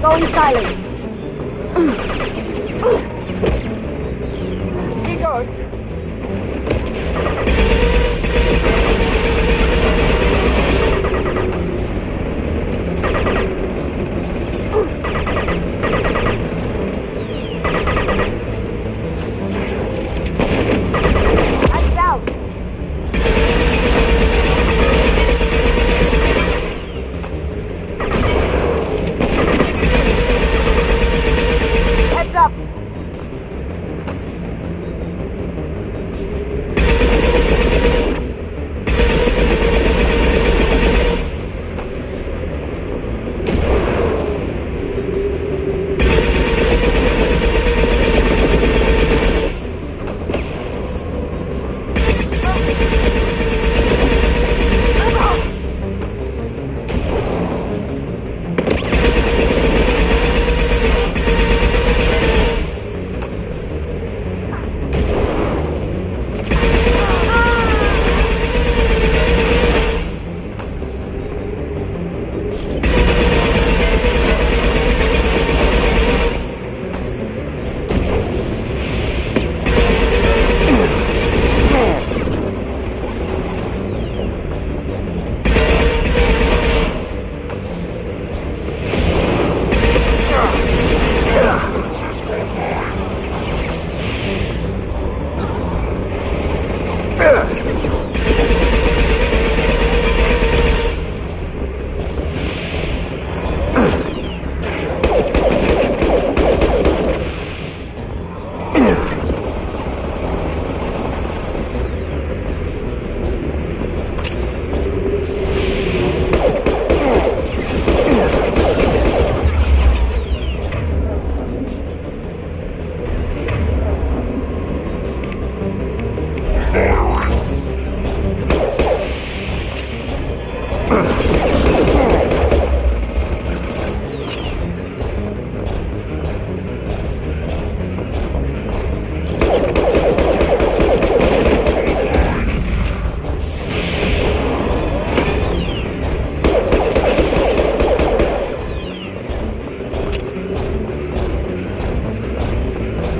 Going silent. Here goes. Lights out. Heads up.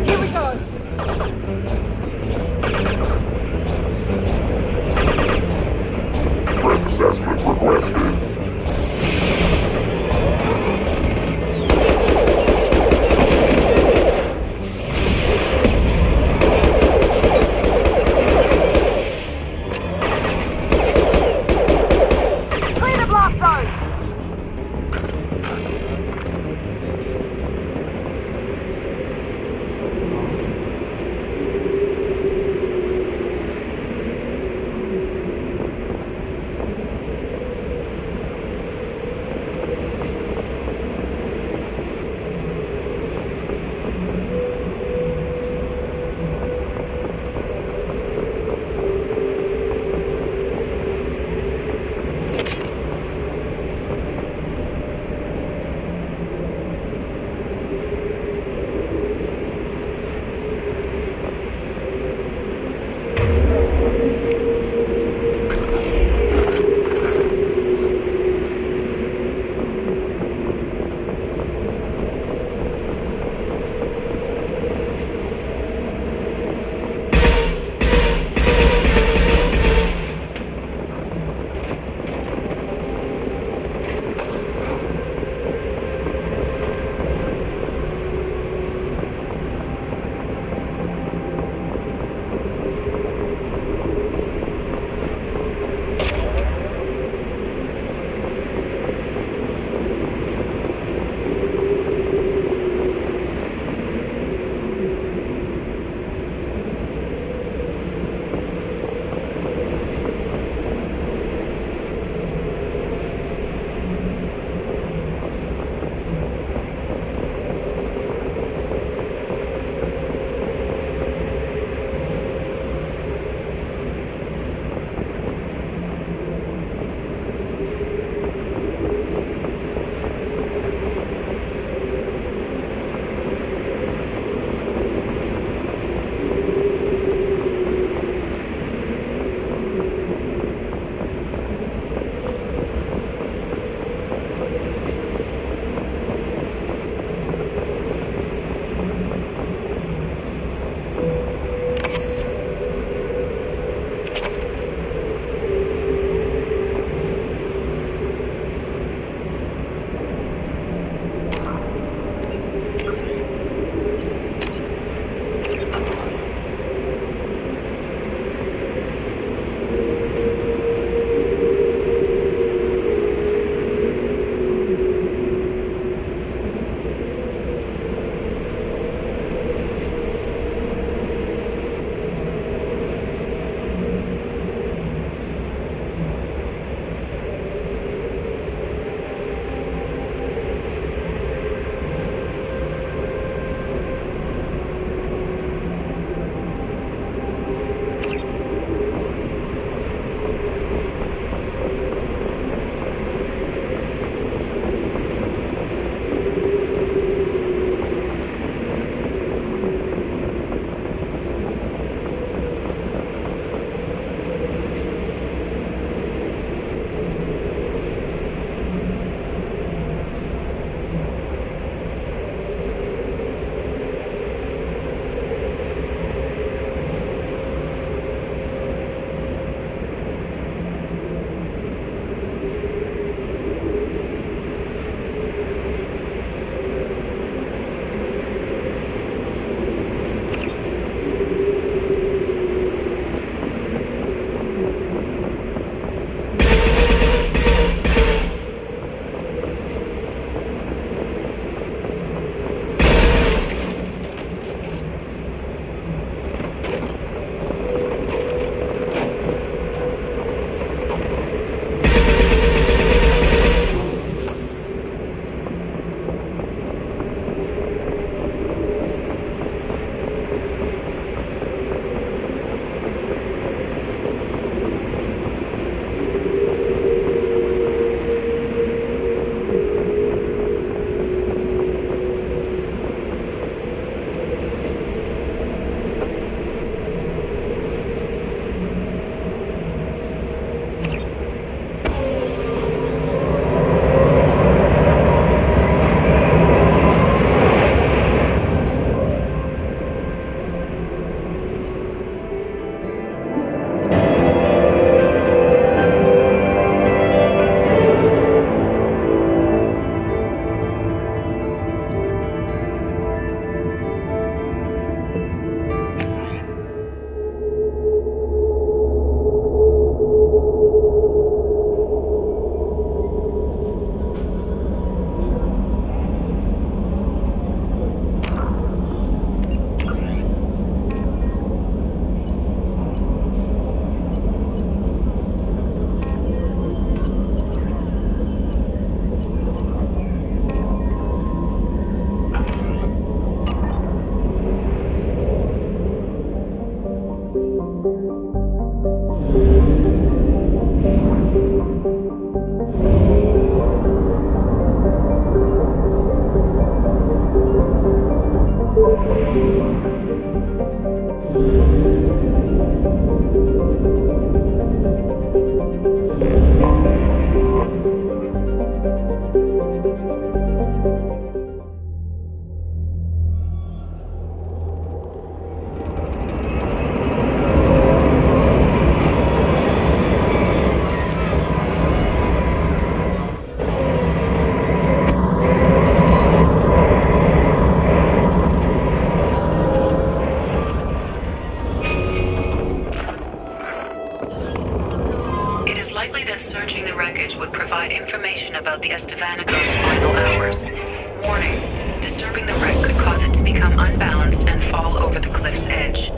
Here we go. Threat assessment requested. Clear the blast zone. about the Estevanico's final hours. Warning, disturbing the wreck could cause it to become unbalanced and fall over the cliff's edge.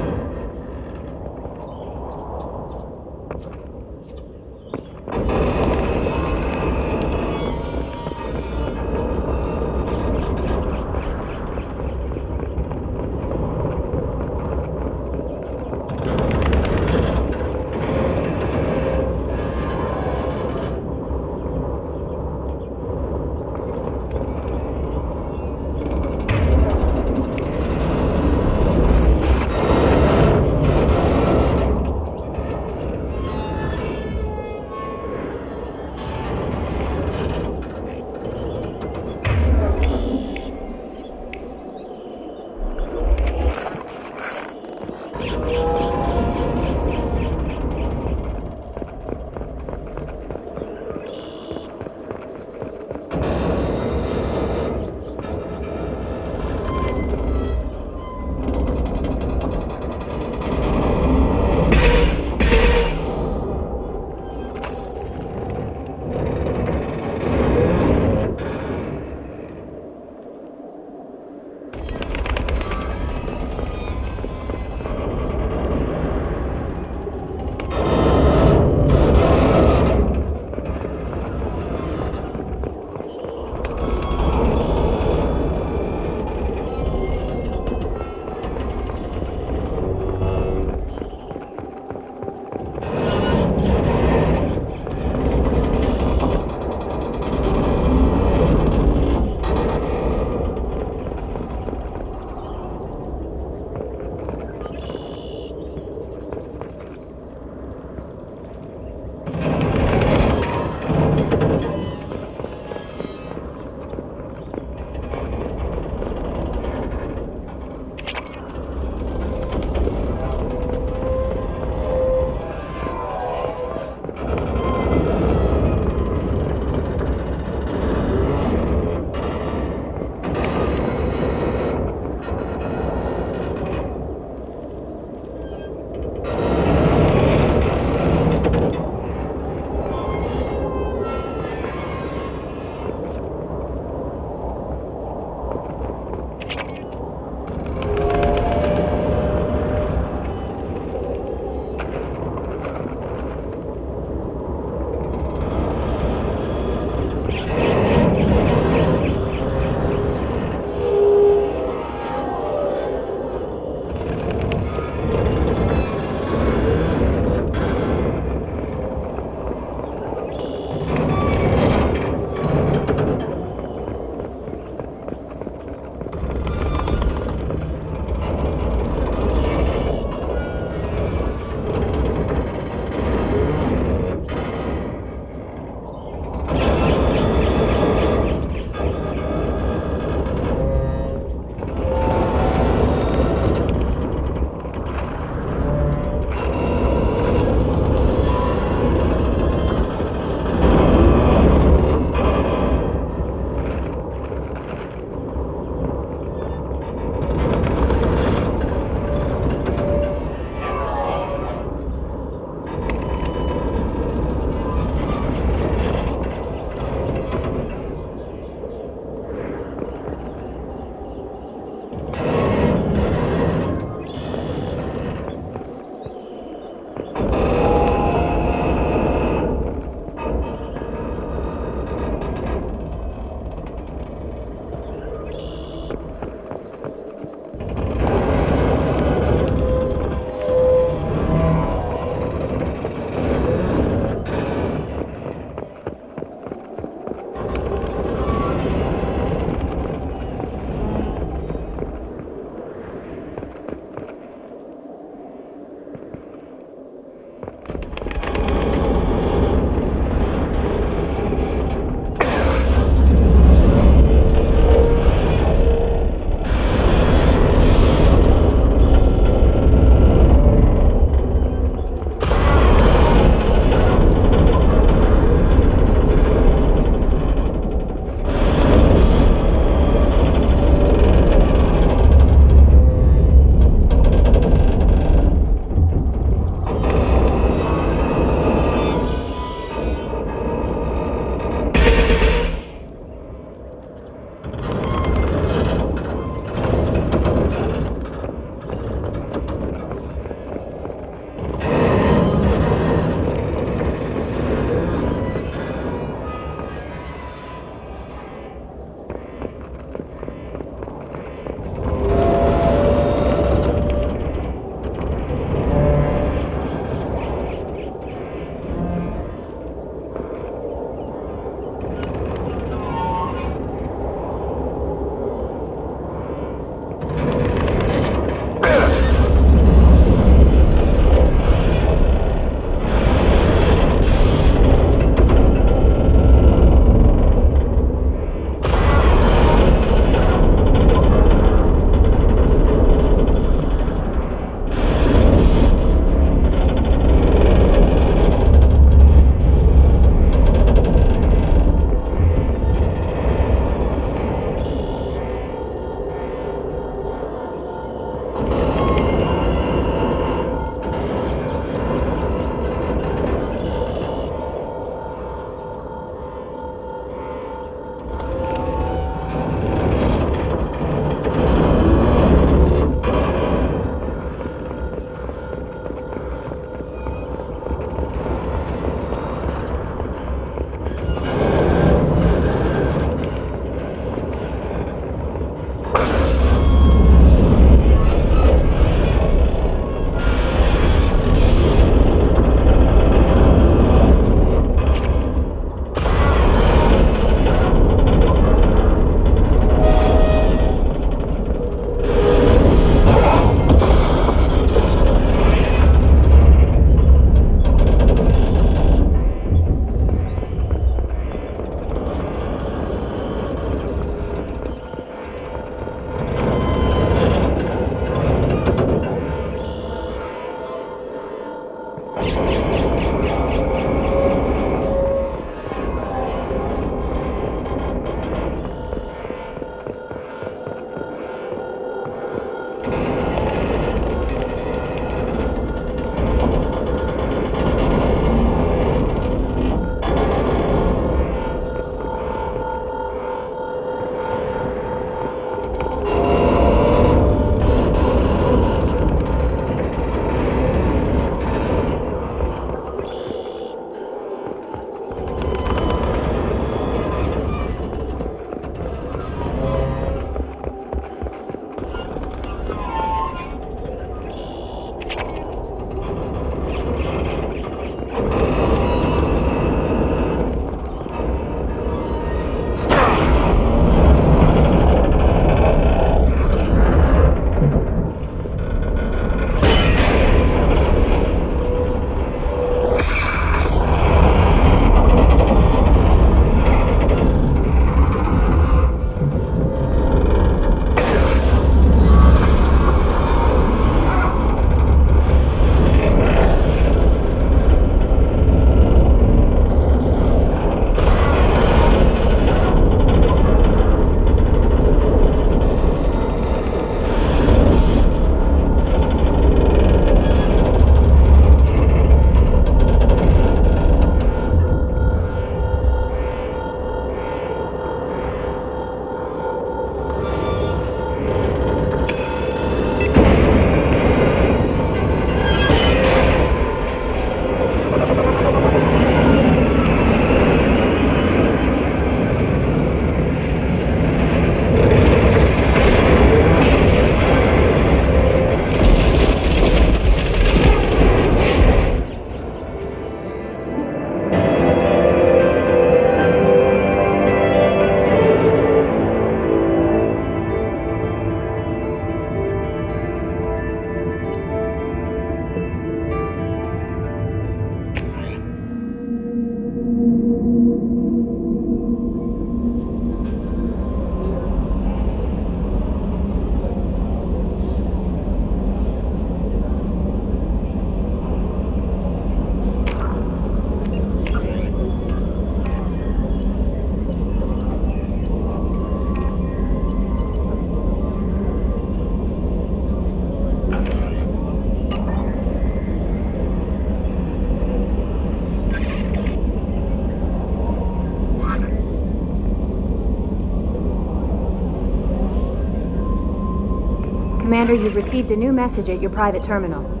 Commander, you've received a new message at your private terminal.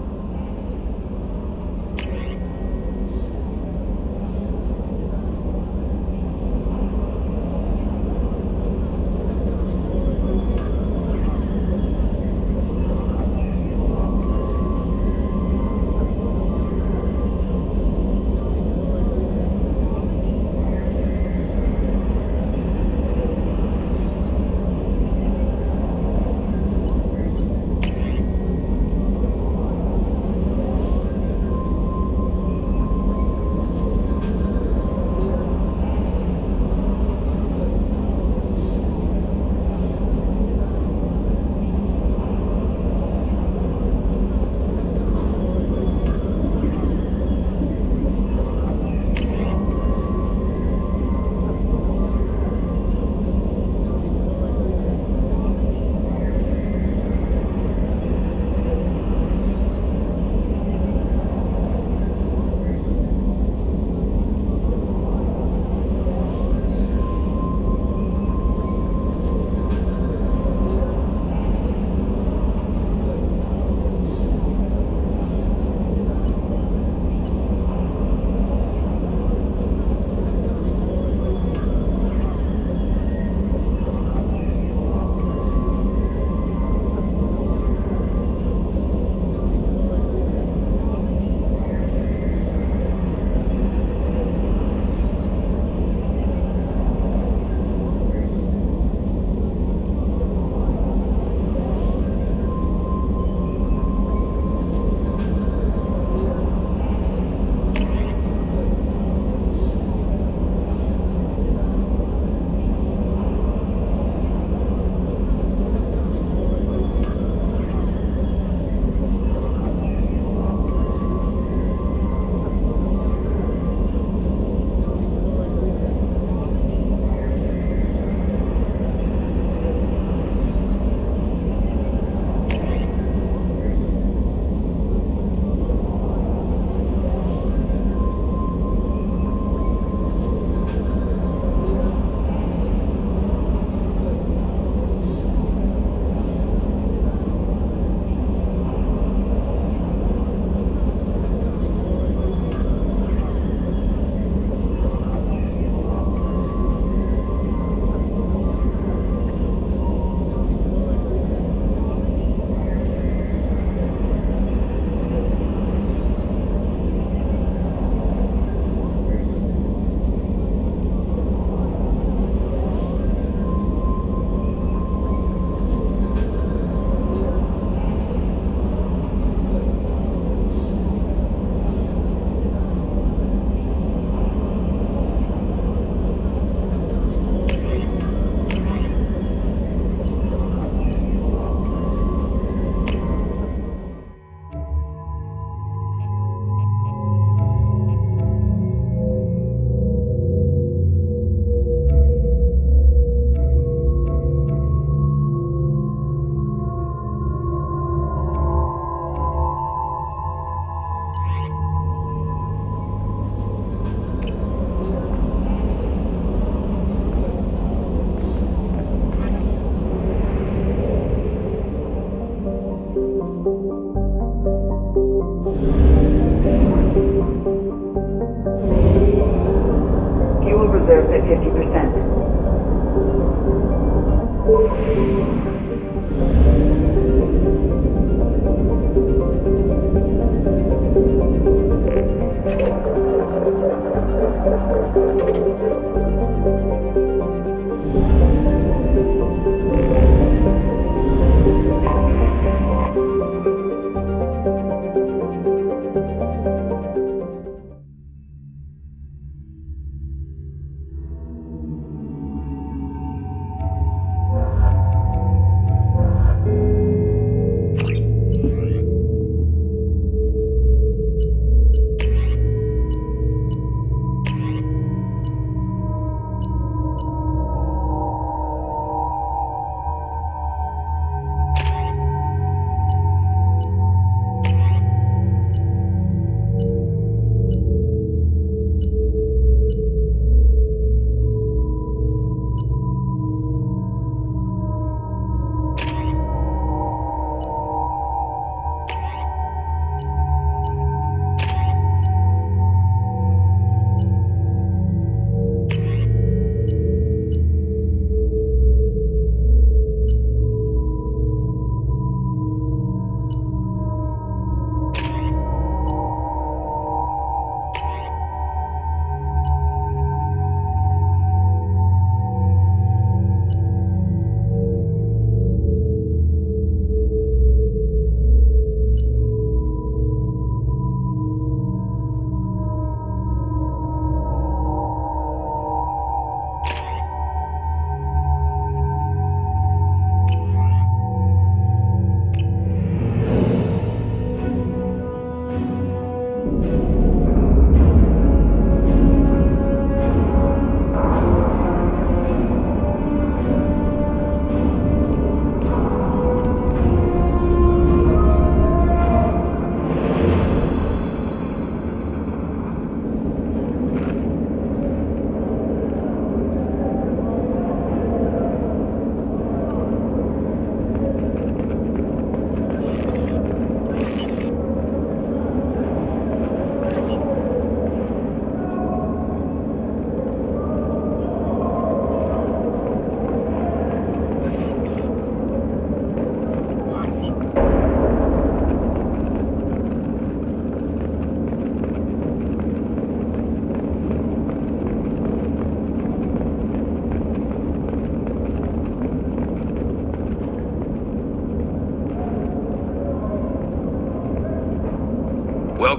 reserves at 50%.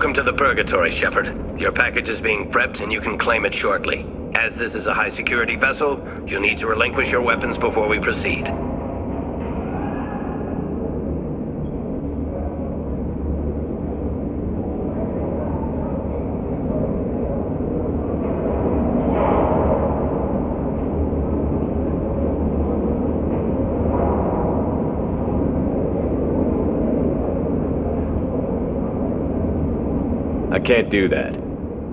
Welcome to the Purgatory, Shepard. Your package is being prepped and you can claim it shortly. As this is a high-security vessel, you'll need to relinquish your weapons before we proceed. I can't do that.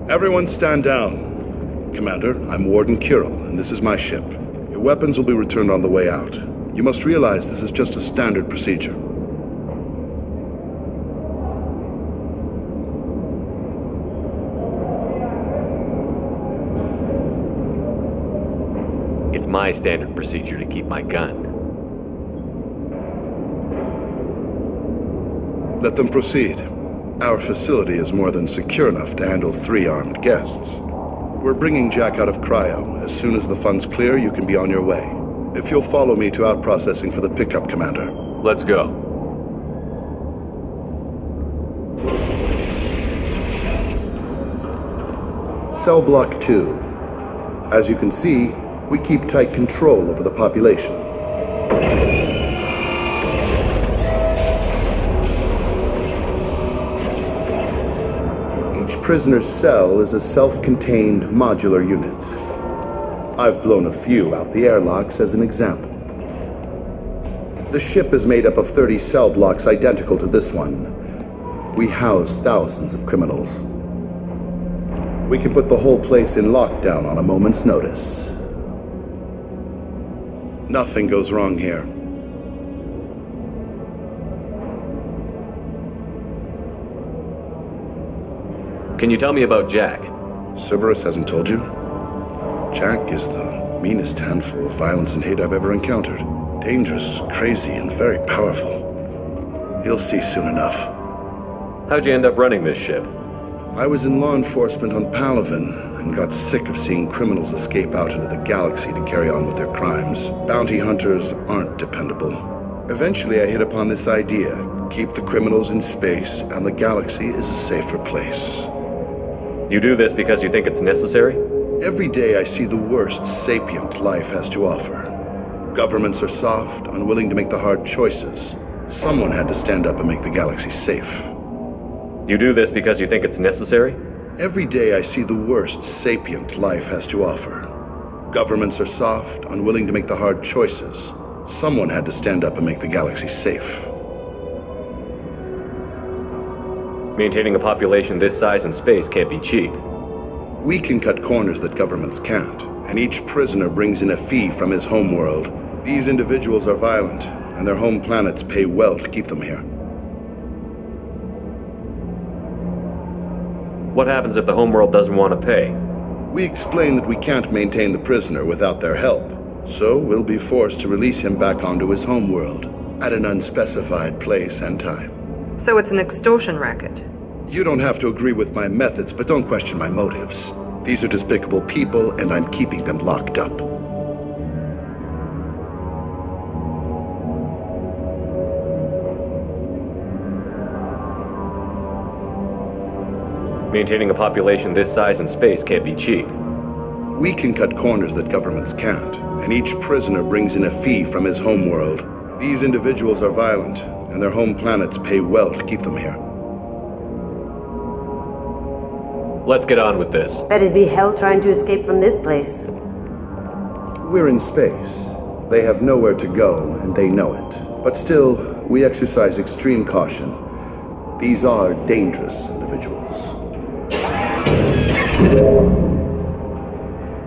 Everyone stand down. Commander, I'm Warden Kirill, and this is my ship. Your weapons will be returned on the way out. You must realize this is just a standard procedure. It's my standard procedure to keep my gun. Let them proceed. Our facility is more than secure enough to handle 3 armed guests. We're bringing Jack out of cryo. As soon as the funds clear, you can be on your way. If you'll follow me to out-processing for the pickup, Commander. Let's go. Cell Block 2. As you can see, we keep tight control over the population. Each prisoner's cell is a self-contained modular unit. I've blown a few out the airlocks as an example. The ship is made up of 30 cell blocks identical to this one. We house thousands of criminals. We can put the whole place in lockdown on a moment's notice. Nothing goes wrong here. Can you tell me about Jack? Cerberus hasn't told you? Jack is the meanest handful of violence and hate I've ever encountered. Dangerous, crazy, and very powerful. You'll see soon enough. How'd you end up running this ship? I was in law enforcement on Palaven and got sick of seeing criminals escape out into the galaxy to carry on with their crimes. Bounty hunters aren't dependable. Eventually I hit upon this idea. Keep the criminals in space and the galaxy is a safer place. You do this because you think it's necessary? Every day I see the worst sapient life has to offer. Governments are soft, unwilling to make the hard choices. Someone had to stand up and make the galaxy safe. You do this because you think it's necessary? Every day I see the worst sapient life has to offer. Governments are soft, unwilling to make the hard choices. Someone had to stand up and make the galaxy safe. Maintaining a population this size in space can't be cheap. We can cut corners that governments can't, and each prisoner brings in a fee from his homeworld. These individuals are violent, and their home planets pay well to keep them here. What happens if the homeworld doesn't want to pay? We explain that we can't maintain the prisoner without their help, so we'll be forced to release him back onto his homeworld at an unspecified place and time. So it's an extortion racket. You don't have to agree with my methods, but don't question my motives. These are despicable people, and I'm keeping them locked up. Maintaining a population this size in space can't be cheap. We can cut corners that governments can't, and each prisoner brings in a fee from his homeworld. These individuals are violent, and their home planets pay well to keep them here. Let's get on with this. Bet it'd be hell trying to escape from this place. We're in space. They have nowhere to go, and they know it. But still, we exercise extreme caution. These are dangerous individuals.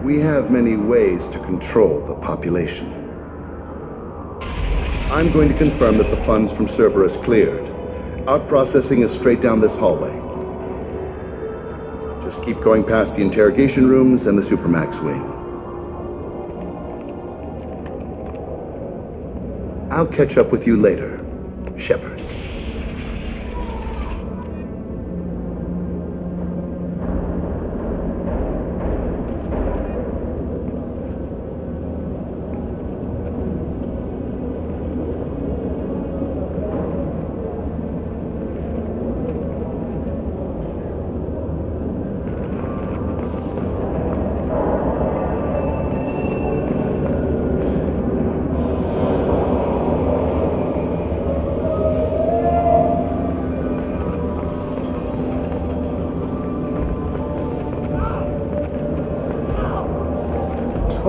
We have many ways to control the population. I'm going to confirm that the funds from Cerberus cleared. Out-processing is straight down this hallway. Just keep going past the interrogation rooms and the Supermax wing. I'll catch up with you later, Shepard.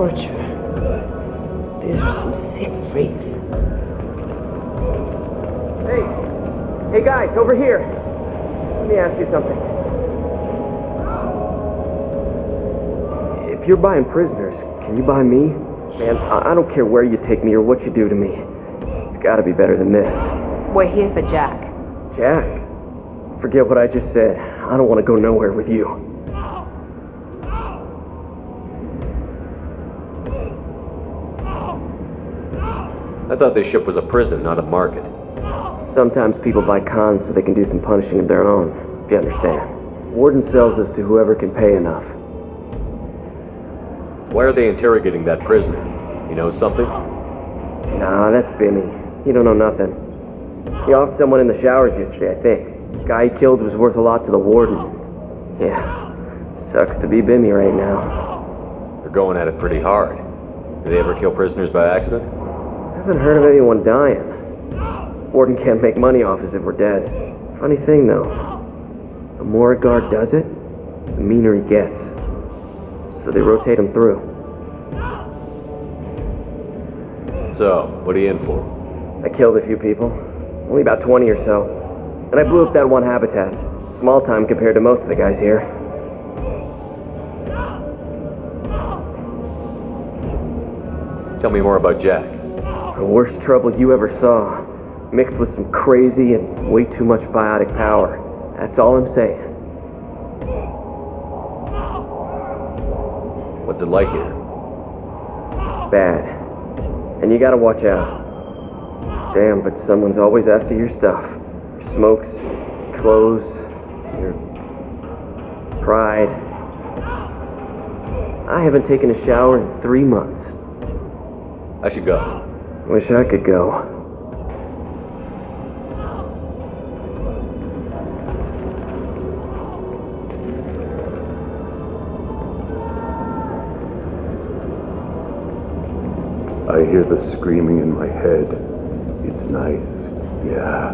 torture. These are some sick freaks. Hey guys, over here. Let me ask you something. If you're buying prisoners, can you buy me? Man, I don't care where you take me or what you do to me. It's gotta be better than this. We're here for Jack. Jack? Forget what I just said. I don't want to go nowhere with you. I thought this ship was a prison, not a market. Sometimes people buy cons so they can do some punishing of their own, if you understand. Warden sells this to whoever can pay enough. Why are they interrogating that prisoner? You know something? Nah, that's Bimmy. He don't know nothing. He offed someone in the showers yesterday, I think. The guy he killed was worth a lot to the warden. Yeah, sucks to be Bimmy right now. They're going at it pretty hard. Do they ever kill prisoners by accident? I haven't heard of anyone dying. Warden can't make money off us if we're dead. Funny thing, though. The more a guard does it, the meaner he gets. So they rotate him through. So, what are you in for? I killed a few people. Only about 20 or so. And I blew up that one habitat. Small time compared to most of the guys here. Tell me more about Jack. The worst trouble you ever saw. Mixed with some crazy and way too much biotic power. That's all I'm saying. What's it like here? Bad. And you gotta watch out. Damn, but someone's always after your stuff. Your smokes, your clothes, your pride. I haven't taken a shower in 3 months. I should go. Wish I could go. I hear the screaming in my head. It's nice. Yeah.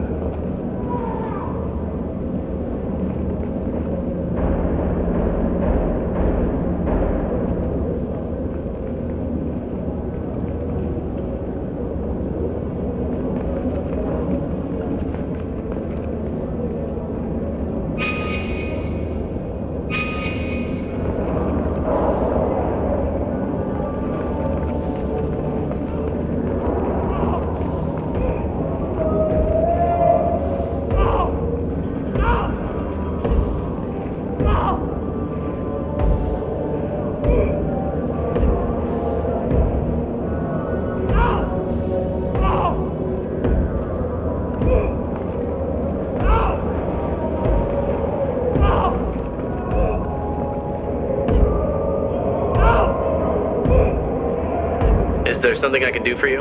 Is there something I can do for you?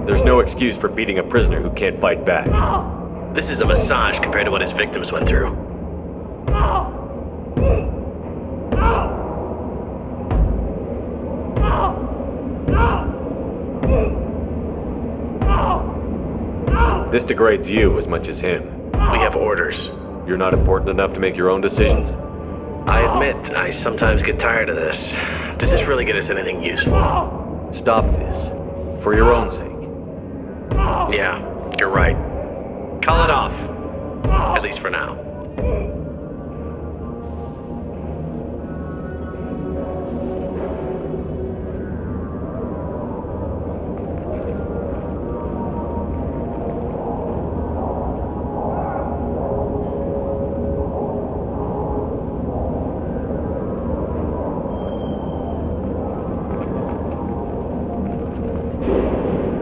There's no excuse for beating a prisoner who can't fight back. This is a massage compared to what his victims went through. This degrades you as much as him. We have orders. You're not important enough to make your own decisions? I admit, I sometimes get tired of this. Does this really get us anything useful? Stop this. For your own sake. Yeah, you're right. Call it off. At least for now.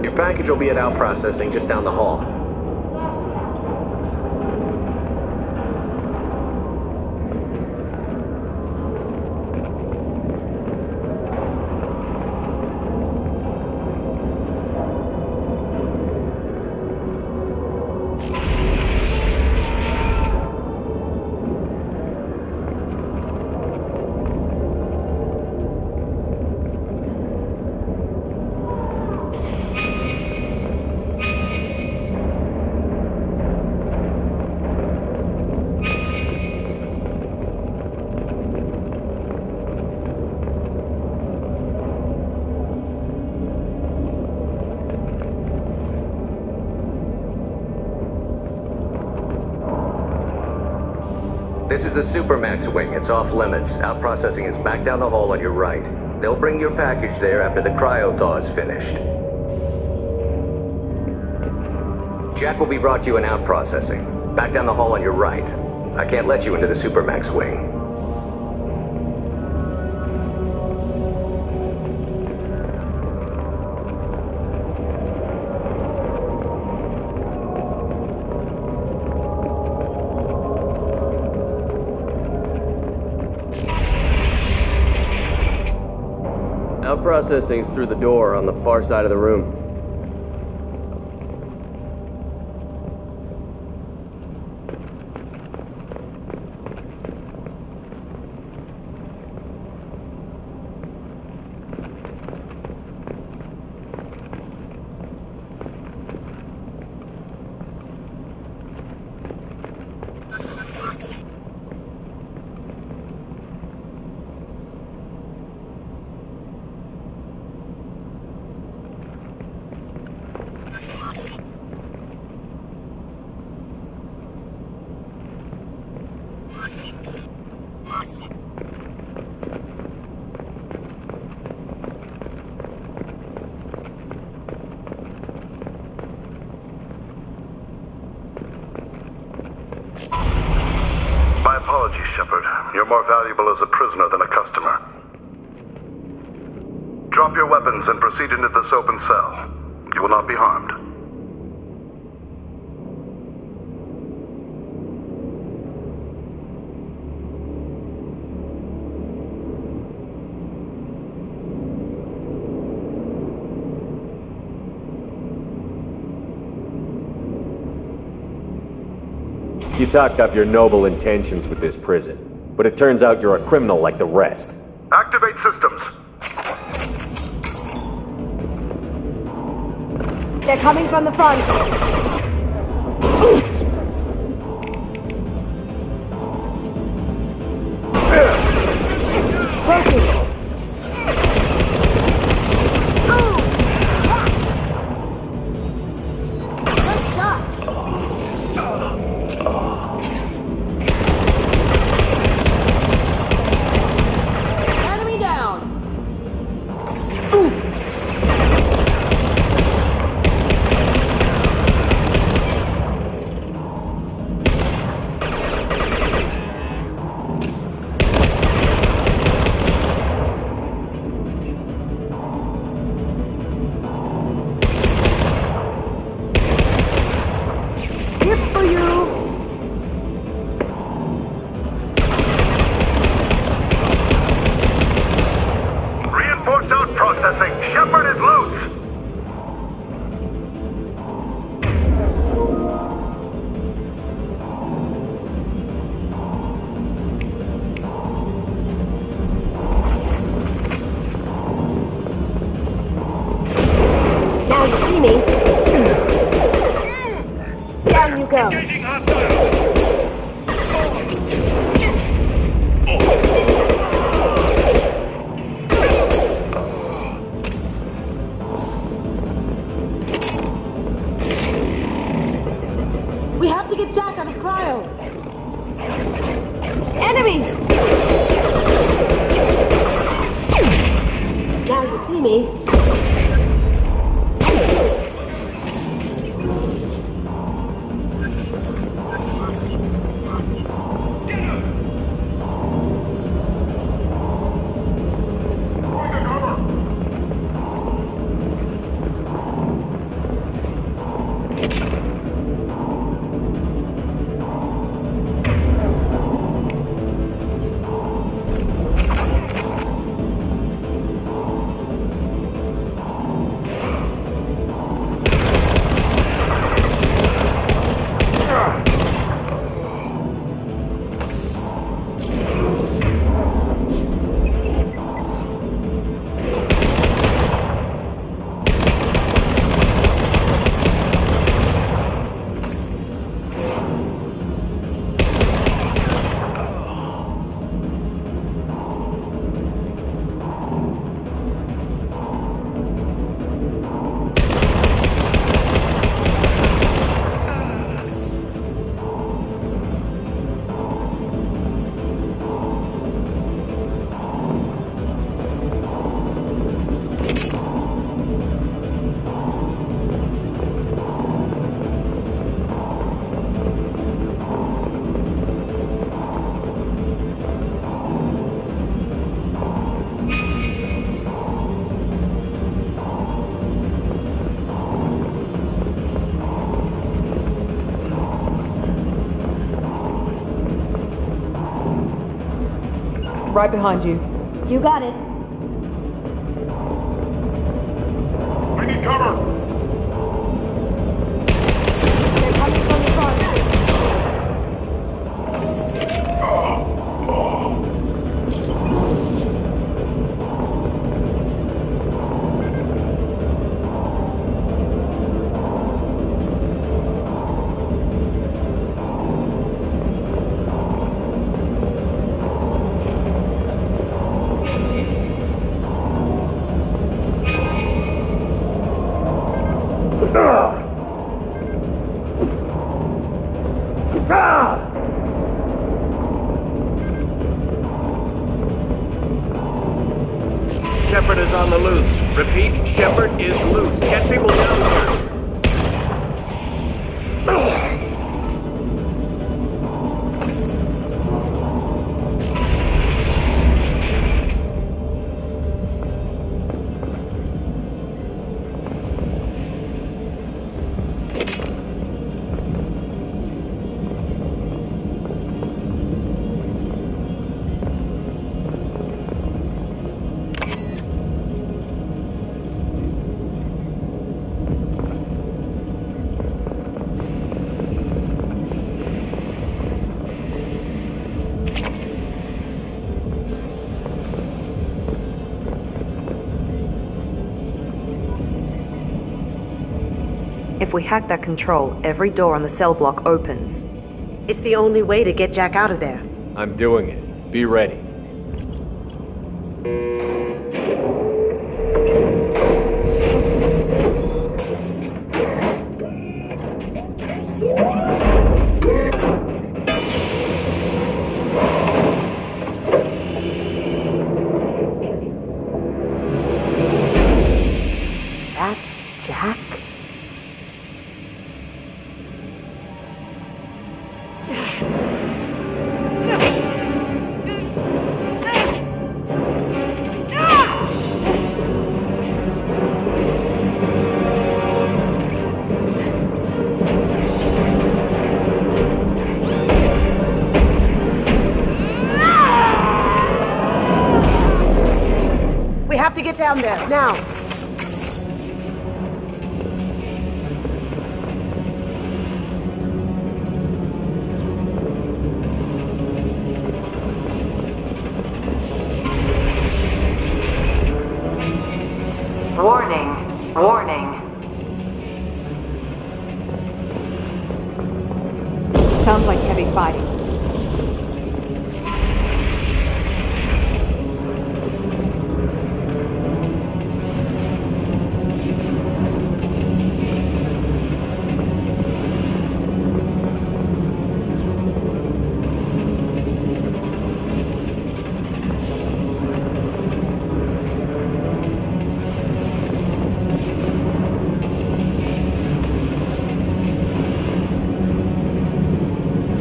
Your package will be at out processing just down the hall. This is the Supermax wing. It's off limits. Out processing is back down the hall on your right. They'll bring your package there after the cryo-thaw is finished. Jack will be brought to you in out processing. Back down the hall on your right. I can't let you into the Supermax wing. Out processing's through the door on the far side of the room. My apologies, Shepard. You're more valuable as a prisoner than a customer. Drop your weapons and proceed into this open cell. You will not be harmed. You talked up your noble intentions with this prison, but it turns out you're a criminal like the rest. Activate systems. They're coming from the front. Broken. Good shot. Enemy down. Here for you. Reinforce out processing. Shepard is loose. Now you see me. Down you go. We have to get Jack out of cryo. Enemies! Now you see me. right behind you. You got it. I need cover! They're coming from the front. Shepard is on the loose. Repeat, Shepard is loose. Get people down here. If we hack that control, every door on the cell block opens. It's the only way to get Jack out of there. I'm doing it. Be ready. That's Jack? We have to get down there, now. Warning. Warning. Sounds like heavy fighting.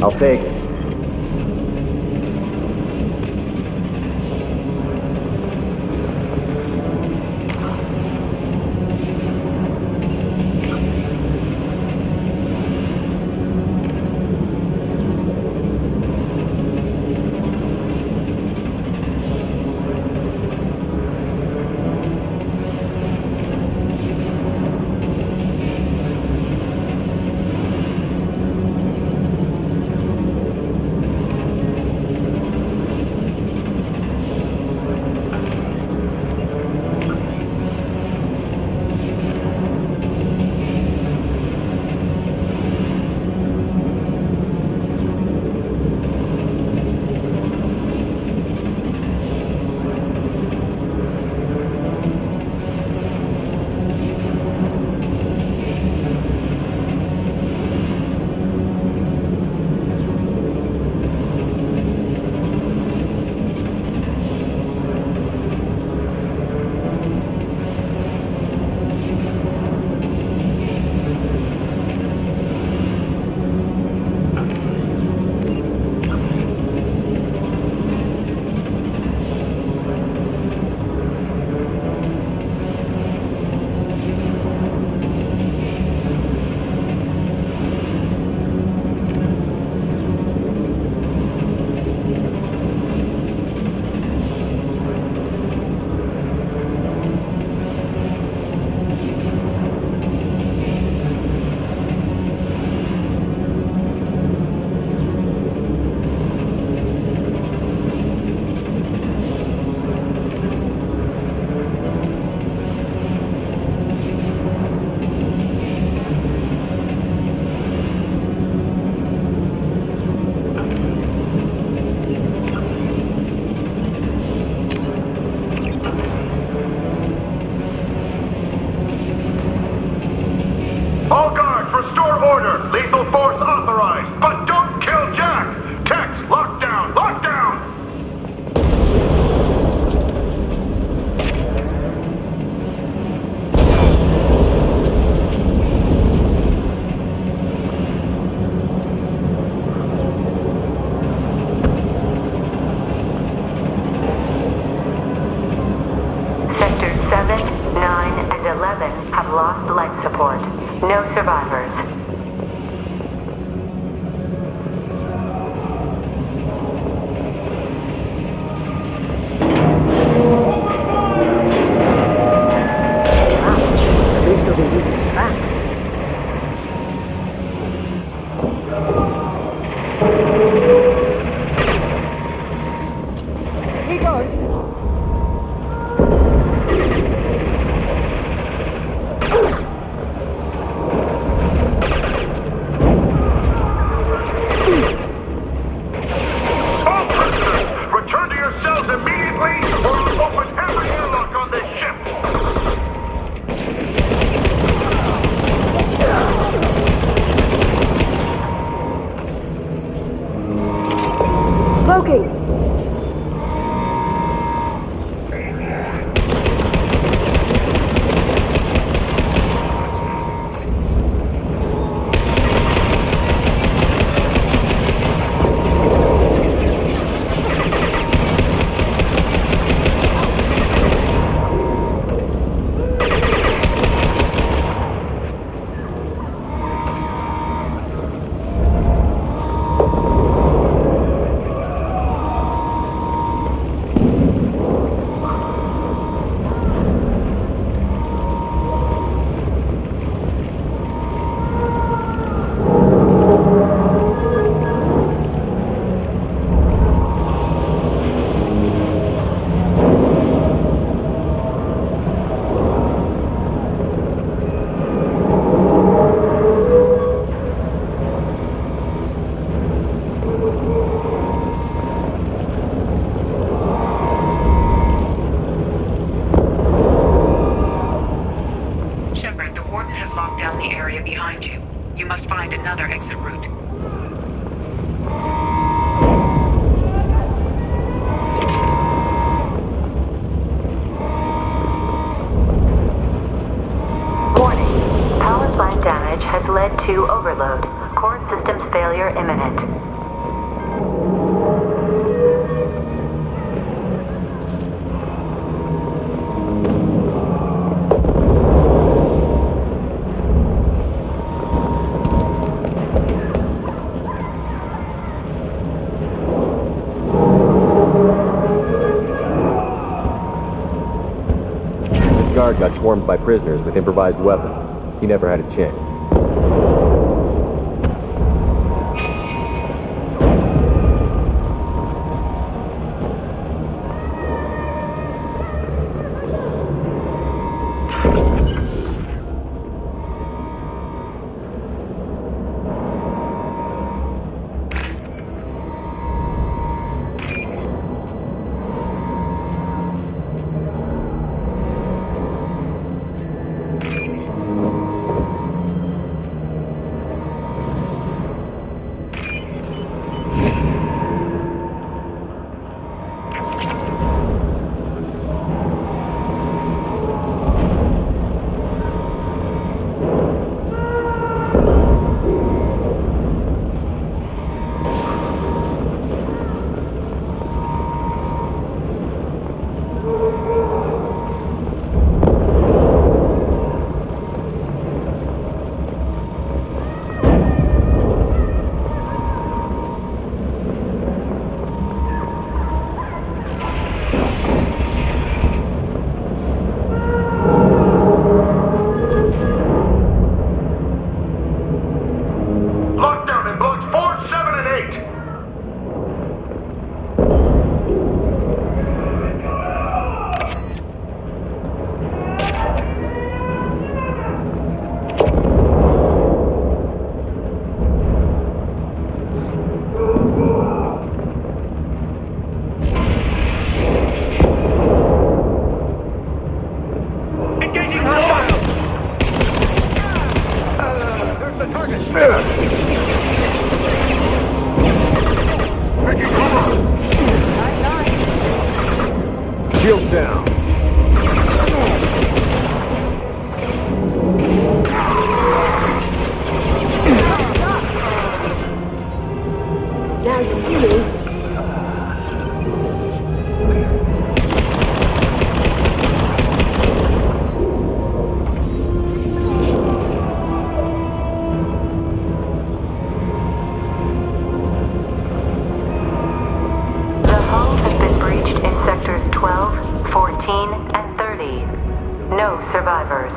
I'll take it. 11 have lost life support. No survivors. At least he'll be easy to track. He goes. All prisoners, return to your cells immediately, or I'll open every airlock on this ship. Cloaking. Shepard, the Warden has locked down the area behind you. You must find another exit route. Warning. Power plant damage has led to overload. Core systems failure imminent. This guard got swarmed by prisoners with improvised weapons. He never had a chance. Lockdown in blocks 4, 7, and 8. Engaging missiles! There's the target! Taking cover! Shields down. Now you see me. and 30. No survivors.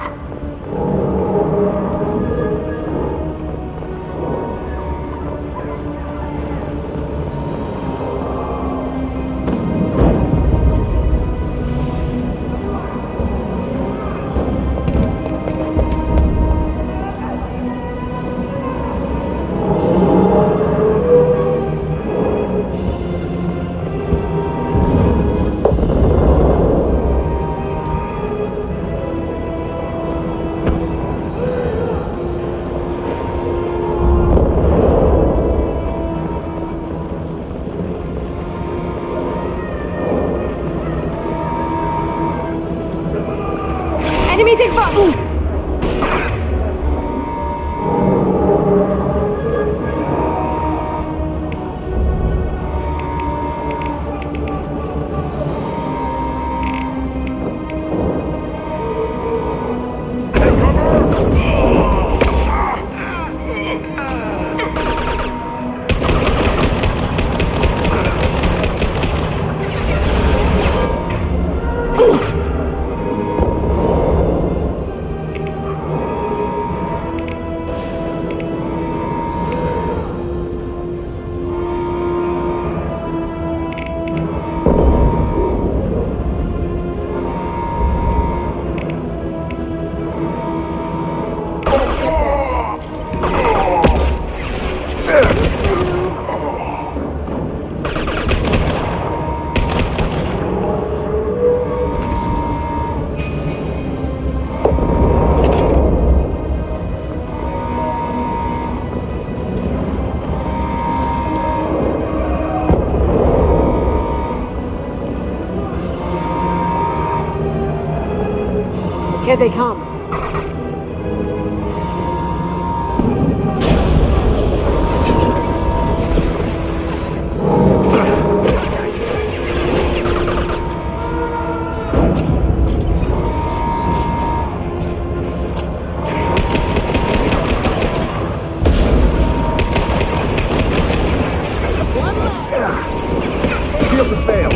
Enemies in front! Here they come. Shield to fail.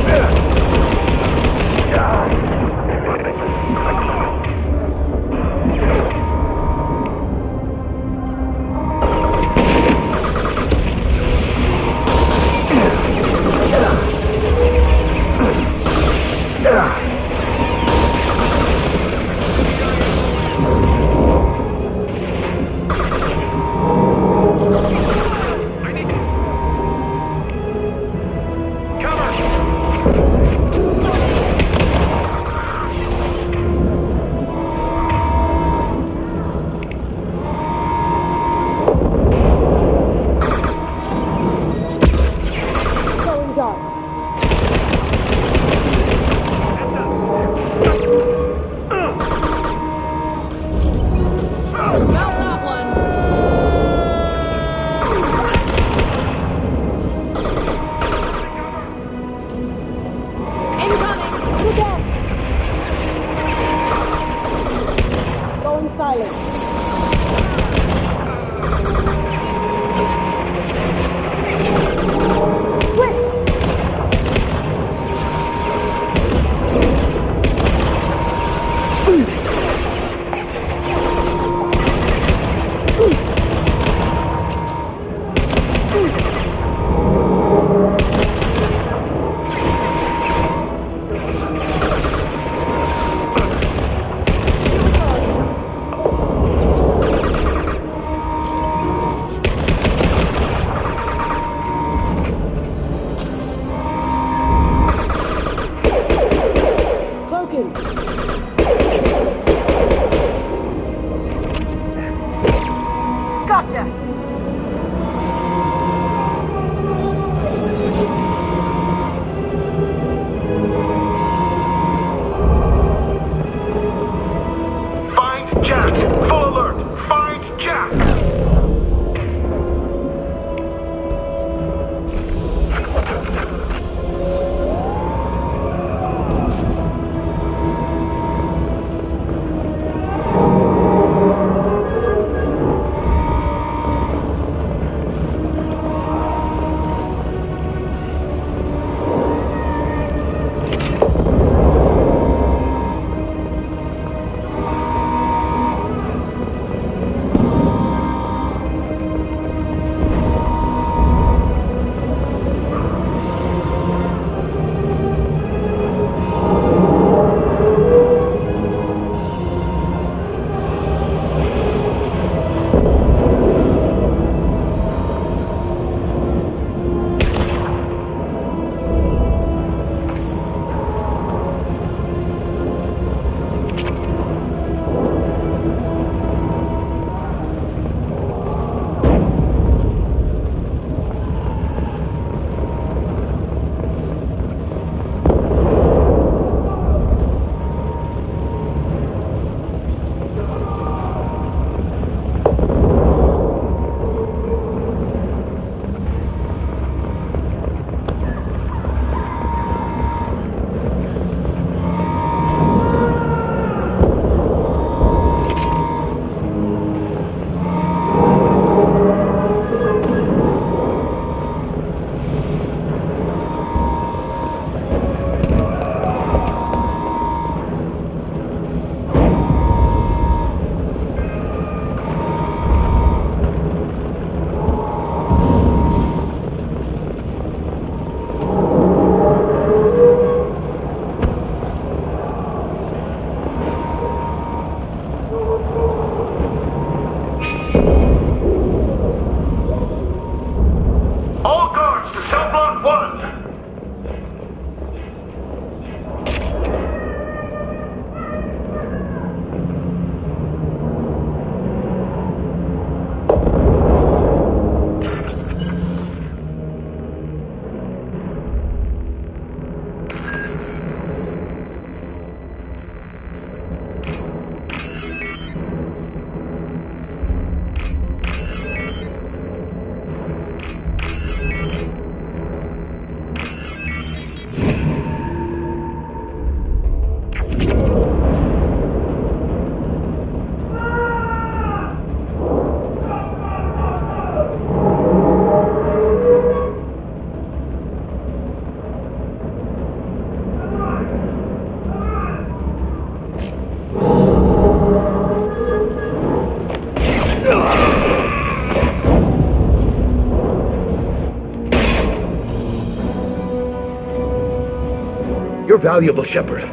You're valuable, Shepard.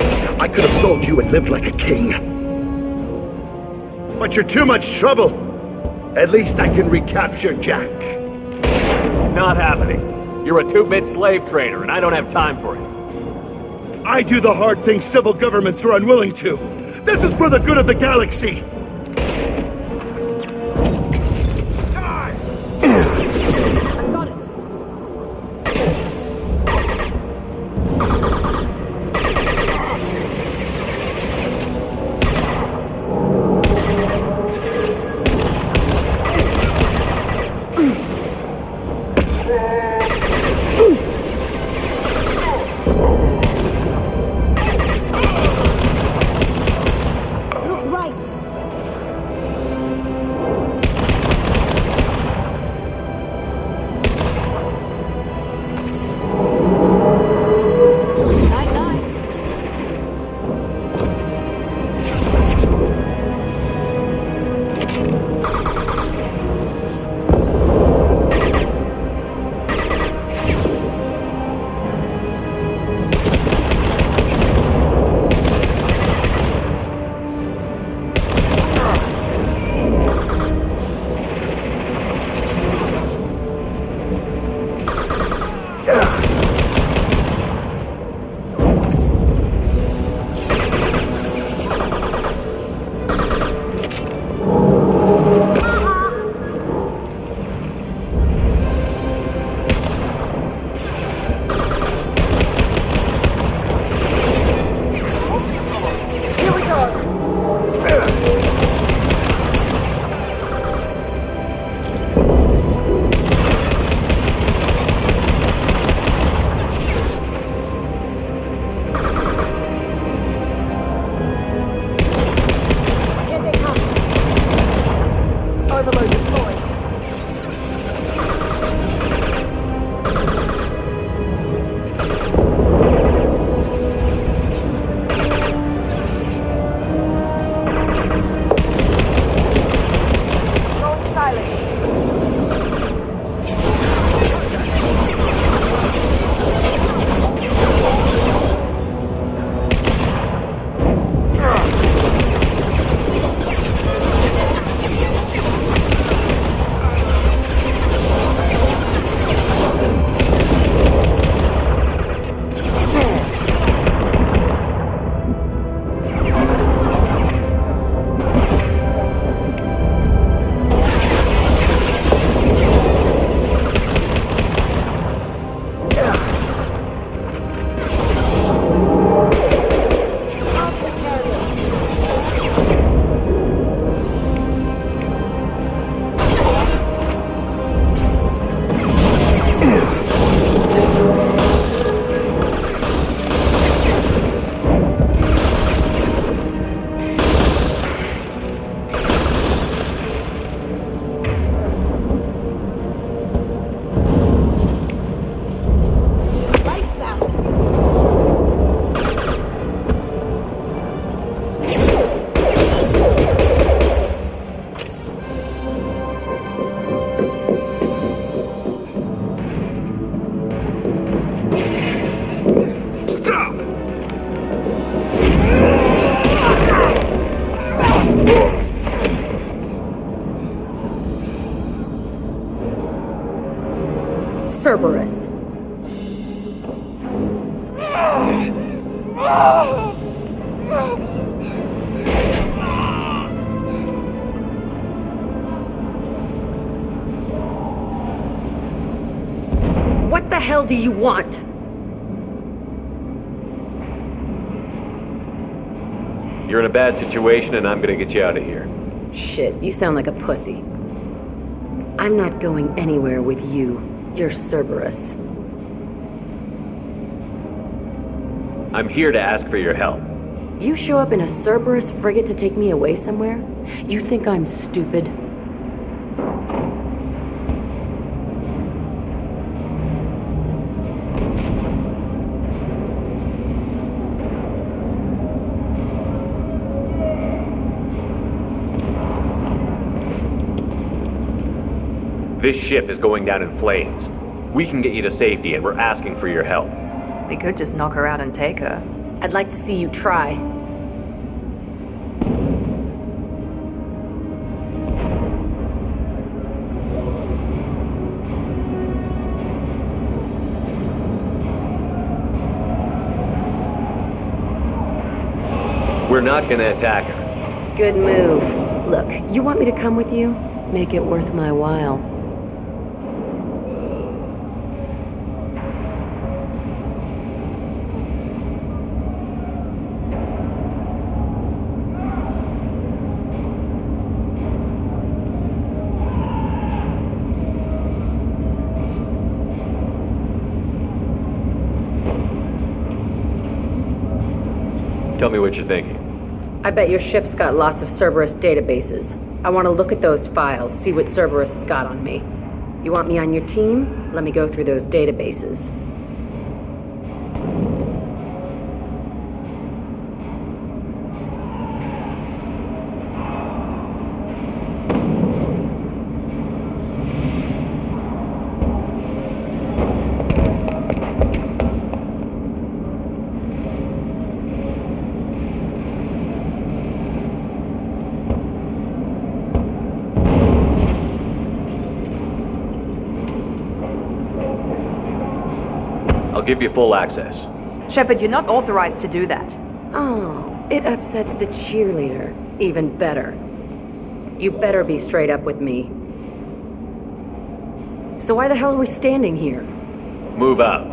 I could have sold you and lived like a king. But you're too much trouble. At least I can recapture Jack. Not happening. You're a two-bit slave trader, and I don't have time for it. I do the hard things civil governments are unwilling to. This is for the good of the galaxy. Cerberus. What the hell do you want? You're in a bad situation, and I'm gonna get you out of here. Shit, you sound like a pussy. I'm not going anywhere with you. You're Cerberus. I'm here to ask for your help. You show up in a Cerberus frigate to take me away somewhere? You think I'm stupid? This ship is going down in flames. We can get you to safety, and we're asking for your help. We could just knock her out and take her. I'd like to see you try. We're not gonna attack her. Good move. Look, you want me to come with you? Make it worth my while. Tell me what you're thinking. I bet your ship's got lots of Cerberus databases. I want to look at those files, see what Cerberus has got on me. You want me on your team? Let me go through those databases. I'll give you full access. Shepard, you're not authorized to do that. Oh, it upsets the cheerleader. Even better. You better be straight up with me. So why the hell are we standing here? Move out.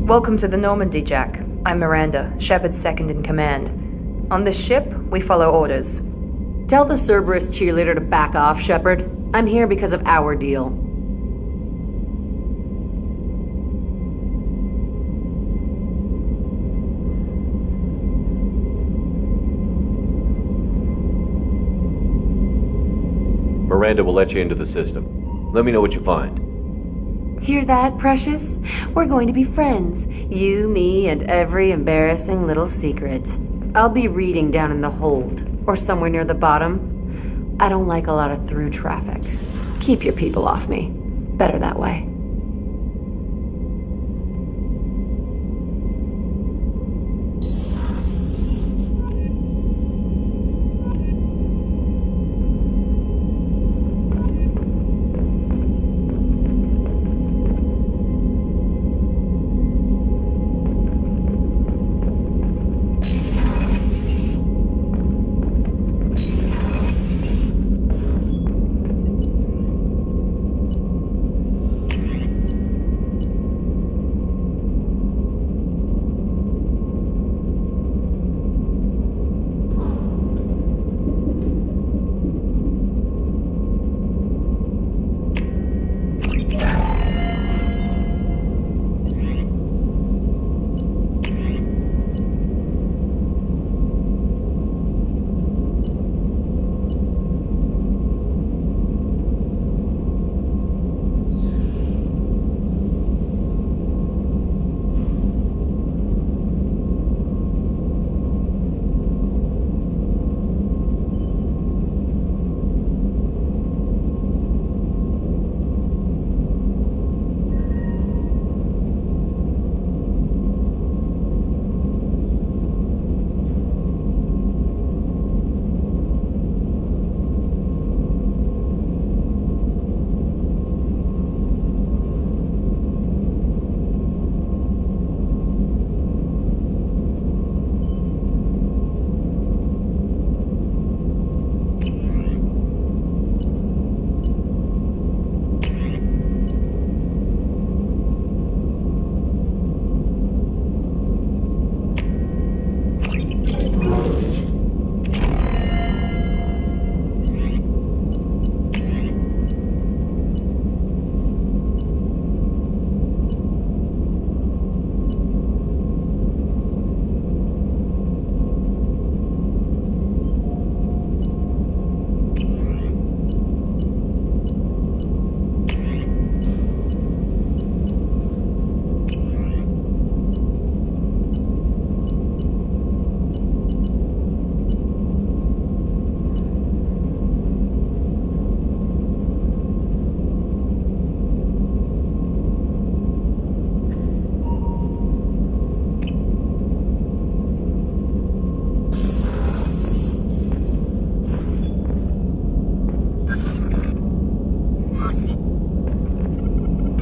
Welcome to the Normandy, Jack. I'm Miranda, Shepard's second in command. On this ship, we follow orders. Tell the Cerberus cheerleader to back off, Shepard. I'm here because of our deal. Miranda will let you into the system. Let me know what you find. Hear that, Precious? We're going to be friends. You, me, and every embarrassing little secret. I'll be reading down in the hold, or somewhere near the bottom. I don't like a lot of through traffic. Keep your people off me. Better that way.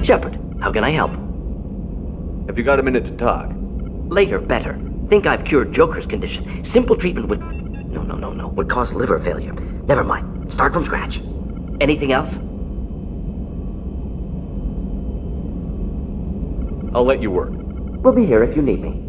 Shepard, how can I help? Have you got a minute to talk? Later, better. Think I've cured Joker's condition. Simple treatment would... No. Would cause liver failure. Never mind. Start from scratch. Anything else? I'll let you work. We'll be here if you need me.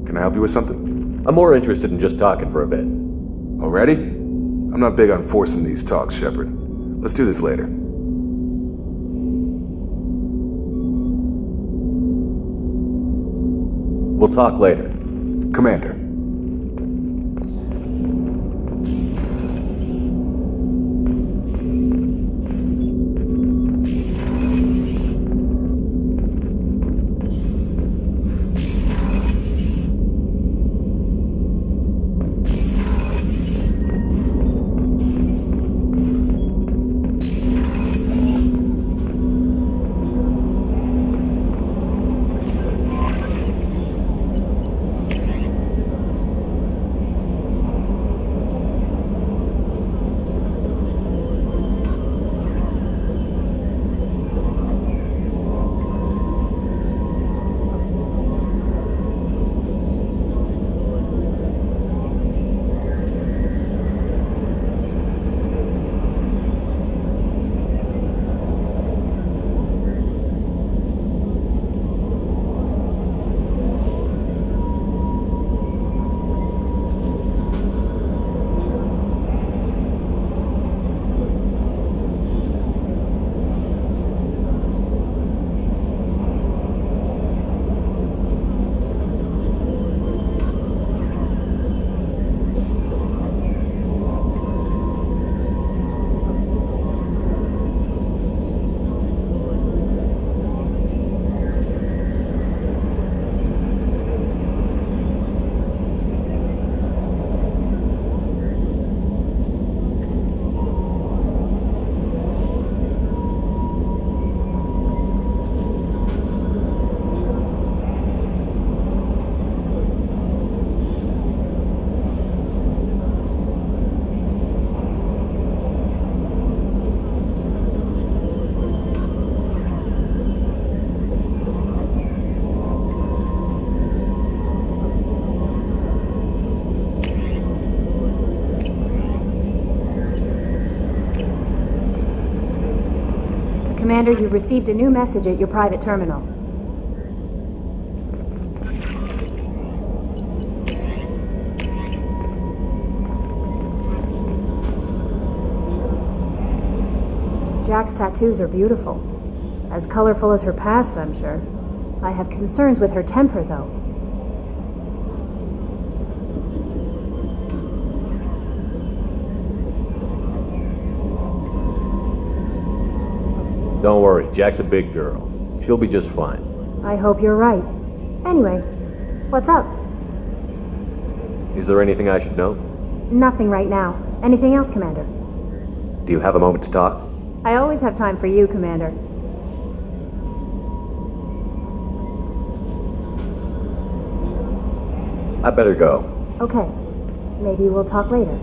Can I help you with something? I'm more interested in just talking for a bit. Already? I'm not big on forcing these talks, Shepard. Let's do this later. We'll talk later. Commander. Commander, you've received a new message at your private terminal. Jack's tattoos are beautiful. As colorful as her past, I'm sure. I have concerns with her temper, though. Don't worry, Jack's a big girl. She'll be just fine. I hope you're right. Anyway, what's up? Is there anything I should know? Nothing right now. Anything else, Commander? Do you have a moment to talk? I always have time for you, Commander. I better go. Okay. Maybe we'll talk later.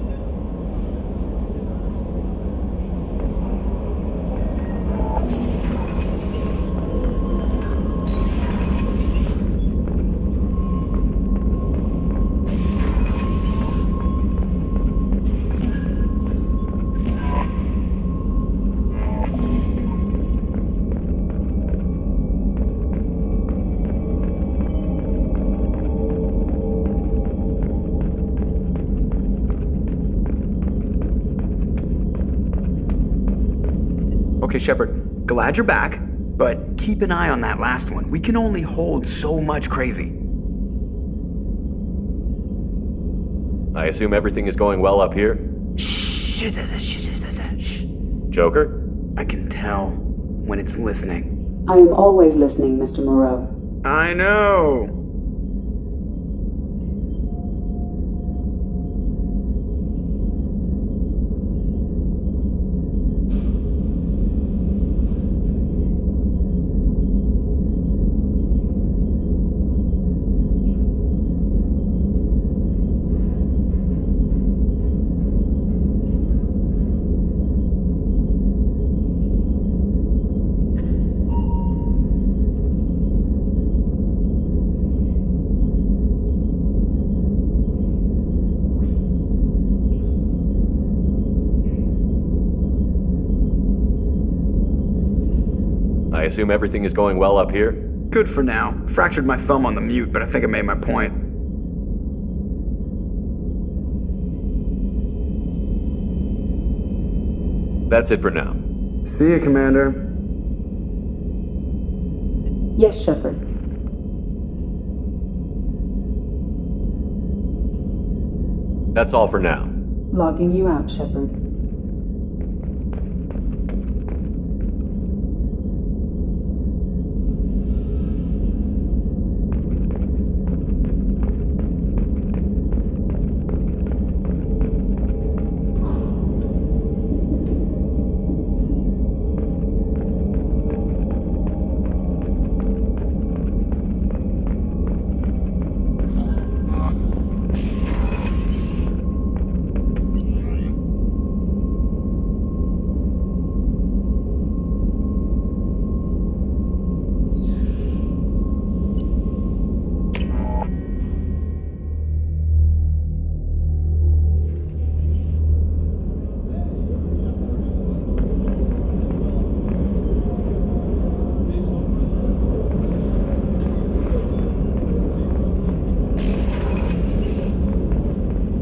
Okay, Shepard, glad you're back, but keep an eye on that last one. We can only hold so much crazy. I assume everything is going well up here? Shh. Joker? I can tell when it's listening. I am always listening, Mr. Moreau. I know. I assume everything is going well up here? Good for now. Fractured my thumb on the mute, but I think I made my point. That's it for now. See you, Commander. Yes, Shepard. That's all for now. Logging you out, Shepard.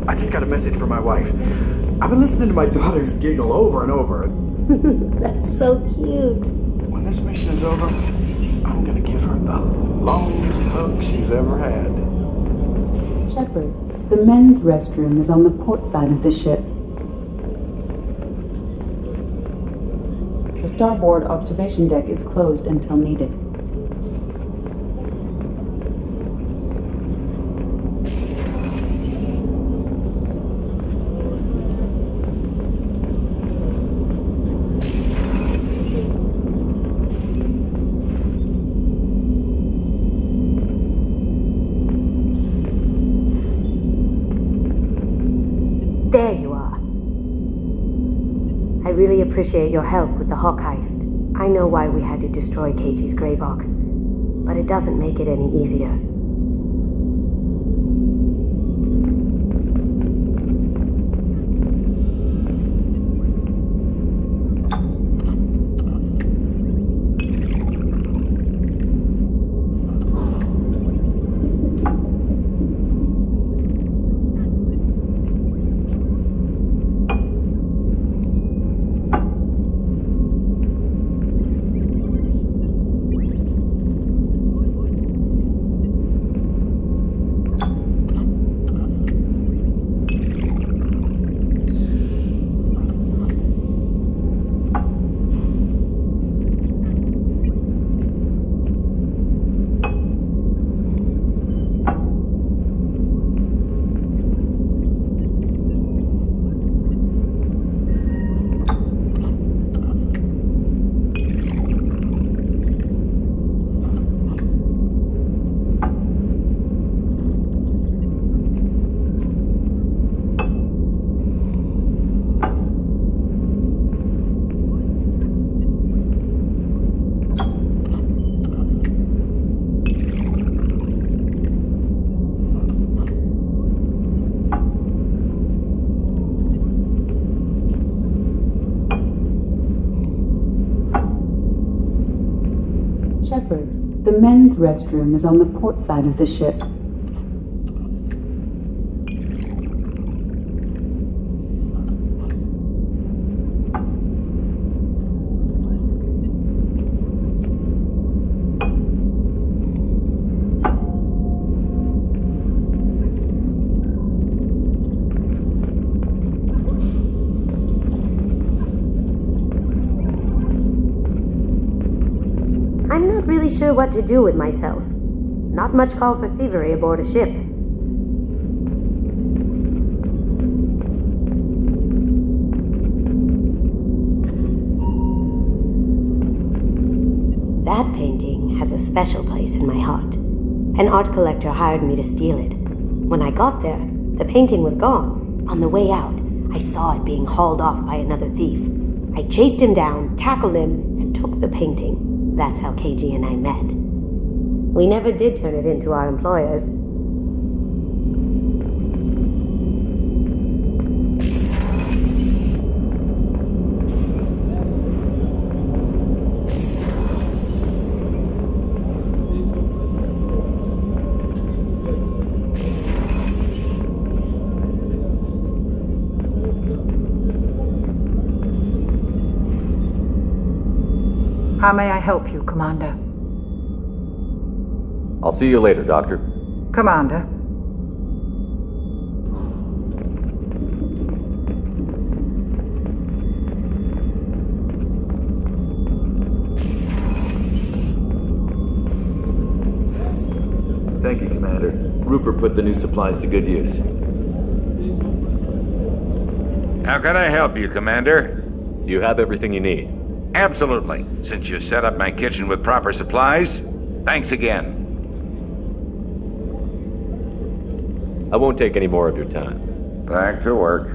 I just got a message from my wife. I've been listening to my daughters giggle over and over. That's so cute. When this mission is over, I'm gonna give her the longest hug she's ever had. Shepard, the men's restroom is on the port side of the ship. The starboard observation deck is closed until needed. There you are. I really appreciate your help with the Hawk heist. I know why we had to destroy Keiji's gray box, but it doesn't make it any easier. Shepard, the men's restroom is on the port side of the ship. I'm not really sure what to do with myself. Not much call for thievery aboard a ship. That painting has a special place in my heart. An art collector hired me to steal it. When I got there, the painting was gone. On the way out, I saw it being hauled off by another thief. I chased him down, tackled him, and took the painting. That's how KG and I met. We never did turn it into our employers. How may I help you, Commander? I'll see you later, Doctor. Commander. Thank you, Commander. Rupert put the new supplies to good use. How can I help you, Commander? You have everything you need. Absolutely. Since you set up my kitchen with proper supplies, thanks again. I won't take any more of your time. Back to work.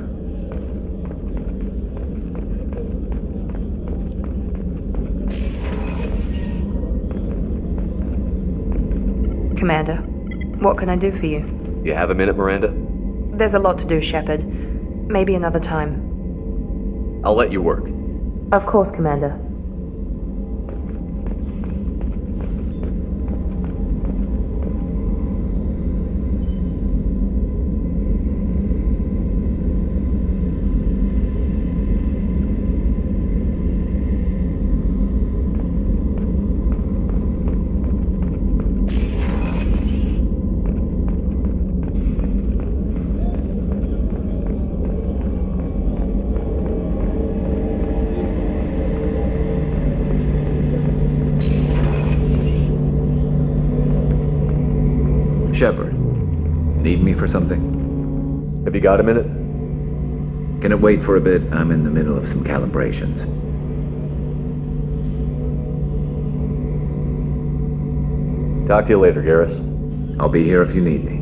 Commander, what can I do for you? You have a minute, Miranda? There's a lot to do, Shepard. Maybe another time. I'll let you work. Of course, Commander. Shepard, need me for something? Have you got a minute? Can it wait for a bit? I'm in the middle of some calibrations. Talk to you later, Garrus. I'll be here if you need me.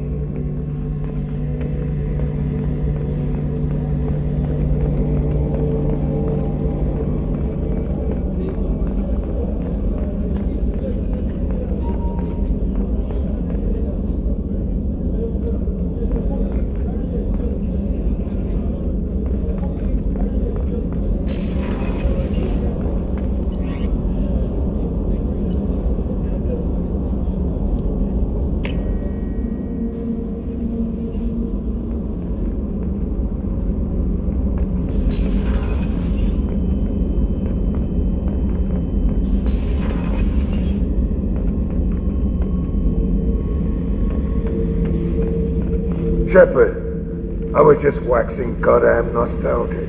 Shepard, I was just waxing goddamn nostalgic.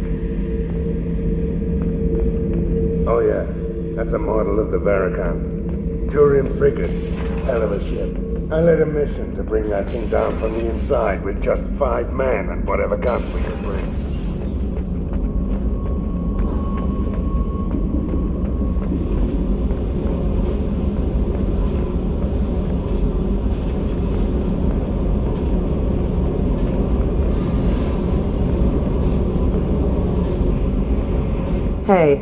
Oh yeah, that's a model of the Verican. Turian frigate, hell of a ship. I led a mission to bring that thing down from the inside with just 5 men and whatever guns we could bring. Hey.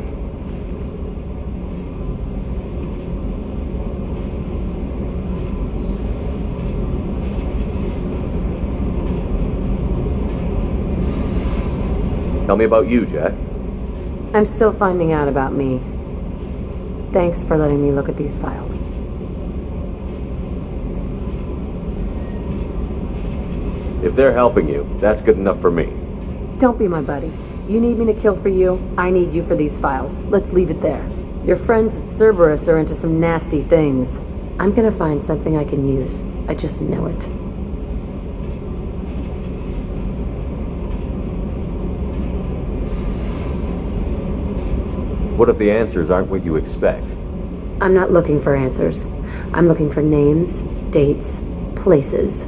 Tell me about you, Jack. I'm still finding out about me. Thanks for letting me look at these files. If they're helping you, that's good enough for me. Don't be my buddy. You need me to kill for you, I need you for these files. Let's leave it there. Your friends at Cerberus are into some nasty things. I'm gonna find something I can use. I just know it. What if the answers aren't what you expect? I'm not looking for answers. I'm looking for names, dates, places.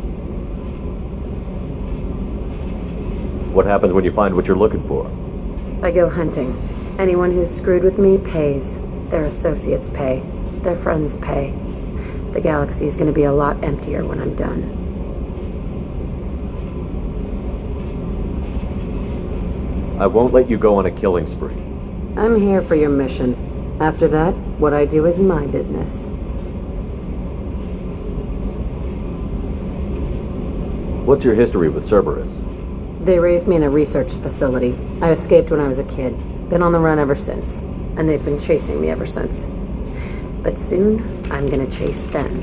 What happens when you find what you're looking for? I go hunting. Anyone who's screwed with me pays. Their associates pay. Their friends pay. The galaxy's gonna be a lot emptier when I'm done. I won't let you go on a killing spree. I'm here for your mission. After that, what I do is my business. What's your history with Cerberus? They raised me in a research facility. I escaped when I was a kid. Been on the run ever since. And they've been chasing me ever since. But soon, I'm gonna chase them.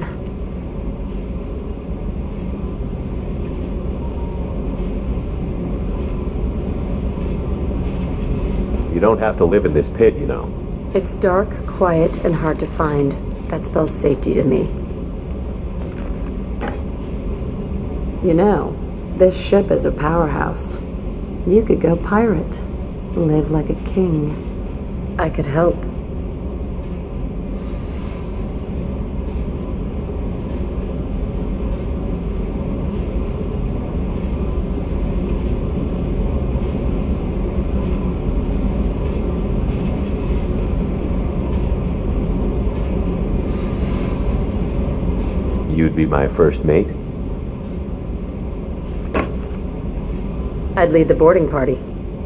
You don't have to live in this pit, you know. It's dark, quiet, and hard to find. That spells safety to me. You know, this ship is a powerhouse. You could go pirate. Live like a king. I could help. You'd be my first mate? I'd lead the boarding party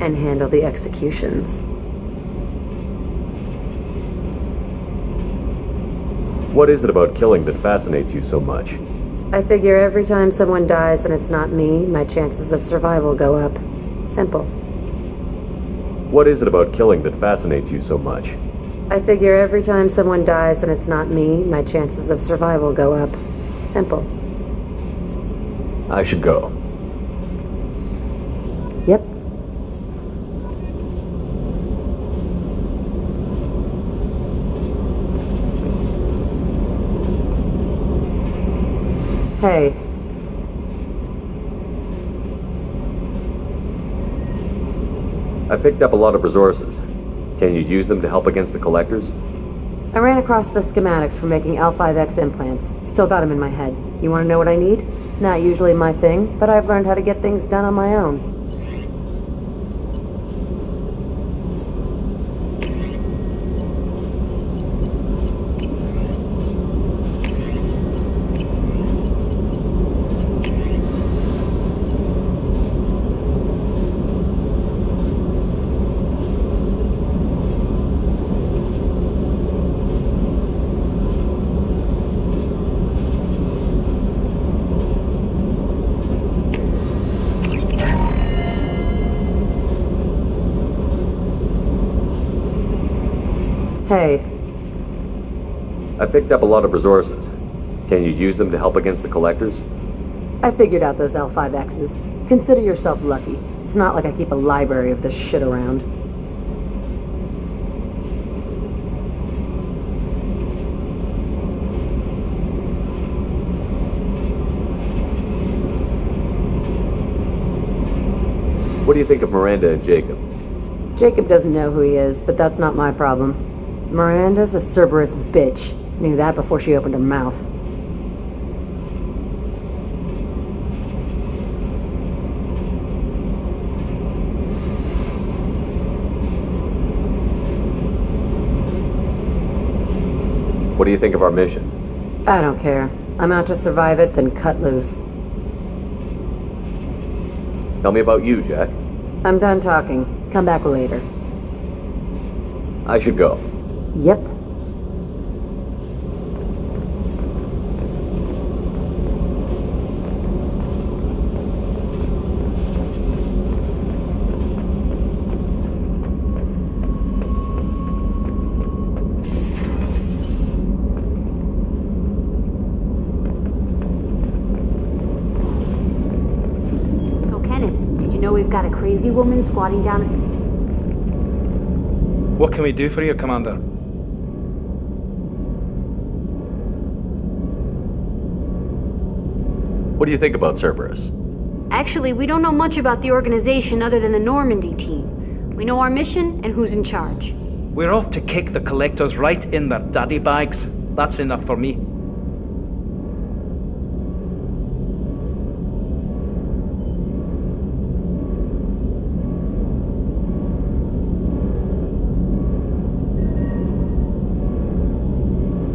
and handle the executions. What is it about killing that fascinates you so much? I figure every time someone dies and it's not me, my chances of survival go up. Simple. What is it about killing that fascinates you so much? I figure every time someone dies and it's not me, my chances of survival go up. Simple. I should go. Yep. Hey. I picked up a lot of resources. Can you use them to help against the collectors? I ran across the schematics for making L5X implants. Still got them in my head. You want to know what I need? Not usually my thing, but I've learned how to get things done on my own. Hey. I picked up a lot of resources. Can you use them to help against the collectors? I figured out those L5Xs. Consider yourself lucky. It's not like I keep a library of this shit around. What do you think of Miranda and Jacob? Jacob doesn't know who he is, but that's not my problem. Miranda's a Cerberus bitch. Knew that before she opened her mouth. What do you think of our mission? I don't care. I'm out to survive it, then cut loose. Tell me about you, Jack. I'm done talking. Come back later. I should go. Yep. we've got a crazy woman squatting down. What can we do for you, Commander? What do you think about Cerberus? Actually, we don't know much about the organization other than the Normandy team. We know our mission and who's in charge. We're off to kick the collectors right in their daddy bags. That's enough for me.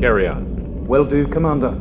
Carry on. Will do, Commander.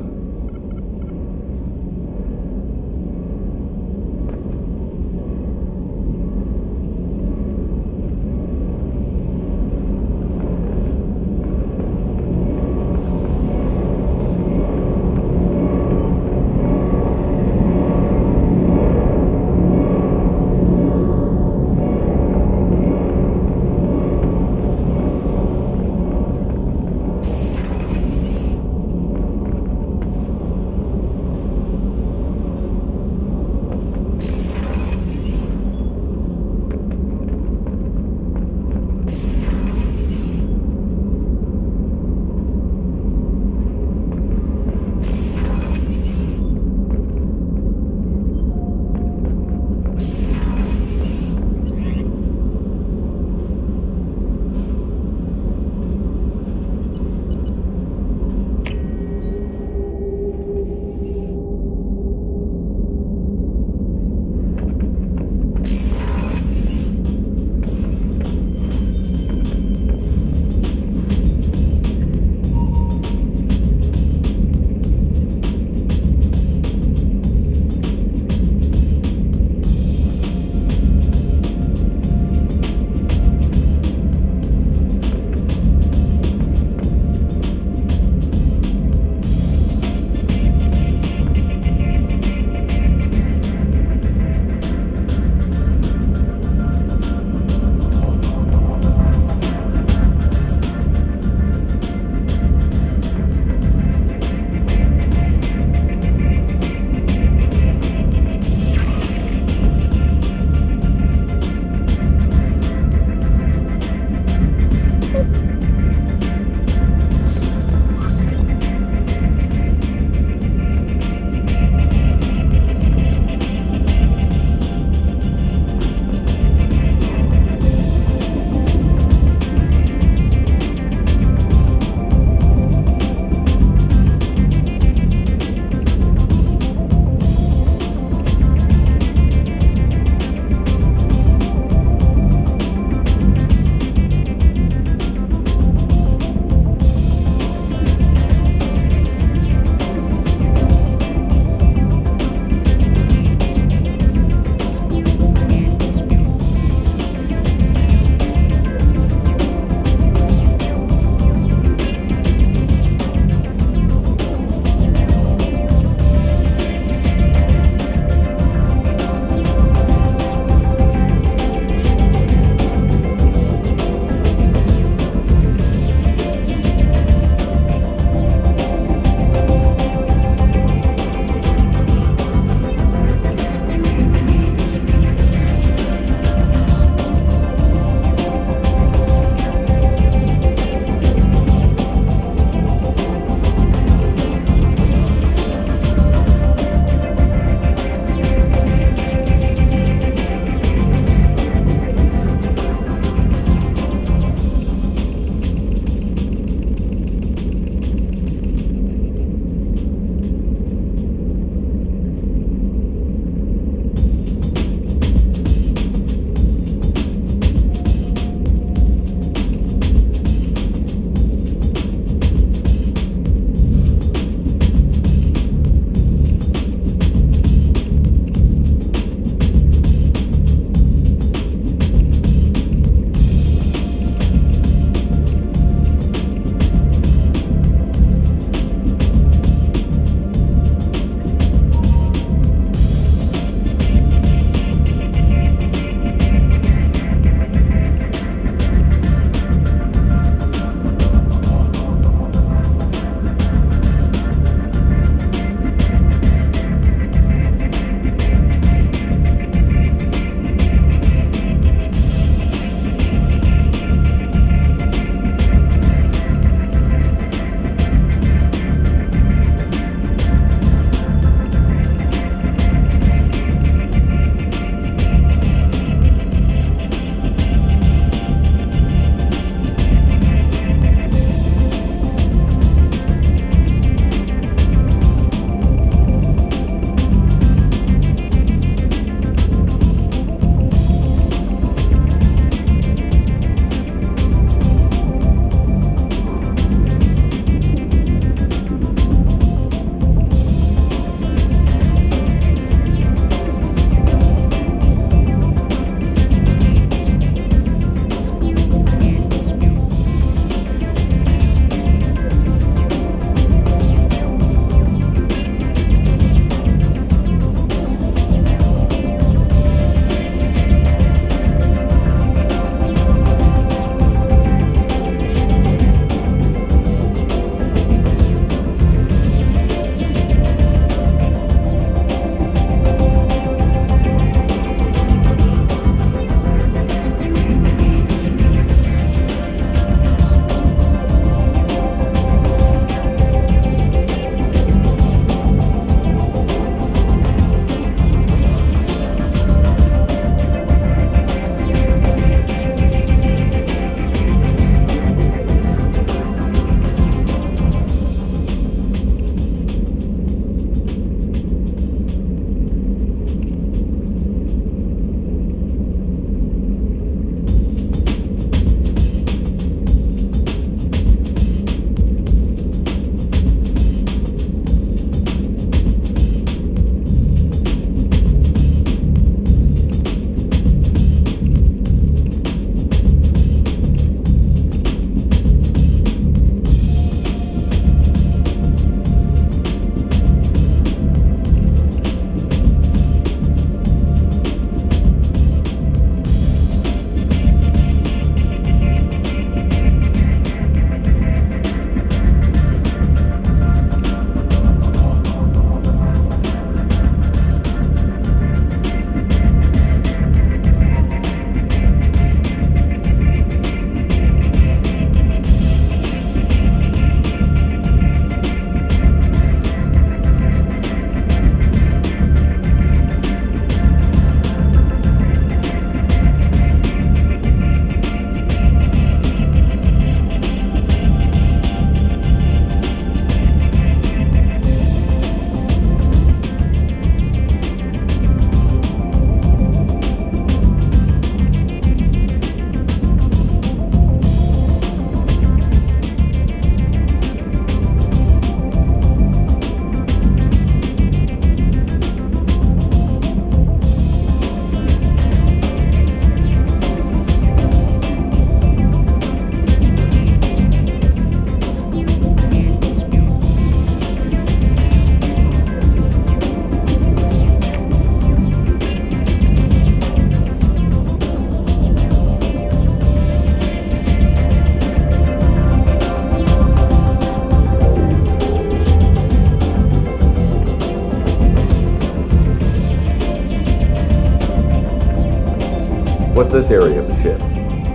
What's this area of the ship?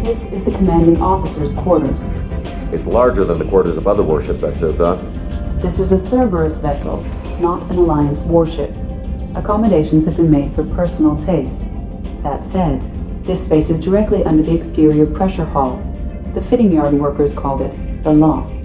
This is the commanding officer's quarters. It's larger than the quarters of other warships I've served on. This is a Cerberus vessel, not an Alliance warship. Accommodations have been made for personal taste. That said, this space is directly under the exterior pressure hull. The fitting yard workers called it the loft.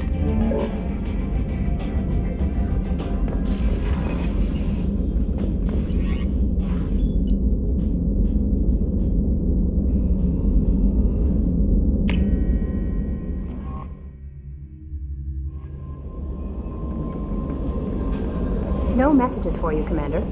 No messages for you, Commander.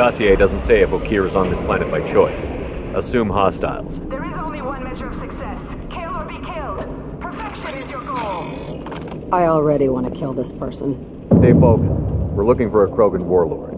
dossier doesn't say if Okir is on this planet by choice. Assume hostiles. There is only one measure of success. Kill or be killed. Perfection is your goal. I already want to kill this person. Stay focused. We're looking for a Krogan warlord.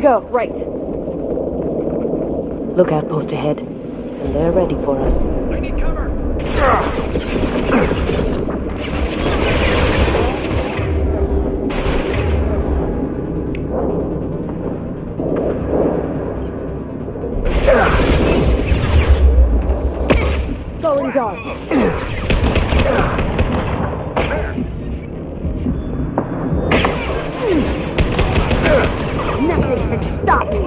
Go, right. Lookout post ahead, and they're ready for us. I need cover. Going dark. Nothing can stop me!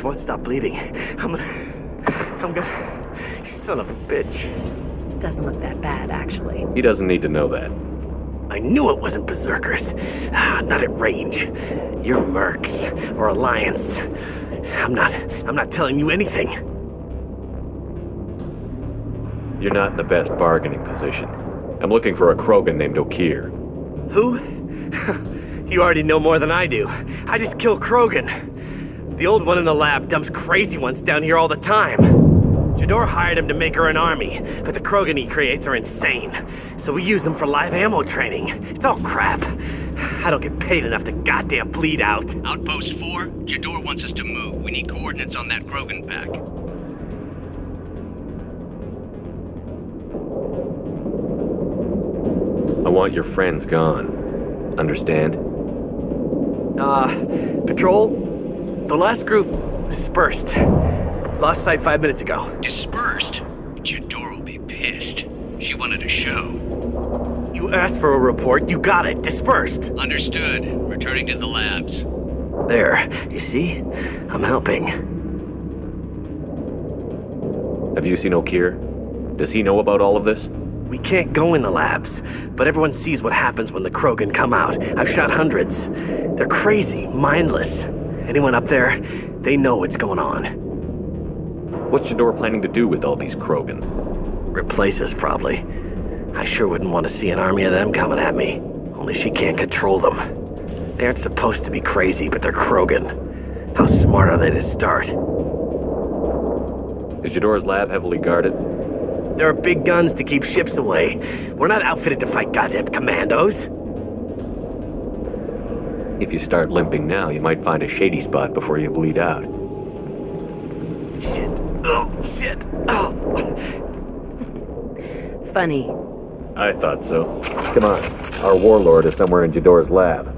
Won't stop bleeding. I'm gonna... You son of a bitch. Doesn't look that bad, actually. He doesn't need to know that. I knew it wasn't berserkers. Not at range. You're mercs or Alliance. I'm not telling you anything. You're not in the best bargaining position. I'm looking for a Krogan named O'Keer. Who? You already know more than I do. I just kill Krogan. The old one in the lab dumps crazy ones down here all the time. Jador hired him to make her an army, but the Krogan he creates are insane. So we use them for live ammo training. It's all crap. I don't get paid enough to goddamn bleed out. Outpost 4, Jador wants us to move. We need coordinates on that Krogan pack. I want your friends gone. Understand? Patrol? The last group dispersed. Lost sight 5 minutes ago. Dispersed? Jador will be pissed. She wanted a show. You asked for a report, you got it. Dispersed. Understood. Returning to the labs. There. You see? I'm helping. Have you seen O'Keer? Does he know about all of this? We can't go in the labs, but everyone sees what happens when the Krogan come out. I've shot hundreds. They're crazy, mindless. Anyone up there, they know what's going on. What's Jador planning to do with all these Krogan? Replace us, probably. I sure wouldn't want to see an army of them coming at me. Only she can't control them. They aren't supposed to be crazy, but they're Krogan. How smart are they to start? Is Jador's lab heavily guarded? There are big guns to keep ships away. We're not outfitted to fight goddamn commandos. If you start limping now, you might find a shady spot before you bleed out. Shit. Oh, shit. Oh. Funny. I thought so. Come on. Our warlord is somewhere in Jador's lab.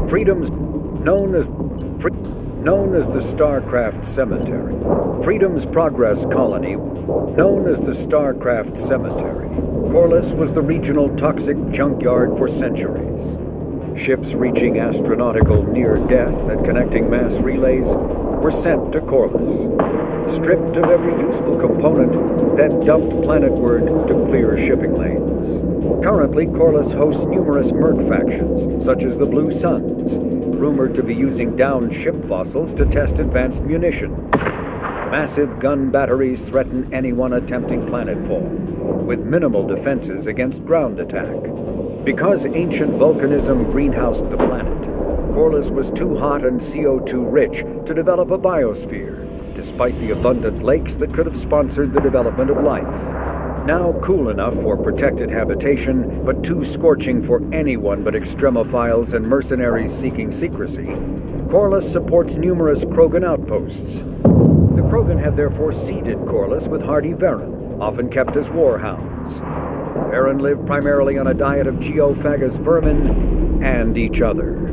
Freedom's known as the Starcraft Cemetery. Freedom's Progress Colony, known as the Starcraft Cemetery. Corliss was the regional toxic junkyard for centuries. Ships reaching astronautical near-death and connecting mass relays were sent to Corliss, stripped of every useful component, then dumped planetward to clear shipping lanes. Currently, Corliss hosts numerous merc factions, such as the Blue Suns, rumored to be using downed ship fossils to test advanced munitions. Massive gun batteries threaten anyone attempting planetfall, with minimal defenses against ground attack. Because ancient volcanism greenhoused the planet, Corliss was too hot and CO2 rich to develop a biosphere, despite the abundant lakes that could have sponsored the development of life. Now cool enough for protected habitation, but too scorching for anyone but extremophiles and mercenaries seeking secrecy, Corliss supports numerous Krogan outposts. The Krogan have therefore seeded Corliss with hardy Varen, often kept as warhounds. Varen live primarily on a diet of geophagous vermin and each other.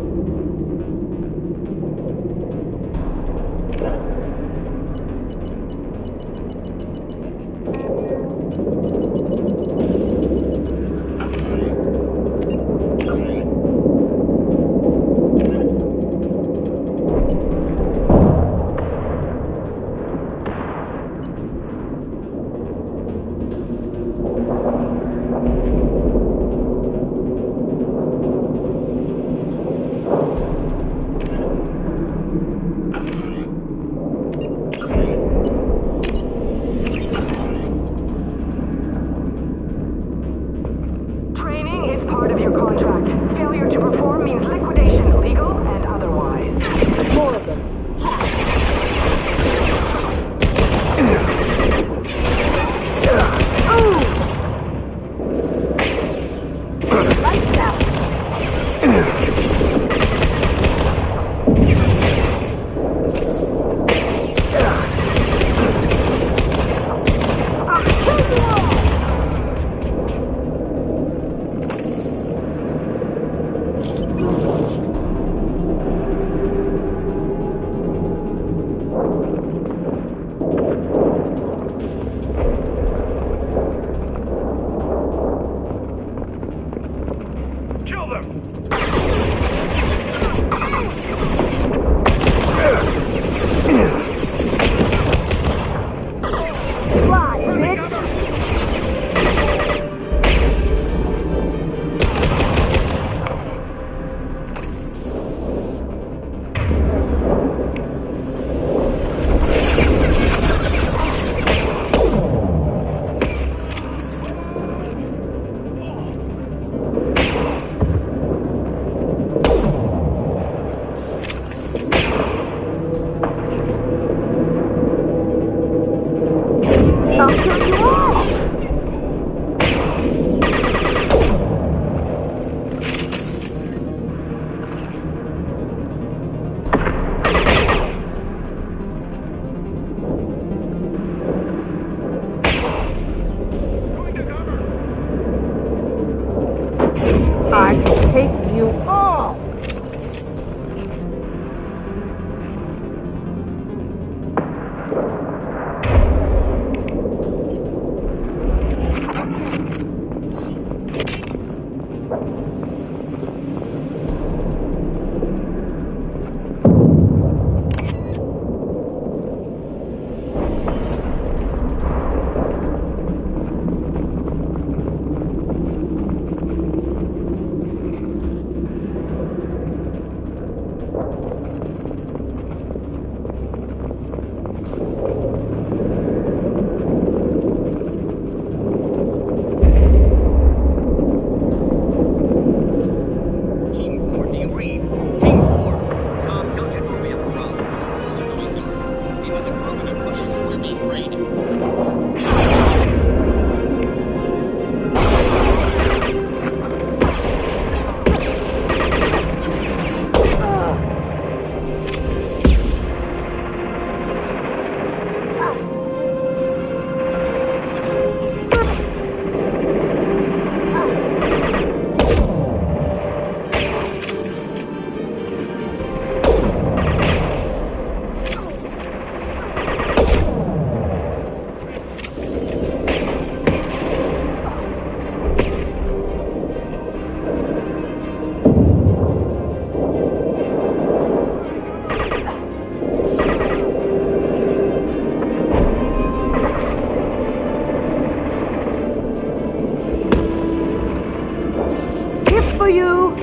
For you!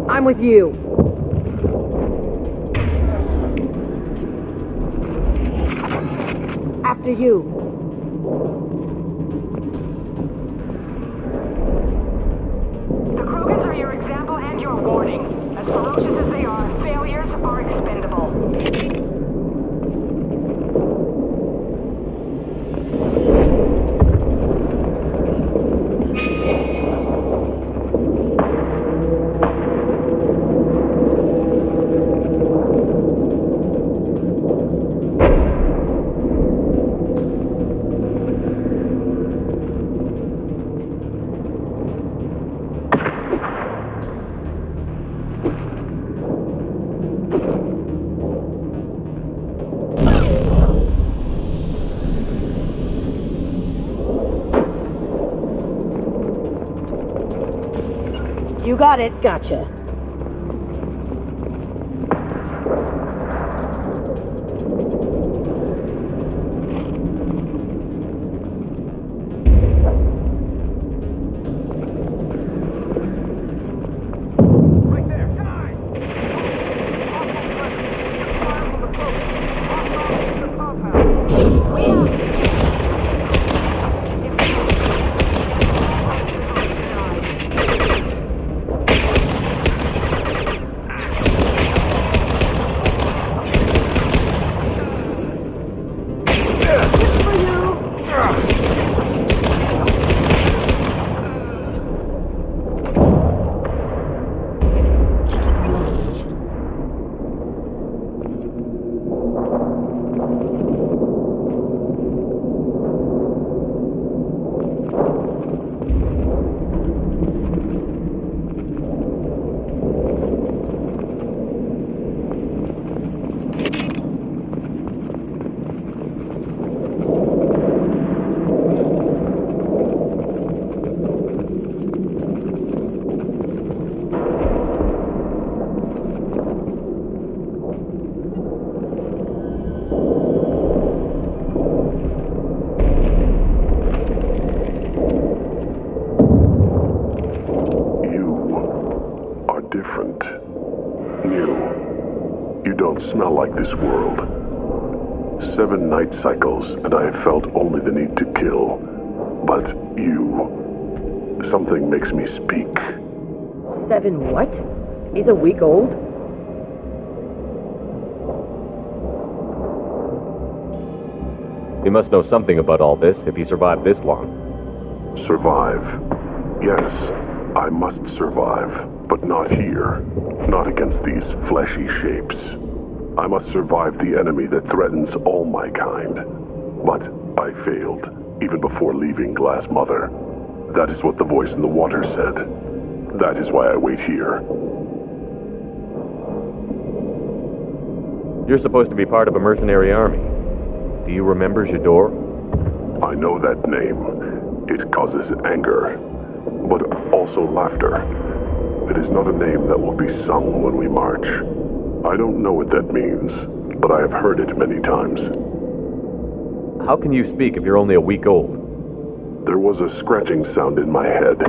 I'm with you. After you. The Krogans are your example and your warning. As ferocious as they are, failures are expendable. You got it. Gotcha. Different. New. You don't smell like this world. 7 night cycles, and I have felt only the need to kill. But you... Something makes me speak. 7 what? He's a week old? He must know something about all this if he survived this long. Survive. Yes, I must survive. But not here. Not against these fleshy shapes. I must survive the enemy that threatens all my kind. But I failed, even before leaving Glass Mother. That is what the voice in the water said. That is why I wait here. You're supposed to be part of a mercenary army. Do you remember Jador? I know that name. It causes anger, but also laughter. It is not a name that will be sung when we march. I don't know what that means, but I have heard it many times. How can you speak if you're only a week old? There was a scratching sound in my head,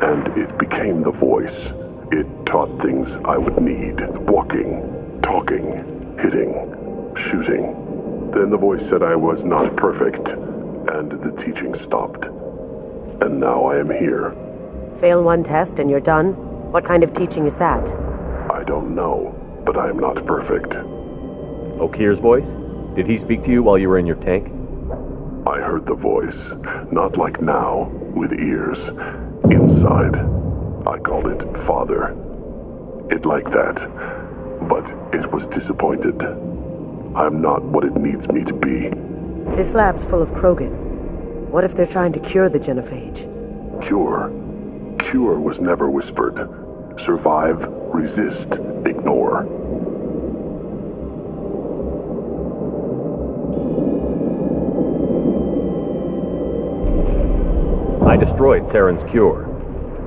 and it became the voice. It taught things I would need. Walking, talking, hitting. shooting. Then the voice said I was not perfect, and the teaching stopped. And now I am here. Fail one test and you're done? What kind of teaching is that? I don't know, but I am not perfect. Okir's voice? Did he speak to you while you were in your tank? I heard the voice, not like now, with ears. Inside. I called it Father. It like that, but it was disappointed. I'm not what it needs me to be. This lab's full of Krogan. What if they're trying to cure the genophage? Cure? Cure was never whispered. Survive, resist, ignore. I destroyed Saren's cure.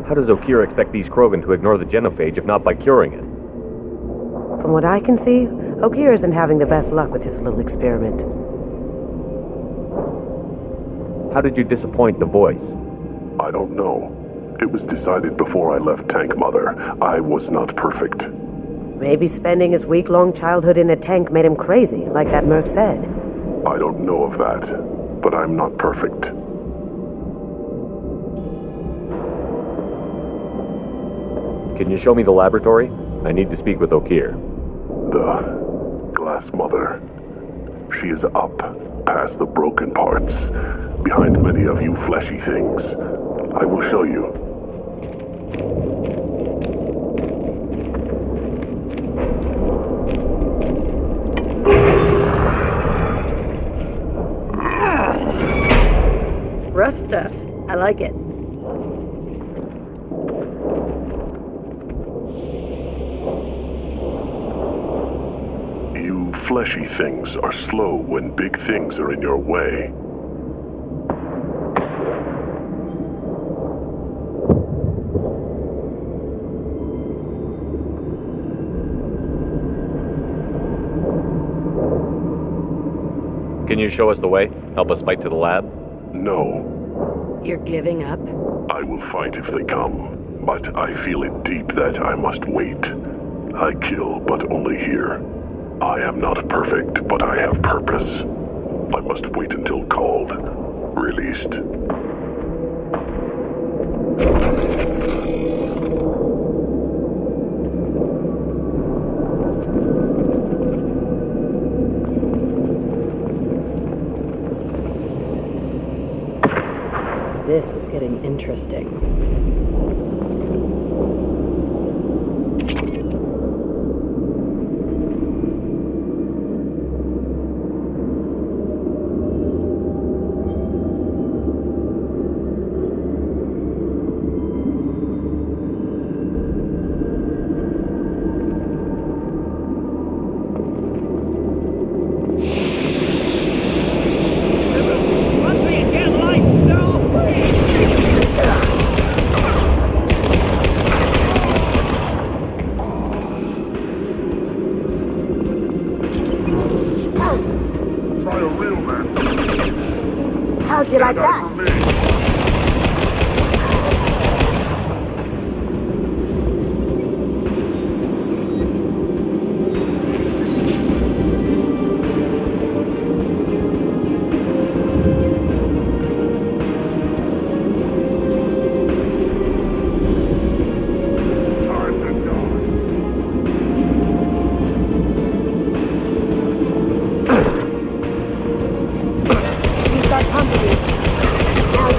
How does Okir expect these Krogan to ignore the genophage if not by curing it? From what I can see, Okir isn't having the best luck with his little experiment. How did you disappoint the voice? I don't know. It was decided before I left Tank Mother. I was not perfect. Maybe spending his week-long childhood in a tank made him crazy, like that merc said. I don't know of that, but I'm not perfect. Can you show me the laboratory? I need to speak with Okir. The Glass Mother. She is up, past the broken parts, behind many of you fleshy things. I will show you. Rough stuff. I like it. You fleshy things are slow when big things are in your way. Can you show us the way? Help us fight to the lab? No. You're giving up? I will fight if they come, but I feel it deep that I must wait. I kill, but only here. I am not perfect, but I have purpose. I must wait until called, released. This is getting interesting. How'd you like that? He's got company. Now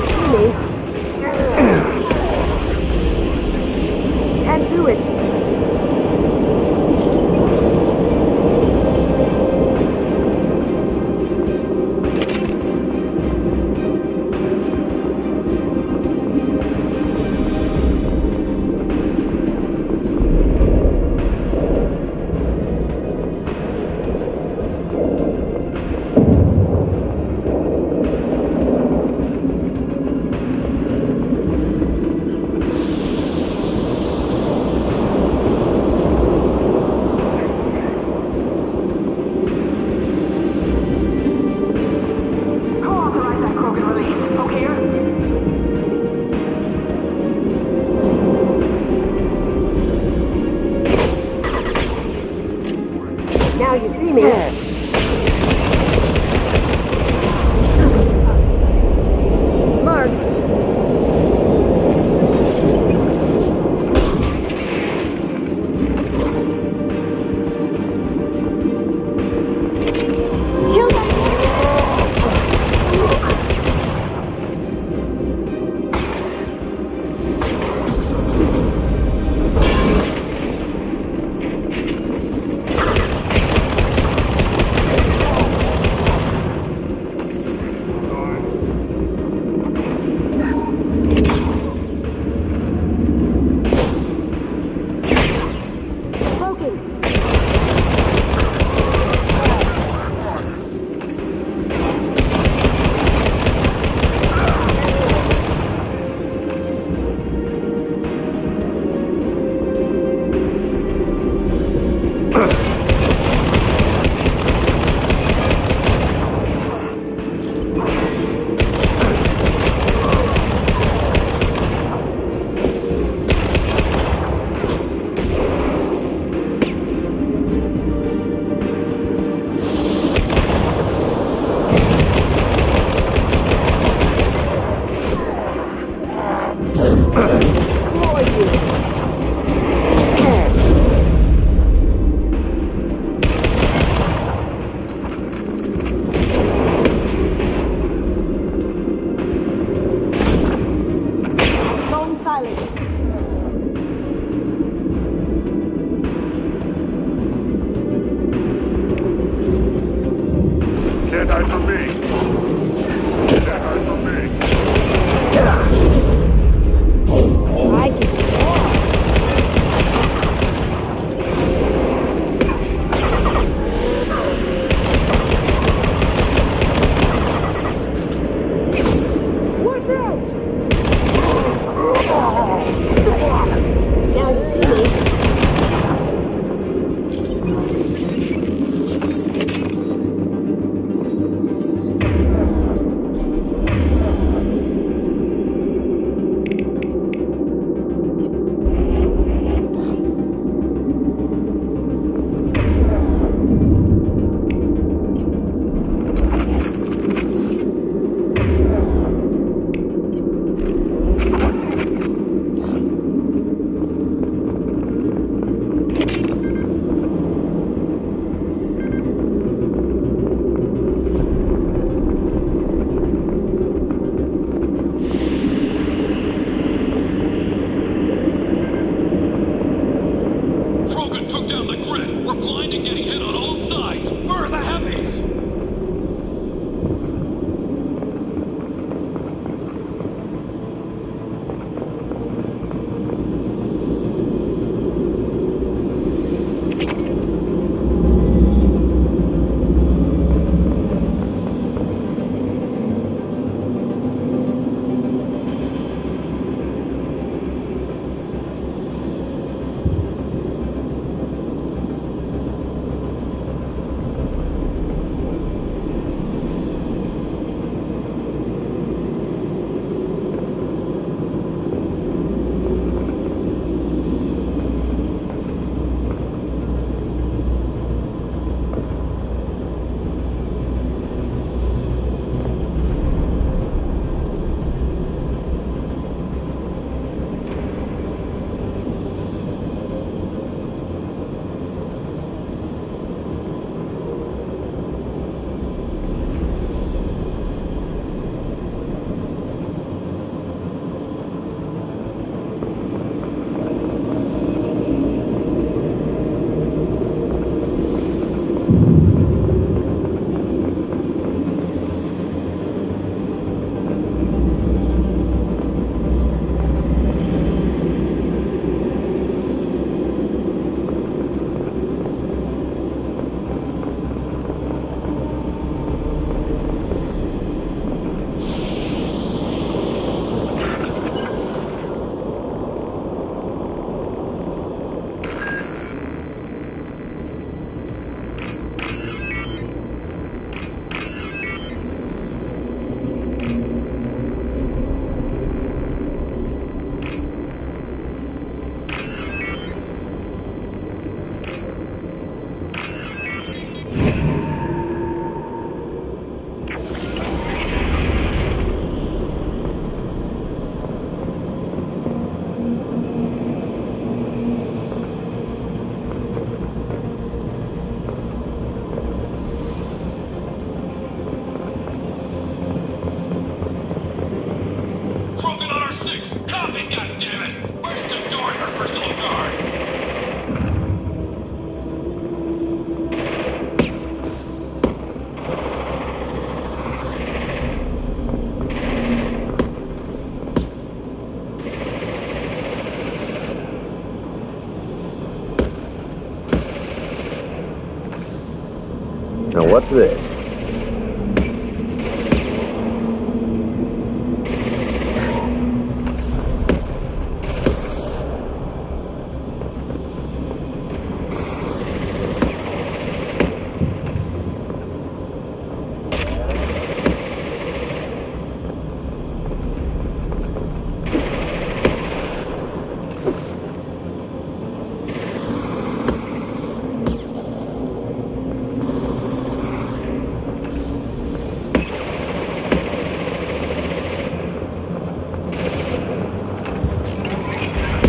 Now what's this?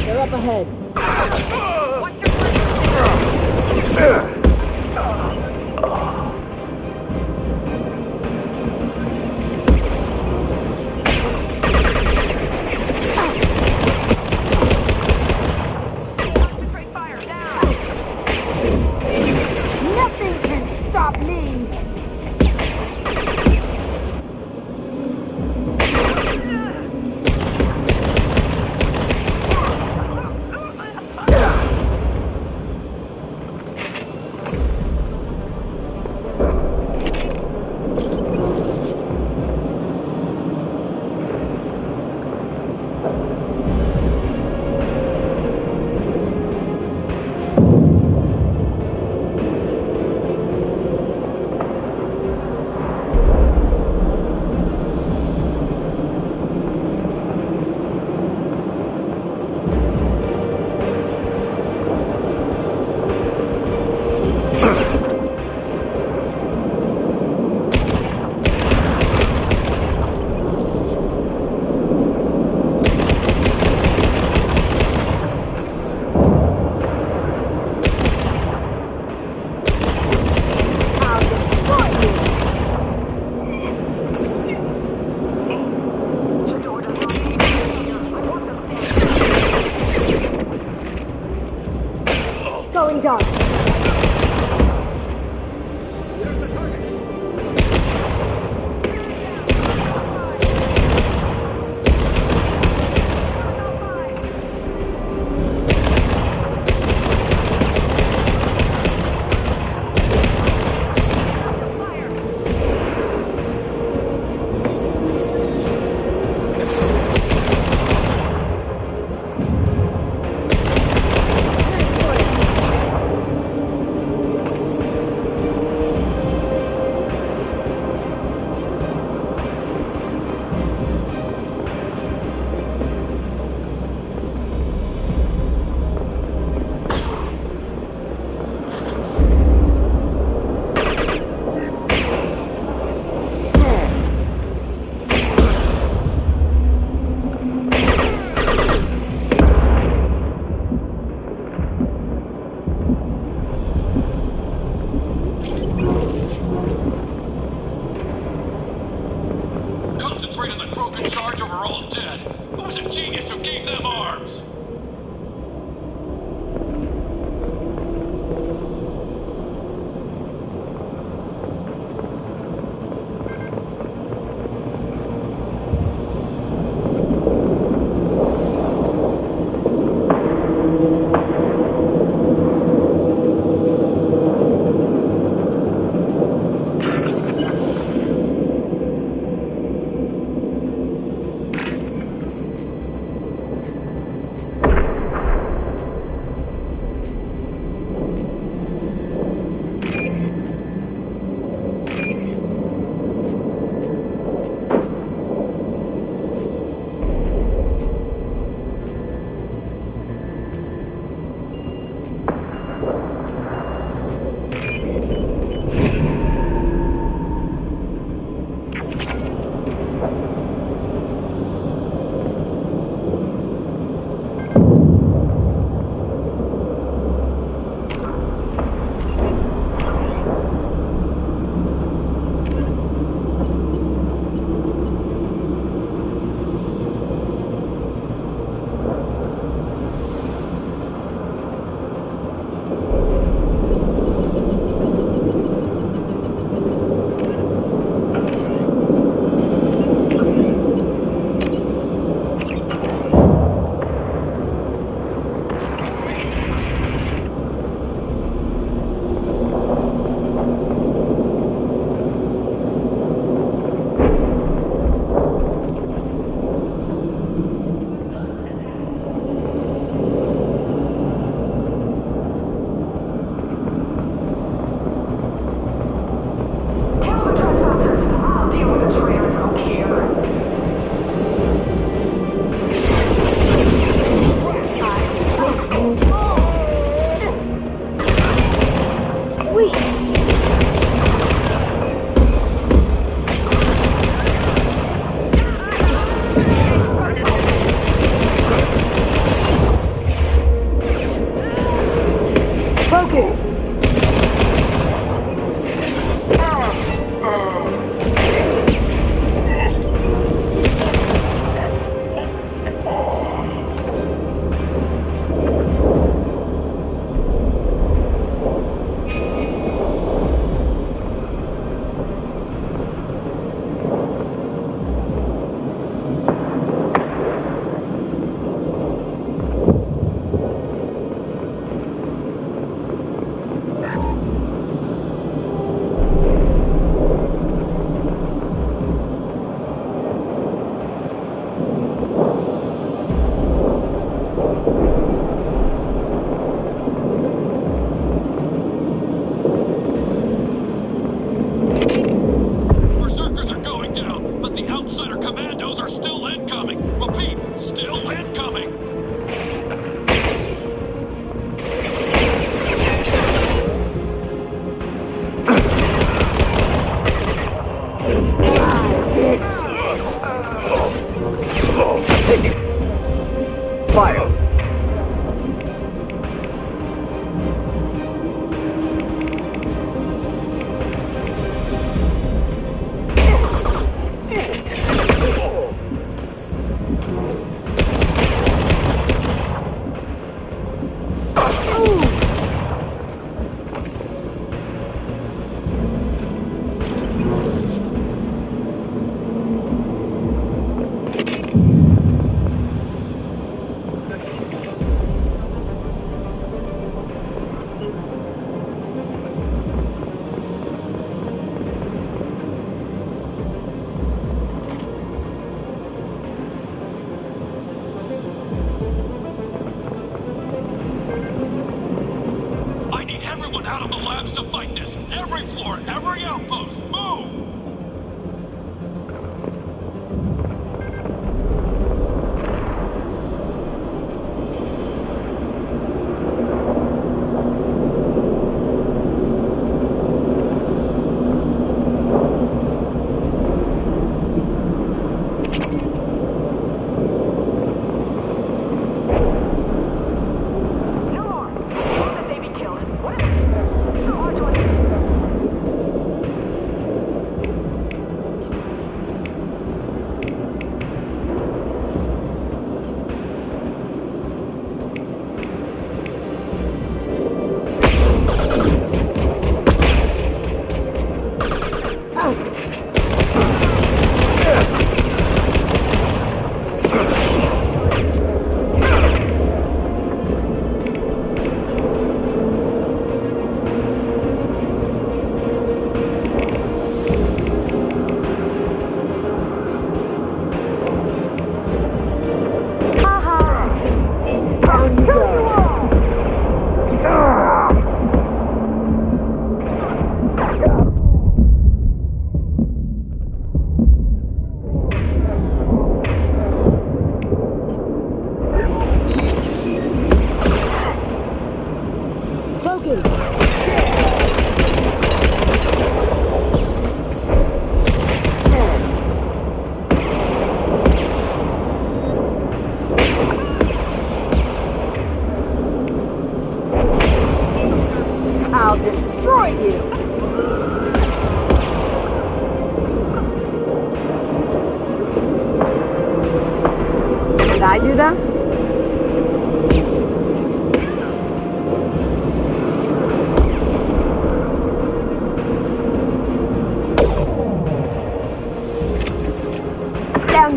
They're up ahead. Nothing can stop me! Going dark. Concentrate on the Krogan charge or we're all dead. Who was a genius who gave them arms?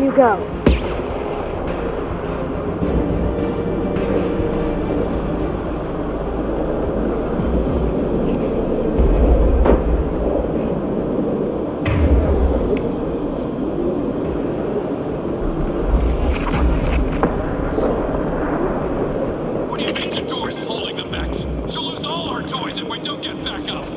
letting you go. What do you mean Jador's holding the mechs? She'll lose all our toys if we don't get back up.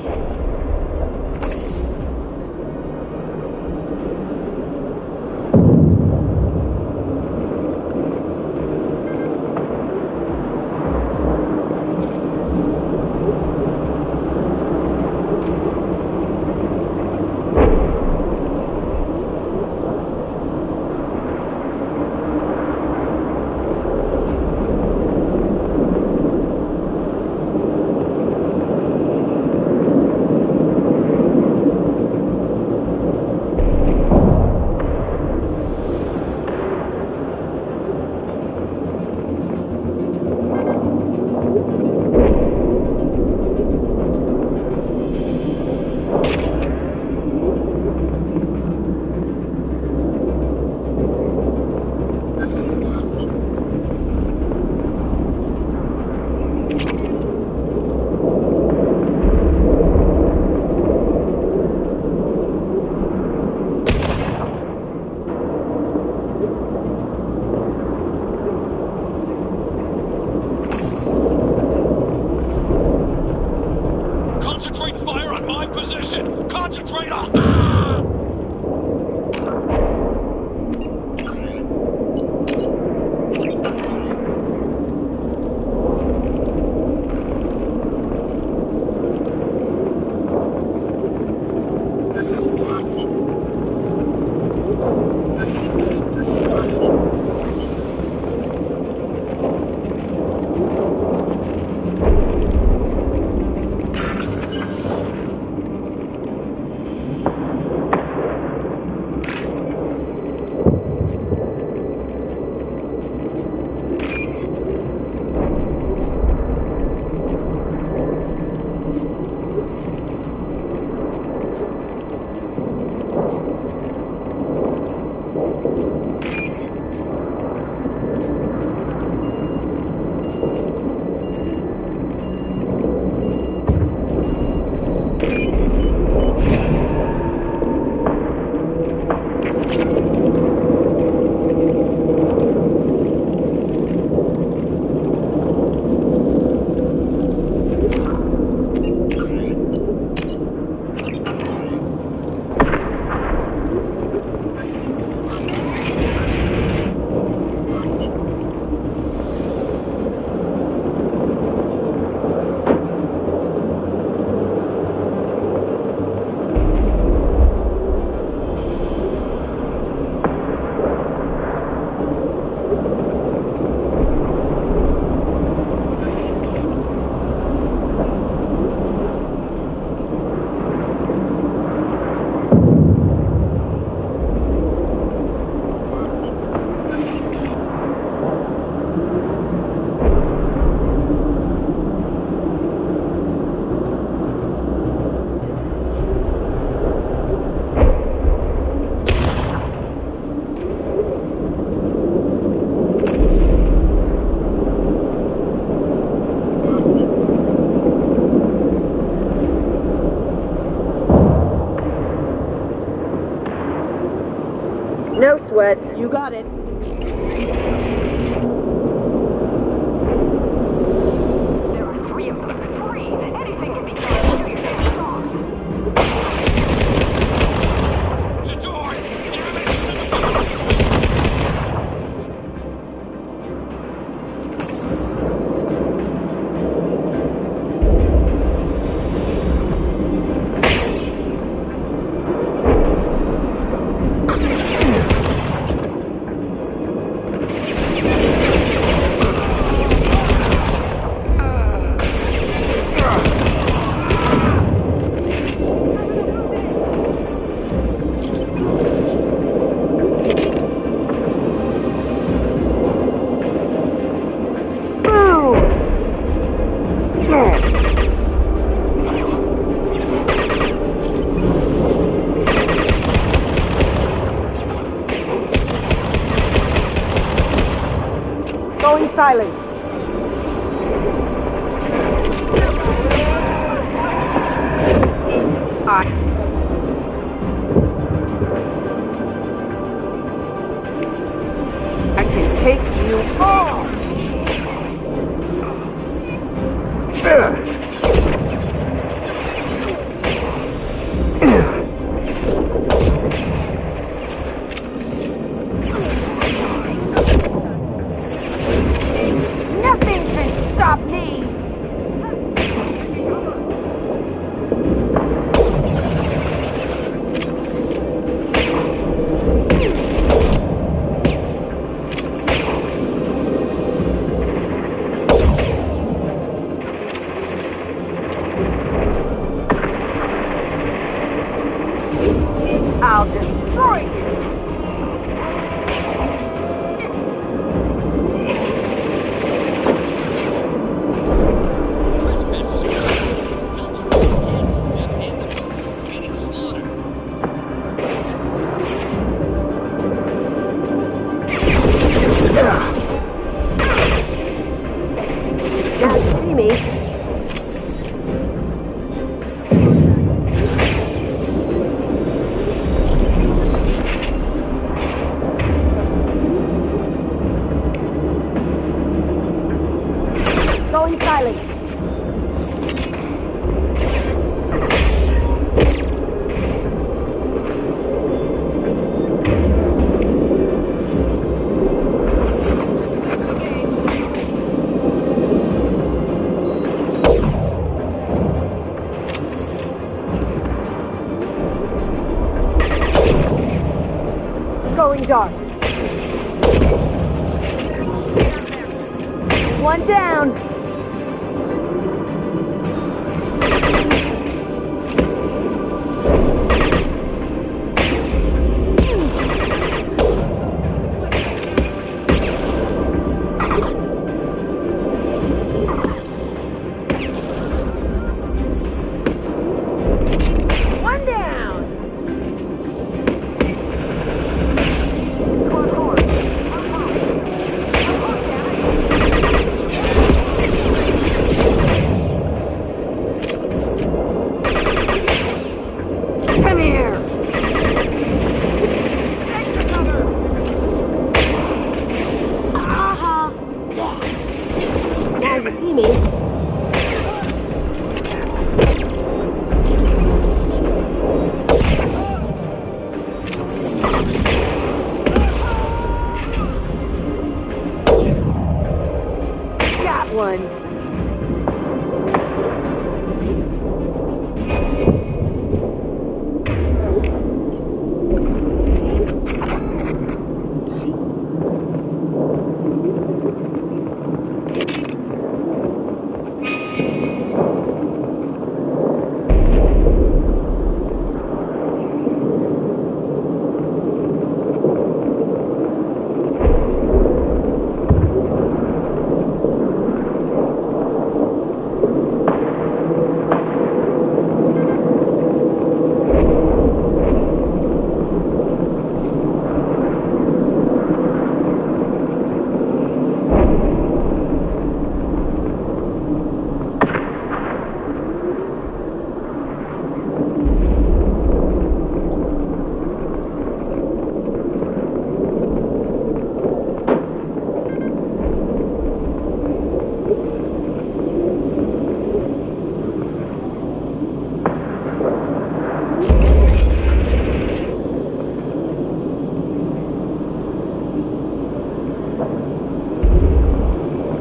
Concentrate fire on my position! Concentrate on... No sweat. You got it. There are 3 of them. 3! Anything can be done. Do your damn dogs. Jador! Damn it! silent. I can take you all. Nothing can stop me! I'll destroy you! Can't see me. Going silent. Going dark. One down. One down! Come here! Now you see me. Got one.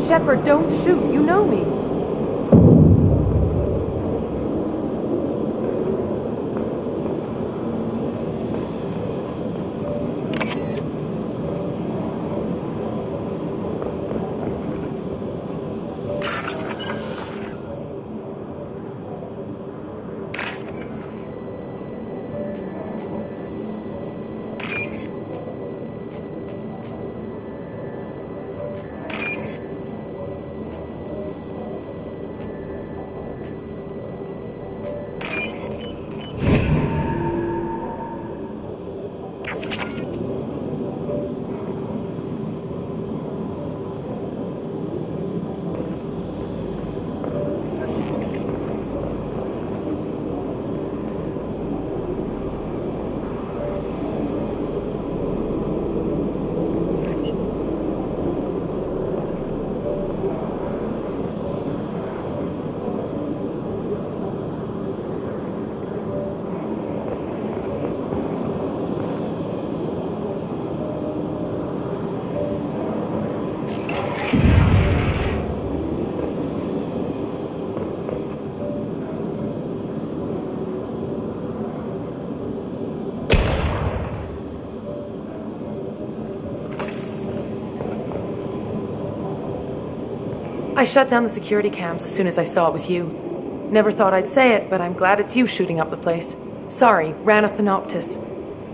Shepard, don't shoot. You know me. I shut down the security cams as soon as I saw it was you. Never thought I'd say it, but I'm glad it's you shooting up the place. Sorry, ran a Thanoptis.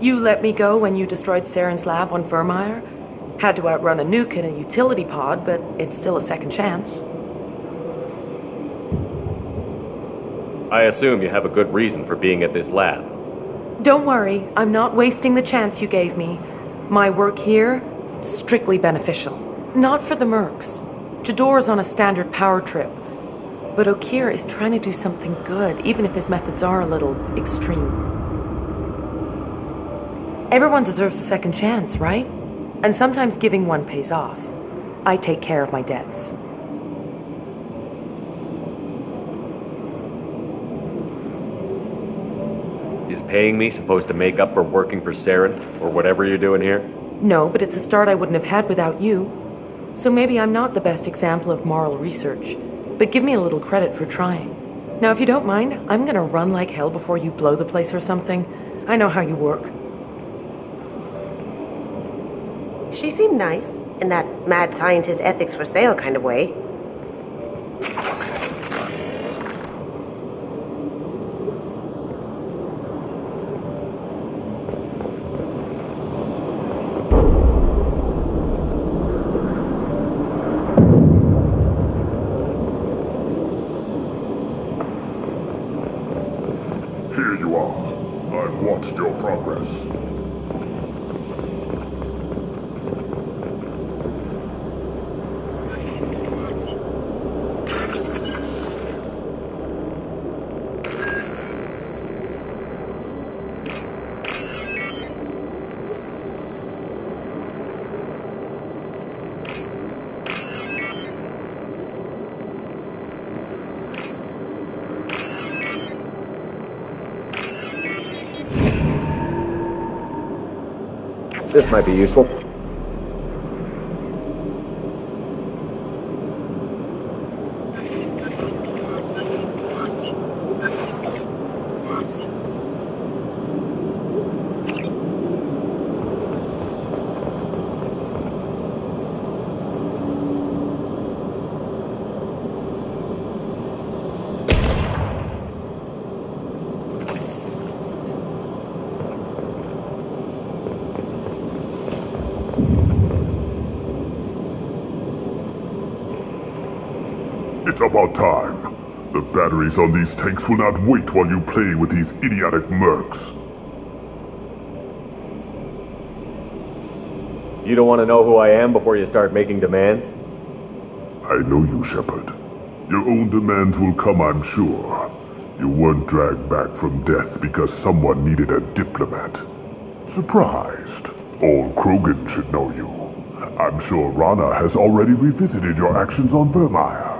You let me go when you destroyed Saren's lab on Vermeer. Had to outrun a nuke in a utility pod, but it's still a second chance. I assume you have a good reason for being at this lab. Don't worry, I'm not wasting the chance you gave me. My work here, strictly beneficial. Not for the mercs. Jador's on a standard power trip. But Okir is trying to do something good, even if his methods are a little extreme. Everyone deserves a second chance, right? And sometimes giving one pays off. I take care of my debts. Is paying me supposed to make up for working for Saren, or whatever you're doing here? No, but it's a start I wouldn't have had without you. So maybe I'm not the best example of moral research, but give me a little credit for trying. Now, if you don't mind, I'm gonna run like hell before you blow the place or something. I know how you work. She seemed nice, in that mad scientist ethics for sale kind of way. Here you are. I've watched your progress. This might be useful. It's about time. The batteries on these tanks will not wait while you play with these idiotic mercs. You don't want to know who I am before you start making demands? I know you, Shepard. Your own demands will come, I'm sure. You weren't dragged back from death because someone needed a diplomat. Surprised. All Krogan should know you. I'm sure Rana has already revisited your actions on Vermeer.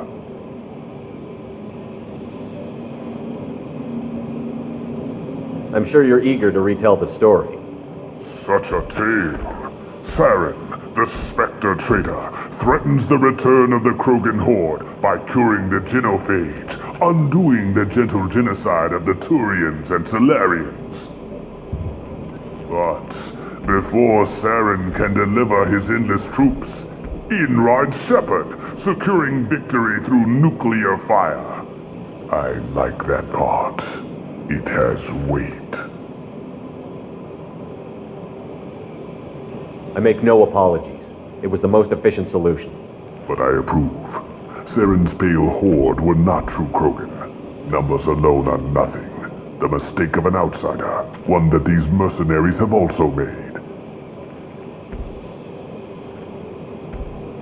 I'm sure you're eager to retell the story. Such a tale. Saren, the Spectre traitor, threatens the return of the Krogan horde by curing the genophage, undoing the gentle genocide of the Turians and Solarians. But before Saren can deliver his endless troops, in rides Shepard, securing victory through nuclear fire. I like that part. It has weight. I make no apologies. It was the most efficient solution. But I approve. Saren's pale horde were not true Krogan. Numbers alone are nothing. The mistake of an outsider, one that these mercenaries have also made.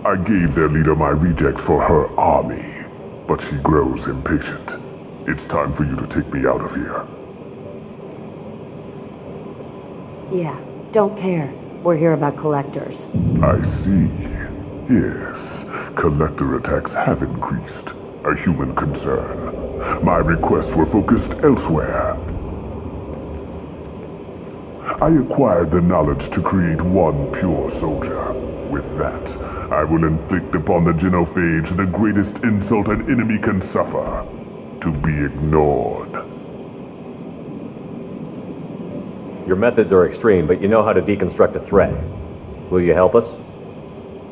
I gave their leader my rejects for her army, but she grows impatient. It's time for you to take me out of here. Yeah, don't care. We're here about collectors. I see. Yes, collector attacks have increased. A human concern. My requests were focused elsewhere. I acquired the knowledge to create one pure soldier. With that, I will inflict upon the genophage the greatest insult an enemy can suffer. To be ignored. Your methods are extreme, but you know how to deconstruct a threat. Will you help us?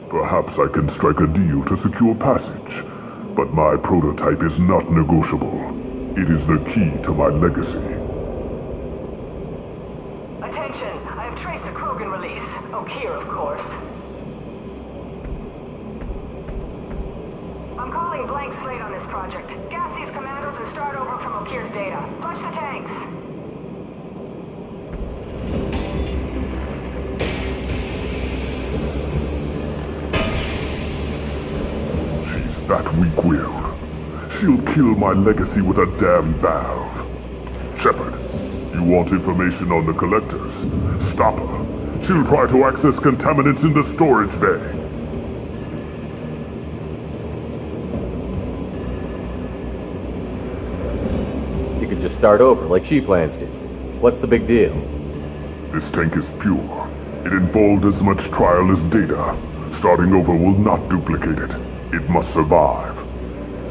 Perhaps I can strike a deal to secure passage. But my prototype is not negotiable. It is the key to my legacy. Attention, I have traced the Krogan release. Okeer, of course. I'm calling blank slate on this project. Gas these commandos and start over from Okeer's data. Flush the tanks. She's that weak-willed. She'll kill my legacy with a damn valve. Shepard, you want information on the collectors? Stop her. She'll try to access contaminants in the storage bay. You could just start over, like she plans to. What's the big deal? This tank is pure. It involved as much trial as data. Starting over will not duplicate it. It must survive.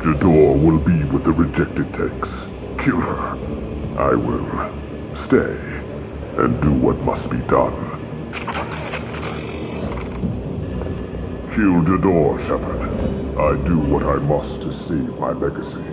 Jador will be with the rejected tanks. Kill her. I will stay and do what must be done. Kill Jador, Shepard. I do what I must to save my legacy.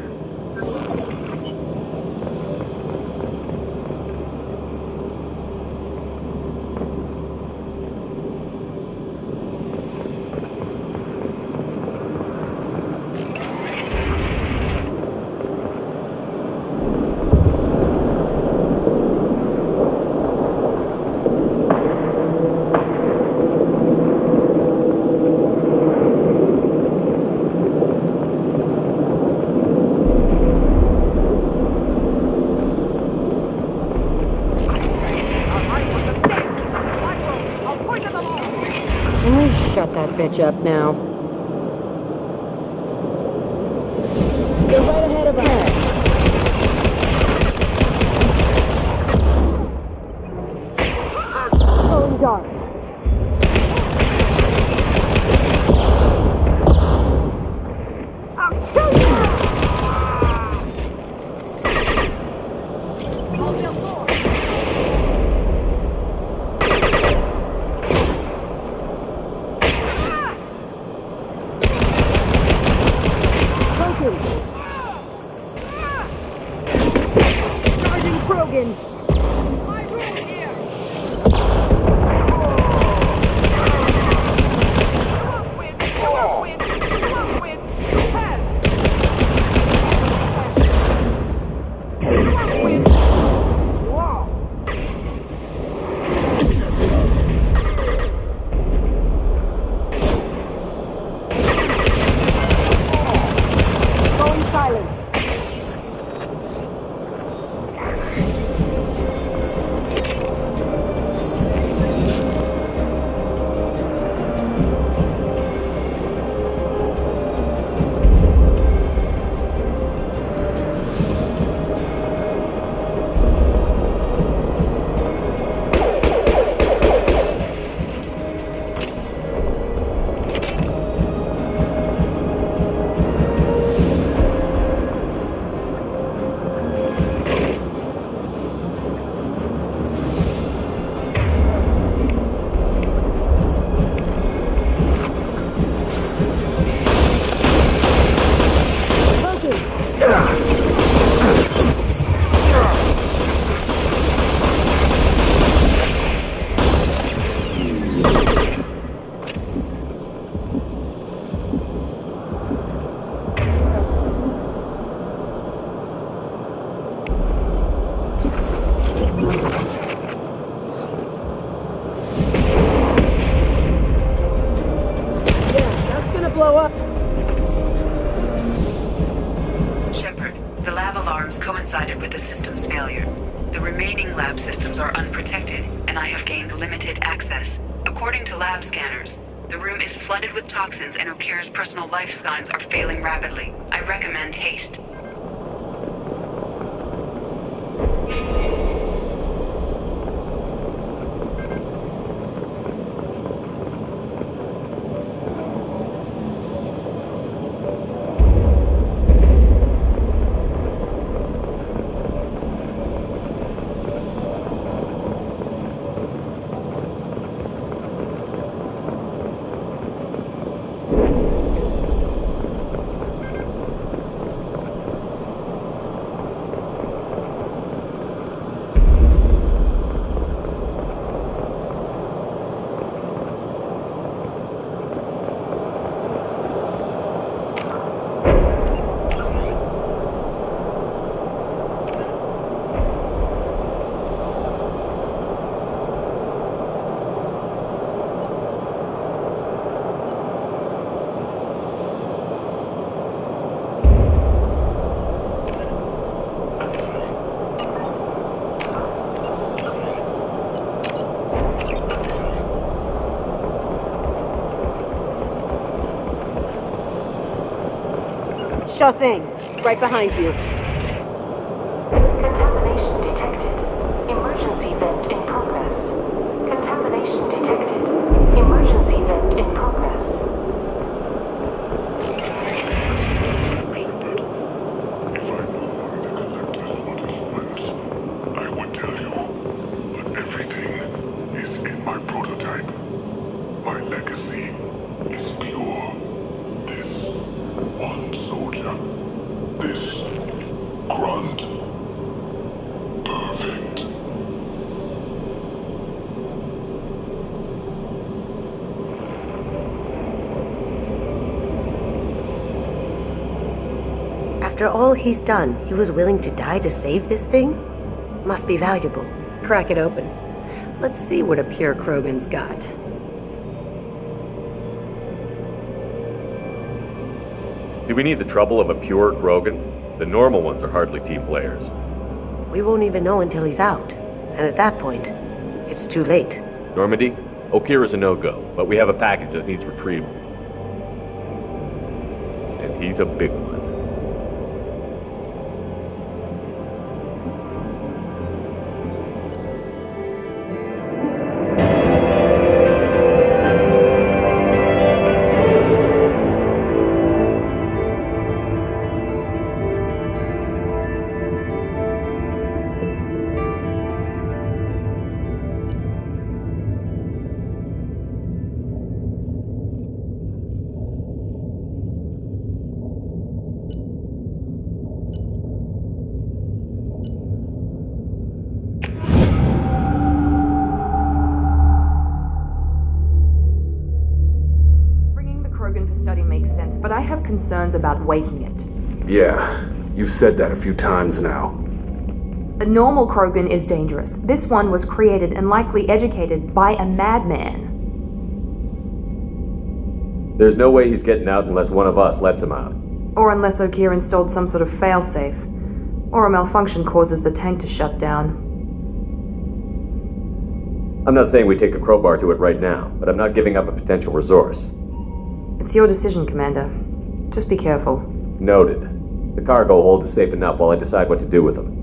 Shut that bitch up now. They're right ahead of us. Going dark. I'll kill you! Charging Krogan! My room here! Going silent. Blow up. Shepard, the lab alarms coincided with the system's failure. The remaining lab systems are unprotected, and I have gained limited access. According to lab scanners, the room is flooded with toxins and Okeer's personal life signs are failing rapidly. I recommend haste. Sure thing. Right behind you. Contamination detected. Emergency vent in progress. Contamination detected. Emergency vent in progress. I would tell you, but everything is in my prototype. My legacy is pure. This one soldier. This grunt. Perfect. After all he's done, he was willing to die to save this thing? Must be valuable. Crack it open. Let's see what a pure Krogan's got. Do we need the trouble of a pure Krogan? The normal ones are hardly team players. We won't even know until he's out. And at that point, it's too late. Normandy, Okira's a no-go, but we have a package that needs retrieval. And he's a big one. But I have concerns about waking it. Yeah, you've said that a few times now. A normal Krogan is dangerous. This one was created and likely educated by a madman. There's no way he's getting out unless one of us lets him out. Or unless Okir installed some sort of failsafe. Or a malfunction causes the tank to shut down. I'm not saying we take a crowbar to it right now, but I'm not giving up a potential resource. It's your decision, Commander. Just be careful. Noted. The cargo hold is safe enough while I decide what to do with them.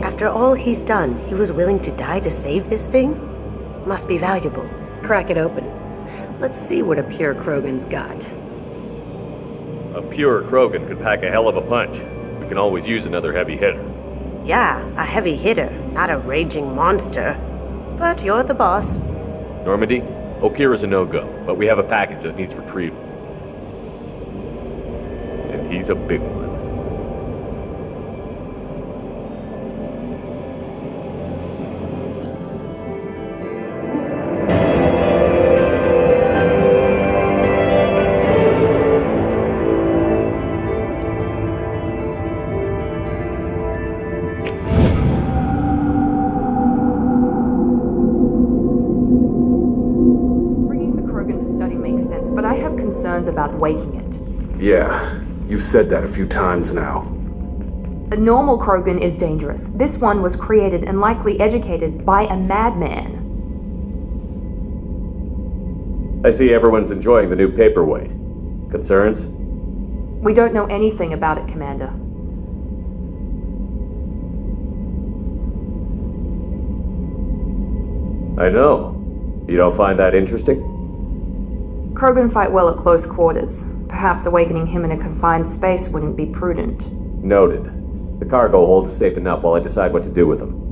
After all he's done, he was willing to die to save this thing? Must be valuable. Crack it open. Let's see what a pure Krogan's got. A pure Krogan could pack a hell of a punch. We can always use another heavy hitter. Yeah, a heavy hitter, not a raging monster. But you're the boss. Normandy, Okira's a no-go, but we have a package that needs retrieval. And he's a big one. About waking it. Yeah, you've said that a few times now. A normal Krogan is dangerous. This one was created and likely educated by a madman. I see everyone's enjoying the new paperweight. Concerns? We don't know anything about it, Commander. I know. You don't find that interesting? Krogan fight well at close quarters. Perhaps awakening him in a confined space wouldn't be prudent. Noted. The cargo hold is safe enough while I decide what to do with them.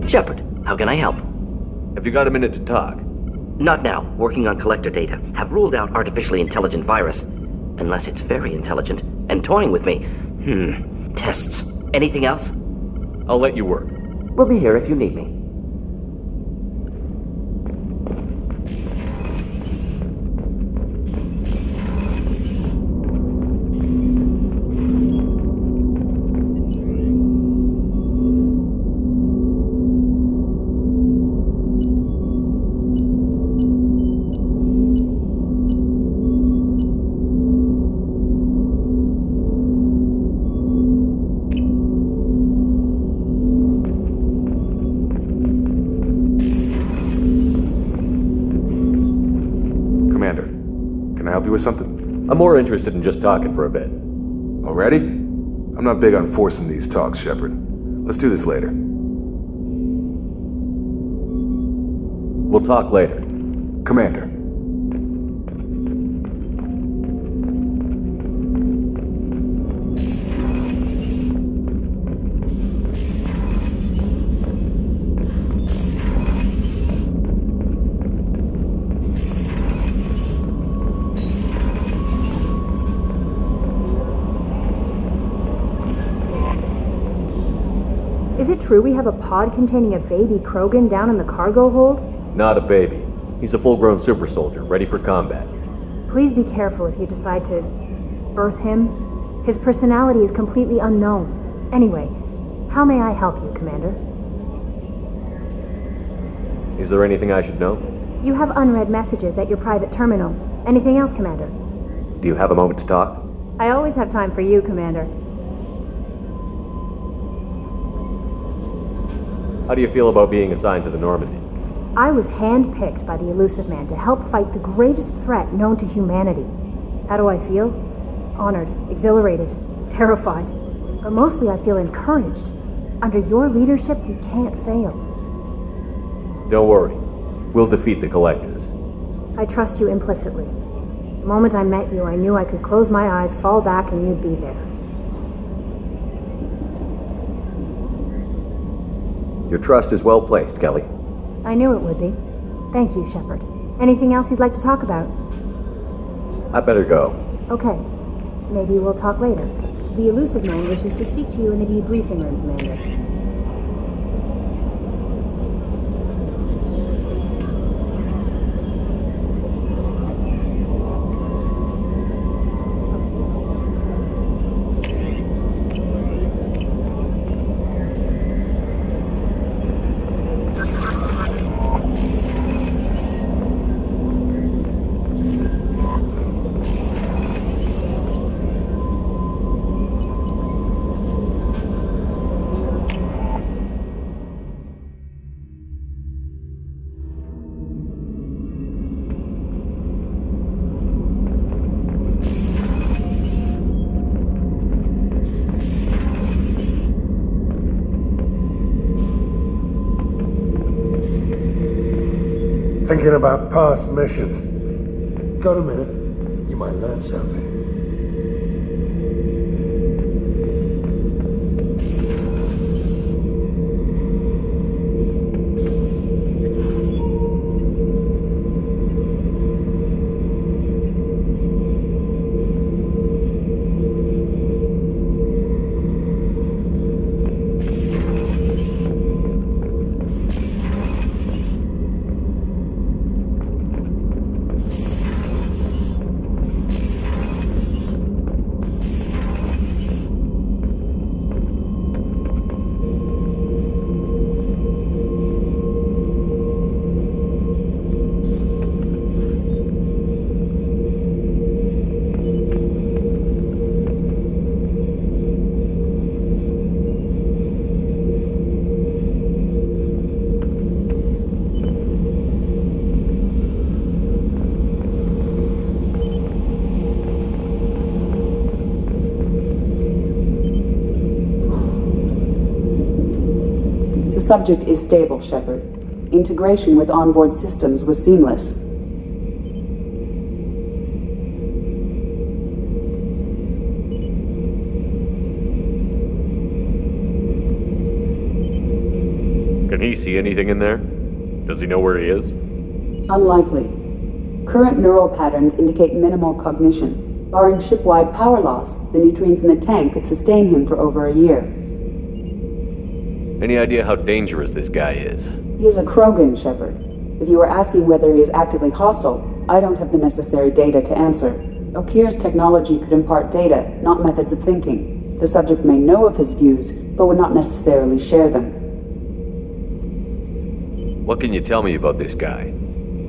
Shepard, how can I help? Have you got a minute to talk? Not now. Working on collector data. Have ruled out artificially intelligent virus. Unless it's very intelligent and toying with me. Tests. Anything else? I'll let you work. We'll be here if you need me. Help you with something? I'm more interested in just talking for a bit. Already? I'm not big on forcing these talks, Shepard. Let's do this later. We'll talk later. Commander. Is it true we have a pod containing a baby Krogan down in the cargo hold? Not a baby. He's a full-grown super soldier, ready for combat. Please be careful if you decide to birth him. His personality is completely unknown. Anyway, how may I help you, Commander? Is there anything I should know? You have unread messages at your private terminal. Anything else, Commander? Do you have a moment to talk? I always have time for you, Commander. How do you feel about being assigned to the Normandy? I was handpicked by the Elusive Man to help fight the greatest threat known to humanity. How do I feel? Honored, exhilarated, terrified. But mostly I feel encouraged. Under your leadership, we can't fail. Don't worry. We'll defeat the Collectors. I trust you implicitly. The moment I met you, I knew I could close my eyes, fall back, and you'd be there. Your trust is well placed, Kelly. I knew it would be. Thank you, Shepard. Anything else you'd like to talk about? I better go. Okay. Maybe we'll talk later. The Elusive Man wishes to speak to you in the debriefing room, Commander. Thinking about past missions. Got a minute? You might learn something. The subject is stable, Shepard. Integration with onboard systems was seamless. Can he see anything in there? Does he know where he is? Unlikely. Current neural patterns indicate minimal cognition. Barring ship-wide power loss, the nutrients in the tank could sustain him for over a year. Any idea how dangerous this guy is? He is a Krogan, Shepard. If you are asking whether he is actively hostile, I don't have the necessary data to answer. Okir's technology could impart data, not methods of thinking. The subject may know of his views, but would not necessarily share them. What can you tell me about this guy?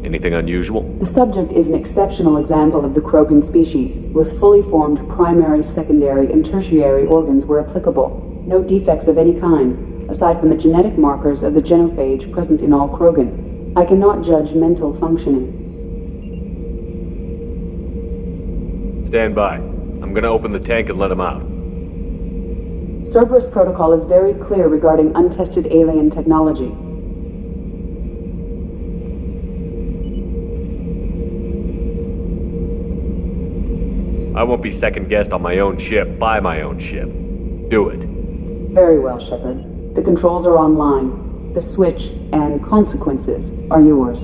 Anything unusual? The subject is an exceptional example of the Krogan species, with fully formed primary, secondary, and tertiary organs where applicable. No defects of any kind, aside from the genetic markers of the genophage present in all Krogan. I cannot judge mental functioning. Stand by. I'm gonna open the tank and let him out. Cerberus protocol is very clear regarding untested alien technology. I won't be second-guessed on my own ship, by my own ship. Do it. Very well, Shepard. The controls are online. The switch and consequences are yours.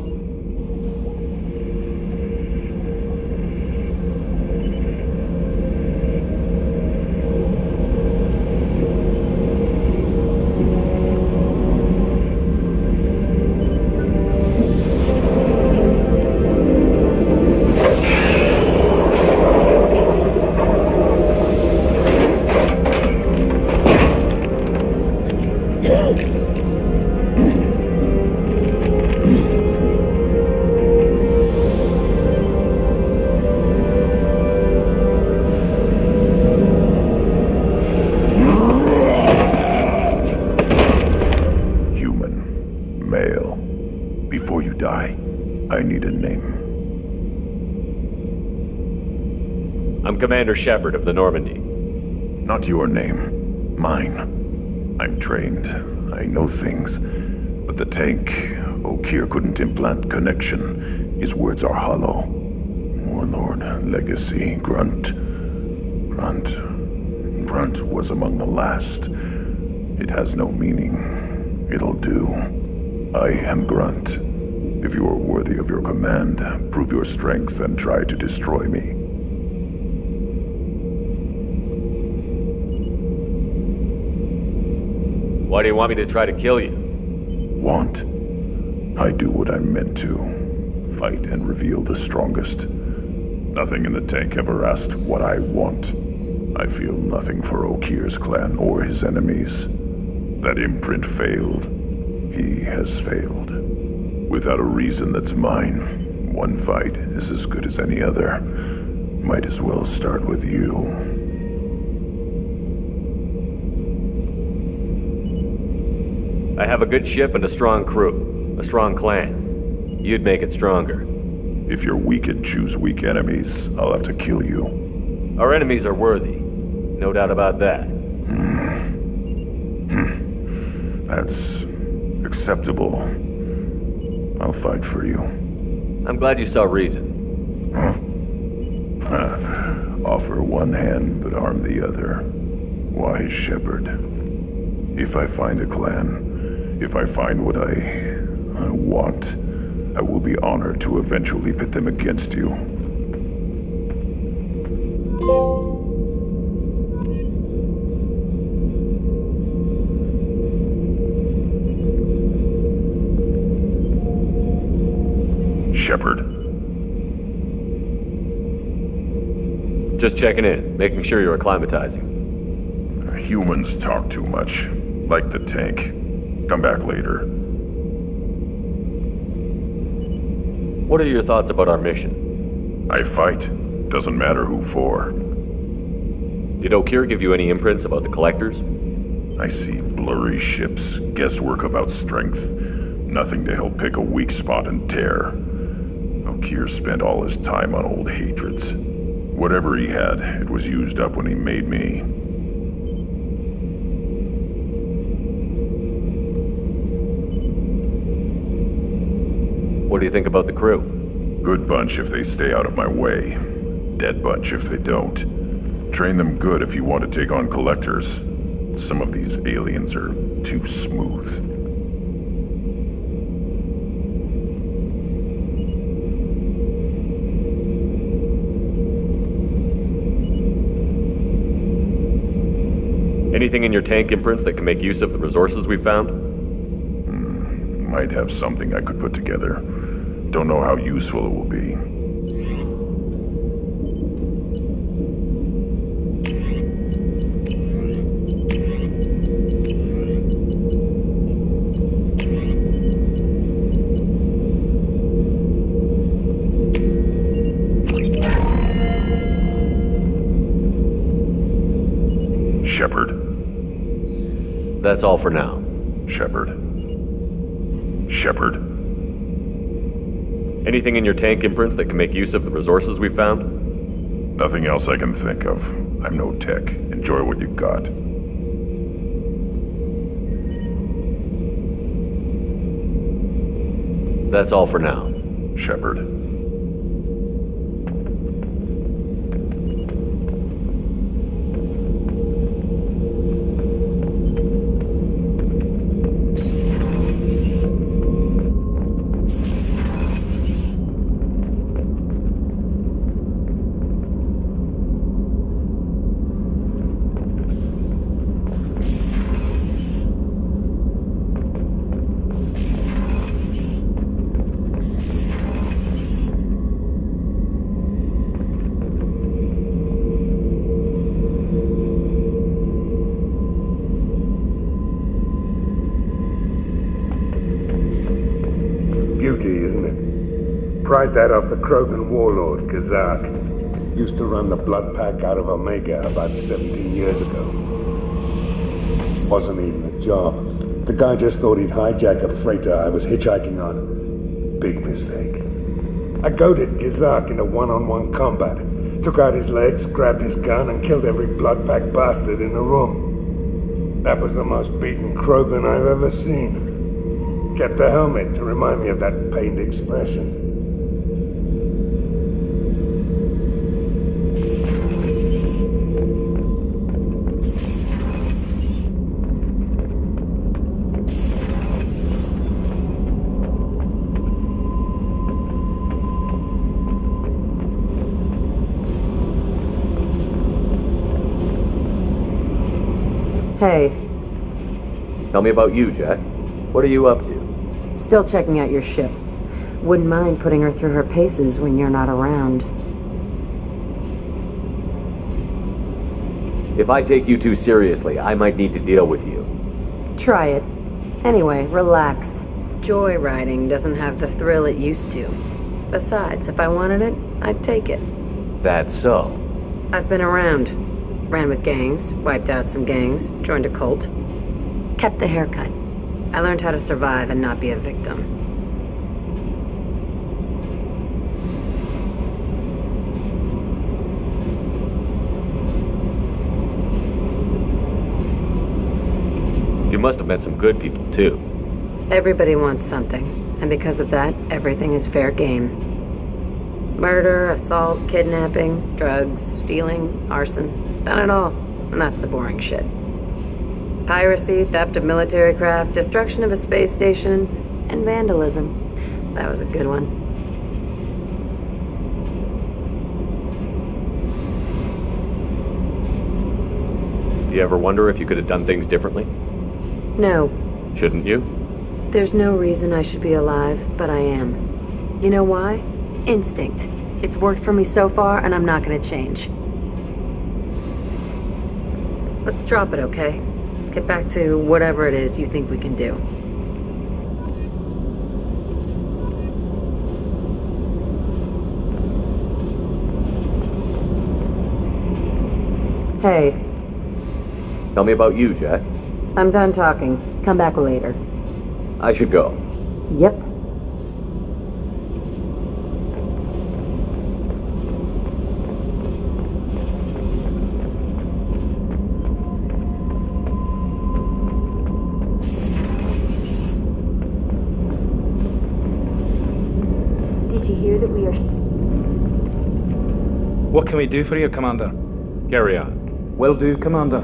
Commander Shepard of the Normandy. Not your name. Mine. I'm trained. I know things. But the tank, Okir couldn't implant connection. His words are hollow. Warlord, legacy, Grunt. Grunt was among the last. It has no meaning. It'll do. I am Grunt. If you are worthy of your command, prove your strength and try to destroy me. Why do you want me to try to kill you? Want? I do what I'm meant to. Fight and reveal the strongest. Nothing in the tank ever asked what I want. I feel nothing for Okir's clan or his enemies. That imprint failed. He has failed. Without a reason that's mine, one fight is as good as any other. Might as well start with you. I have a good ship and a strong crew. A strong clan. You'd make it stronger. If you're weak and choose weak enemies, I'll have to kill you. Our enemies are worthy. No doubt about that. That's acceptable. I'll fight for you. I'm glad you saw reason. Offer one hand, but harm the other. Wise Shepard. If I find a clan, if I find what I want, I will be honored to eventually pit them against you. Shepard. Just checking in, making sure you're acclimatizing. Humans talk too much. Like the tank. Come back later. What are your thoughts about our mission? I fight. Doesn't matter who for. Did Okir give you any imprints about the Collectors? I see blurry ships, guesswork about strength. Nothing to help pick a weak spot and tear. Okir spent all his time on old hatreds. Whatever he had, it was used up when he made me. What do you think about the crew? Good bunch if they stay out of my way. Dead bunch if they don't. Train them good if you want to take on Collectors. Some of these aliens are too smooth. Anything in your tank imprints that can make use of the resources we found? Might have something I could put together. Don't know how useful it will be. Shepard. That's all for now. Shepard. Shepard. Anything in your tank imprints that can make use of the resources we found? Nothing else I can think of. I'm no tech. Enjoy what you got. That's all for now. Shepard. Beauty, isn't it? Pried that off the Krogan warlord, Gazak. Used to run the blood pack out of Omega about 17 years ago. Wasn't even a job. The guy just thought he'd hijack a freighter I was hitchhiking on. Big mistake. I goaded Gazak into one-on-one combat. Took out his legs, grabbed his gun, and killed every blood pack bastard in the room. That was the most beaten Krogan I've ever seen. Kept the helmet to remind me of that pained expression. Hey. Tell me about you, Jack. What are you up to? Still checking out your ship. Wouldn't mind putting her through her paces when you're not around. If I take you too seriously, I might need to deal with you. Try it. Anyway, relax. Joyriding doesn't have the thrill it used to. Besides, if I wanted it, I'd take it. That's so. I've been around. Ran with gangs, wiped out some gangs, joined a cult. Kept the haircut. I learned how to survive and not be a victim. You must have met some good people, too. Everybody wants something, and because of that, everything is fair game. Murder, assault, kidnapping, drugs, stealing, arson. Done it all. And that's the boring shit. Piracy, theft of military craft, destruction of a space station, and vandalism. That was a good one. Do you ever wonder if you could have done things differently? No. Shouldn't you? There's no reason I should be alive, but I am. You know why? Instinct. It's worked for me so far, and I'm not gonna change. Let's drop it, okay? Get back to whatever it is you think we can do. Hey, Tell me about you, Jack. I'm done talking. Come back later. I should go. Yep. Did you hear that we are... What can we do for you, Commander? Carry on. Will do, Commander.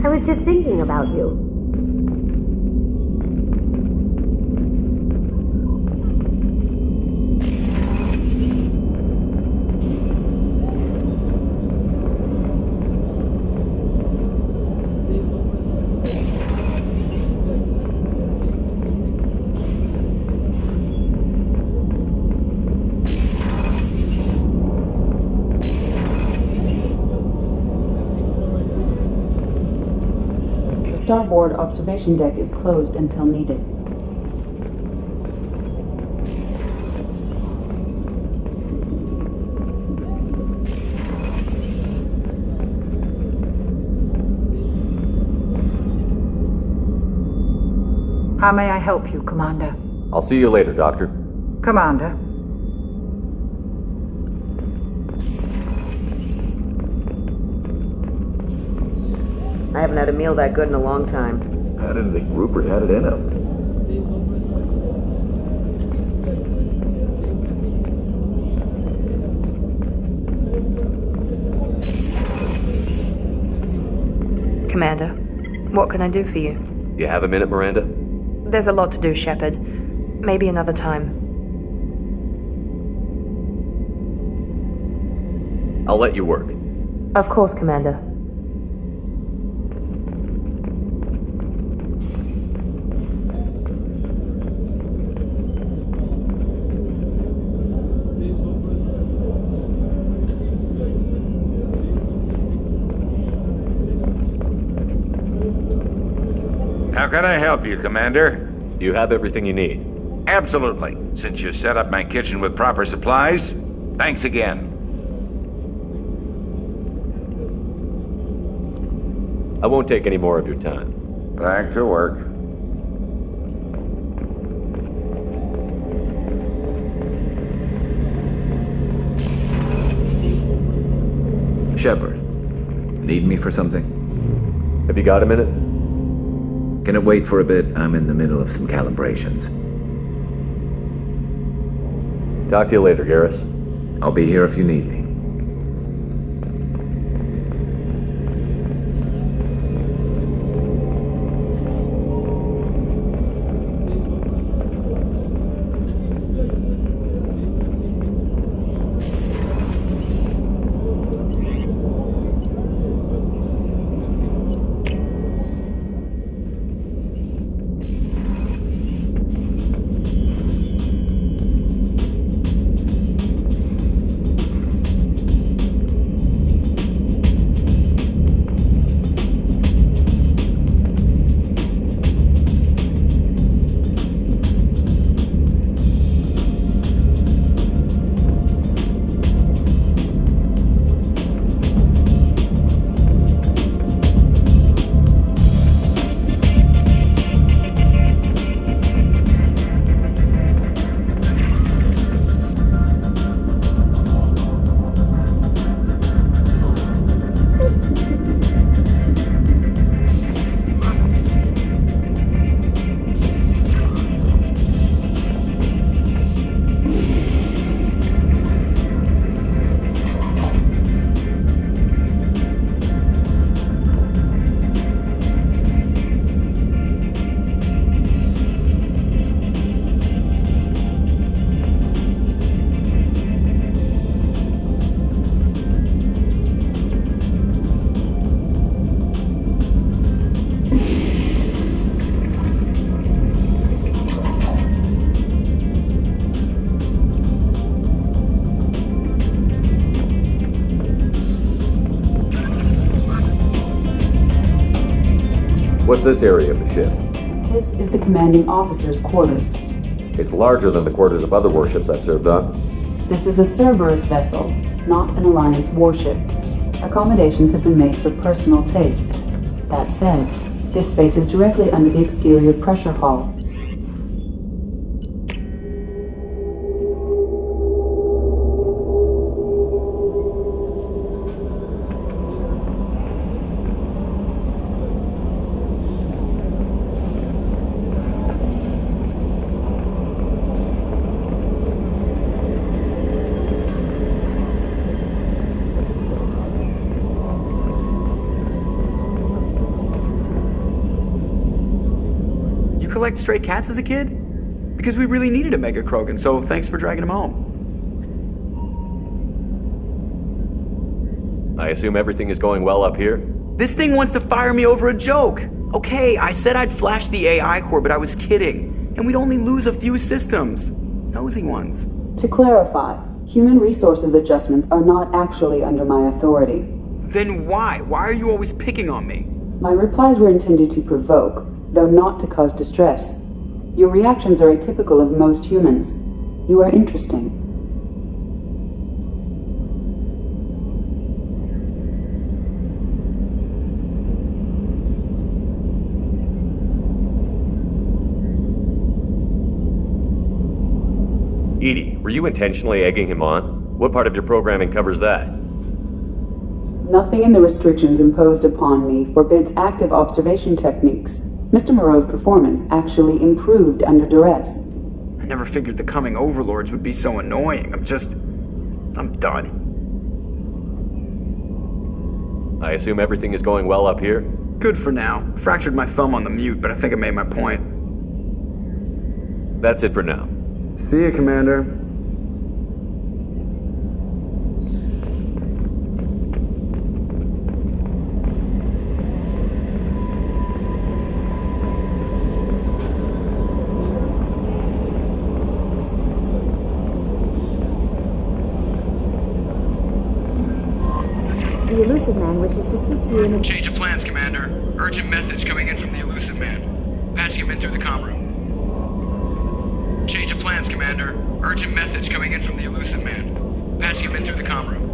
I was just thinking about you. Starboard observation deck is closed until needed. How may I help you, Commander? I'll see you later, Doctor. Commander. I haven't had a meal that good in a long time. I didn't think Rupert had it in him. Commander, what can I do for you? You have a minute, Miranda? There's a lot to do, Shepard. Maybe another time. I'll let you work. Of course, Commander. How can I help you, Commander? Do you have everything you need? Absolutely. Since you set up my kitchen with proper supplies, thanks again. I won't take any more of your time. Back to work. Shepard, need me for something? Have you got a minute? Can it wait for a bit? I'm in the middle of some calibrations. Talk to you later, Garrus. I'll be here if you need me. this area of the ship? This is the commanding officer's quarters. It's larger than the quarters of other warships I've served on. This is a Cerberus vessel, not an Alliance warship. Accommodations have been made for personal taste. That said, this space is directly under the exterior pressure hull. Collect stray cats as a kid? Because we really needed a Mega Krogan, so thanks for dragging him home. I assume everything is going well up here? This thing wants to fire me over a joke! Okay, I said I'd flash the AI core, but I was kidding. And we'd only lose a few systems. Nosy ones. To clarify, human resources adjustments are not actually under my authority. Then why? Why are you always picking on me? My replies were intended to provoke, though not to cause distress. Your reactions are atypical of most humans. You are interesting. Edie, were you intentionally egging him on? What part of your programming covers that? Nothing in the restrictions imposed upon me forbids active observation techniques. Mr. Moreau's performance actually improved under duress. I never figured the coming overlords would be so annoying. I'm done. I assume everything is going well up here? Good for now. Fractured my thumb on the mute, but I think I made my point. That's it for now. See you, Commander. The Elusive Man wishes to speak to you in a... Change of plans, Commander. Urgent message coming in from the Elusive Man. Patching him in through the comm room. Change of plans, Commander. Urgent message coming in from the Elusive Man. Patching him in through the comm room.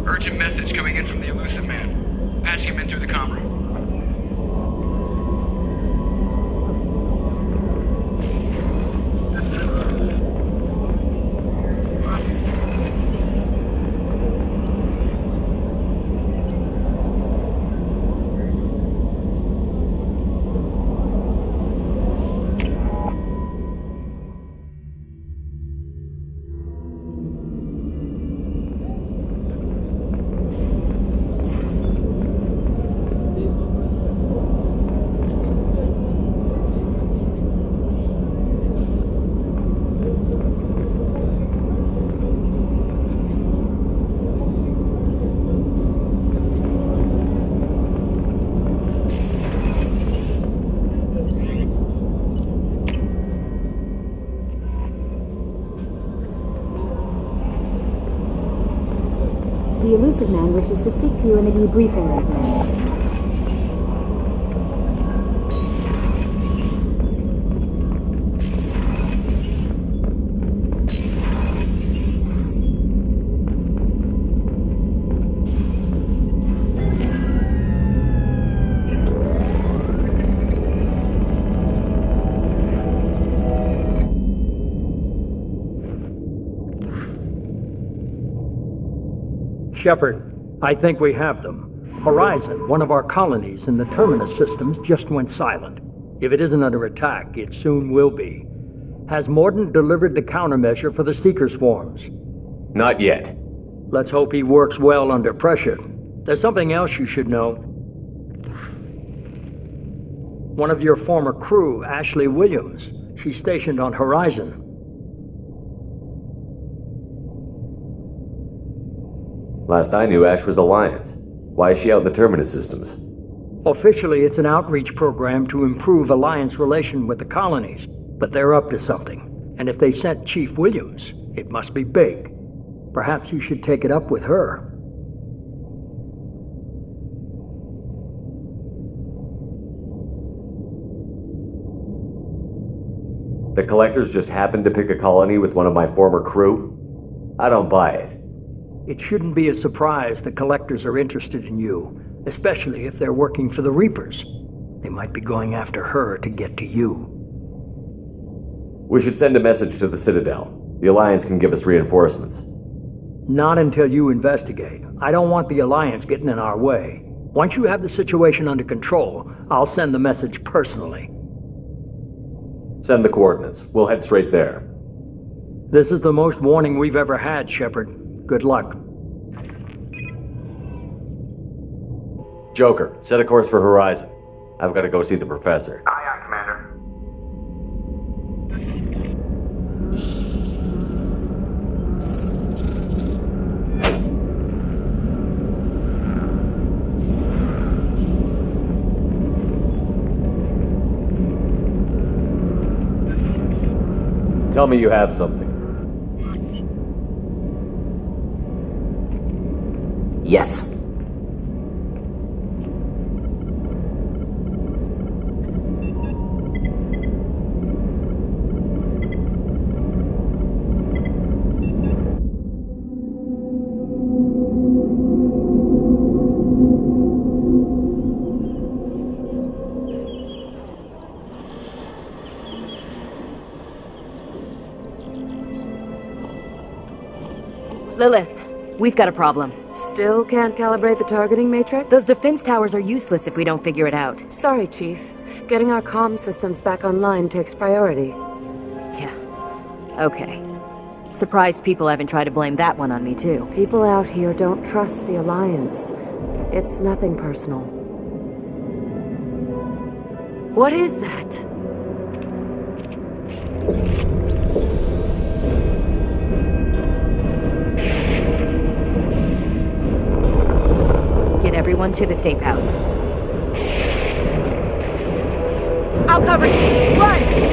Urgent message coming in from the Elusive Man. Patching him in through the comm room. Man wishes to speak to you in the debriefing room, Commander. Shepard, I think we have them. Horizon, one of our colonies in the Terminus systems, just went silent. If it isn't under attack, it soon will be. Has Mordant delivered the countermeasure for the Seeker swarms? Not yet. Let's hope he works well under pressure. There's something else you should know. One of your former crew, Ashley Williams, she's stationed on Horizon. Last I knew, Ash was Alliance. Why is she out in the Terminus systems? Officially, it's an outreach program to improve Alliance relation with the colonies, but they're up to something. And if they sent Chief Williams, it must be big. Perhaps you should take it up with her. The Collectors just happened to pick a colony with one of my former crew? I don't buy it. It shouldn't be a surprise the Collectors are interested in you, especially if they're working for the Reapers. They might be going after her to get to you. We should send a message to the Citadel. The Alliance can give us reinforcements. Not until you investigate. I don't want the Alliance getting in our way. Once you have the situation under control, I'll send the message personally. Send the coordinates. We'll head straight there. This is the most warning we've ever had, Shepard. Good luck. Joker, set a course for Horizon. I've got to go see the Professor. Aye, aye, Commander. Tell me you have something. Yes. Lilith, we've got a problem. Still can't calibrate the targeting matrix? Those defense towers are useless if we don't figure it out. Sorry, Chief. Getting our comm systems back online takes priority. Yeah. Okay. Surprised people haven't tried to blame that one on me, too. People out here don't trust the Alliance. It's nothing personal. What is that? Get everyone to the safe house. I'll cover you! Run!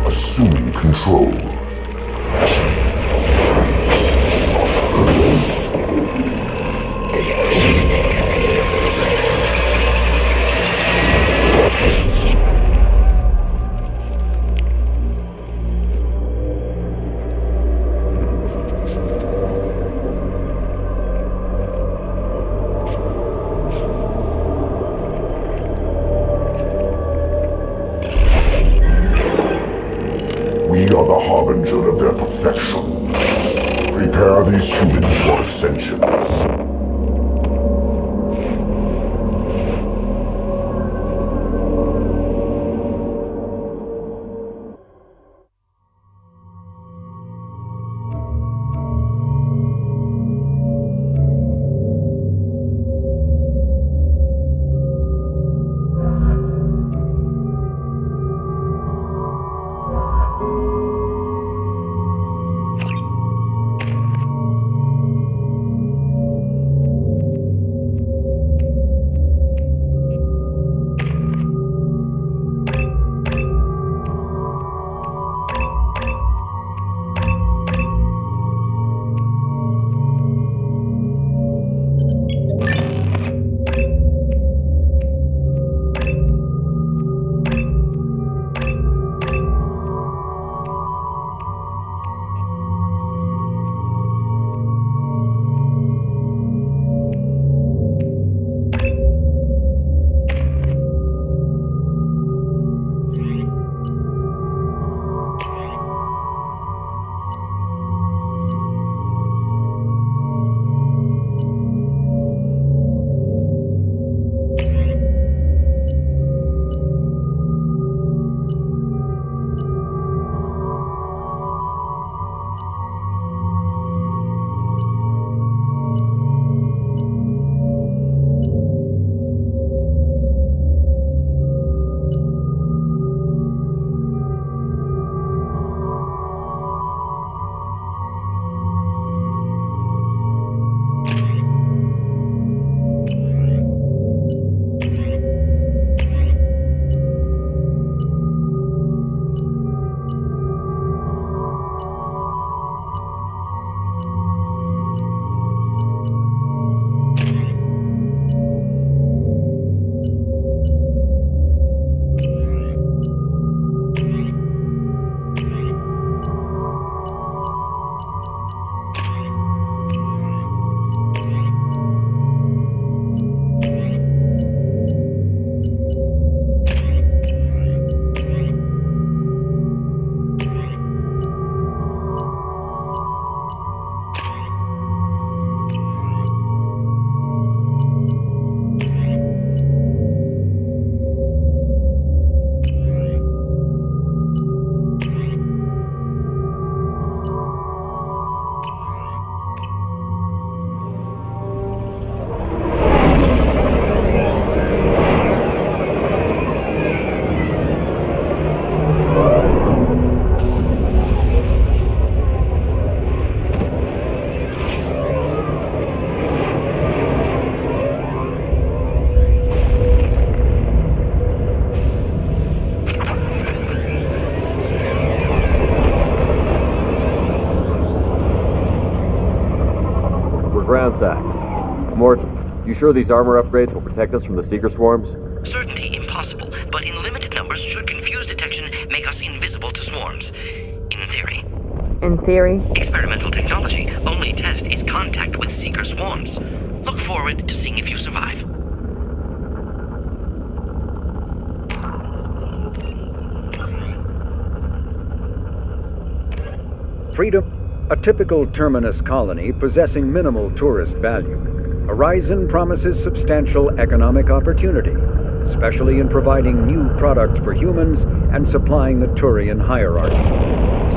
Assuming control. We are the harbinger of their perfection. Prepare these humans for ascension. Groundsack. Morton, you sure these armor upgrades will protect us from the Seeker swarms? Certainty impossible, but in limited numbers should confused detection make us invisible to swarms. In theory. In theory? Experimental technology. Only test is contact with Seeker swarms. Look forward to seeing if you survive. Freedom. A typical terminus colony possessing minimal tourist value, Horizon promises substantial economic opportunity, especially in providing new products for humans and supplying the Turian hierarchy.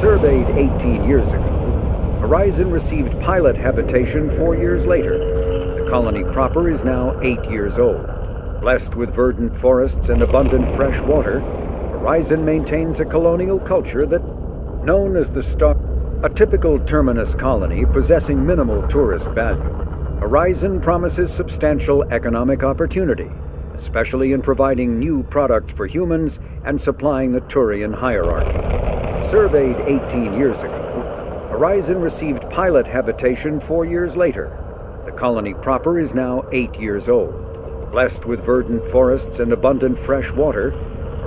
Surveyed 18 years ago, Horizon received pilot habitation 4 years later. The colony proper is now 8 years old. Blessed with verdant forests and abundant fresh water, Horizon maintains a colonial culture that, known as the Star... A typical terminus colony possessing minimal tourist value, Horizon promises substantial economic opportunity, especially in providing new products for humans and supplying the Turian hierarchy. Surveyed 18 years ago, Horizon received pilot habitation 4 years later. The colony proper is now 8 years old. Blessed with verdant forests and abundant fresh water,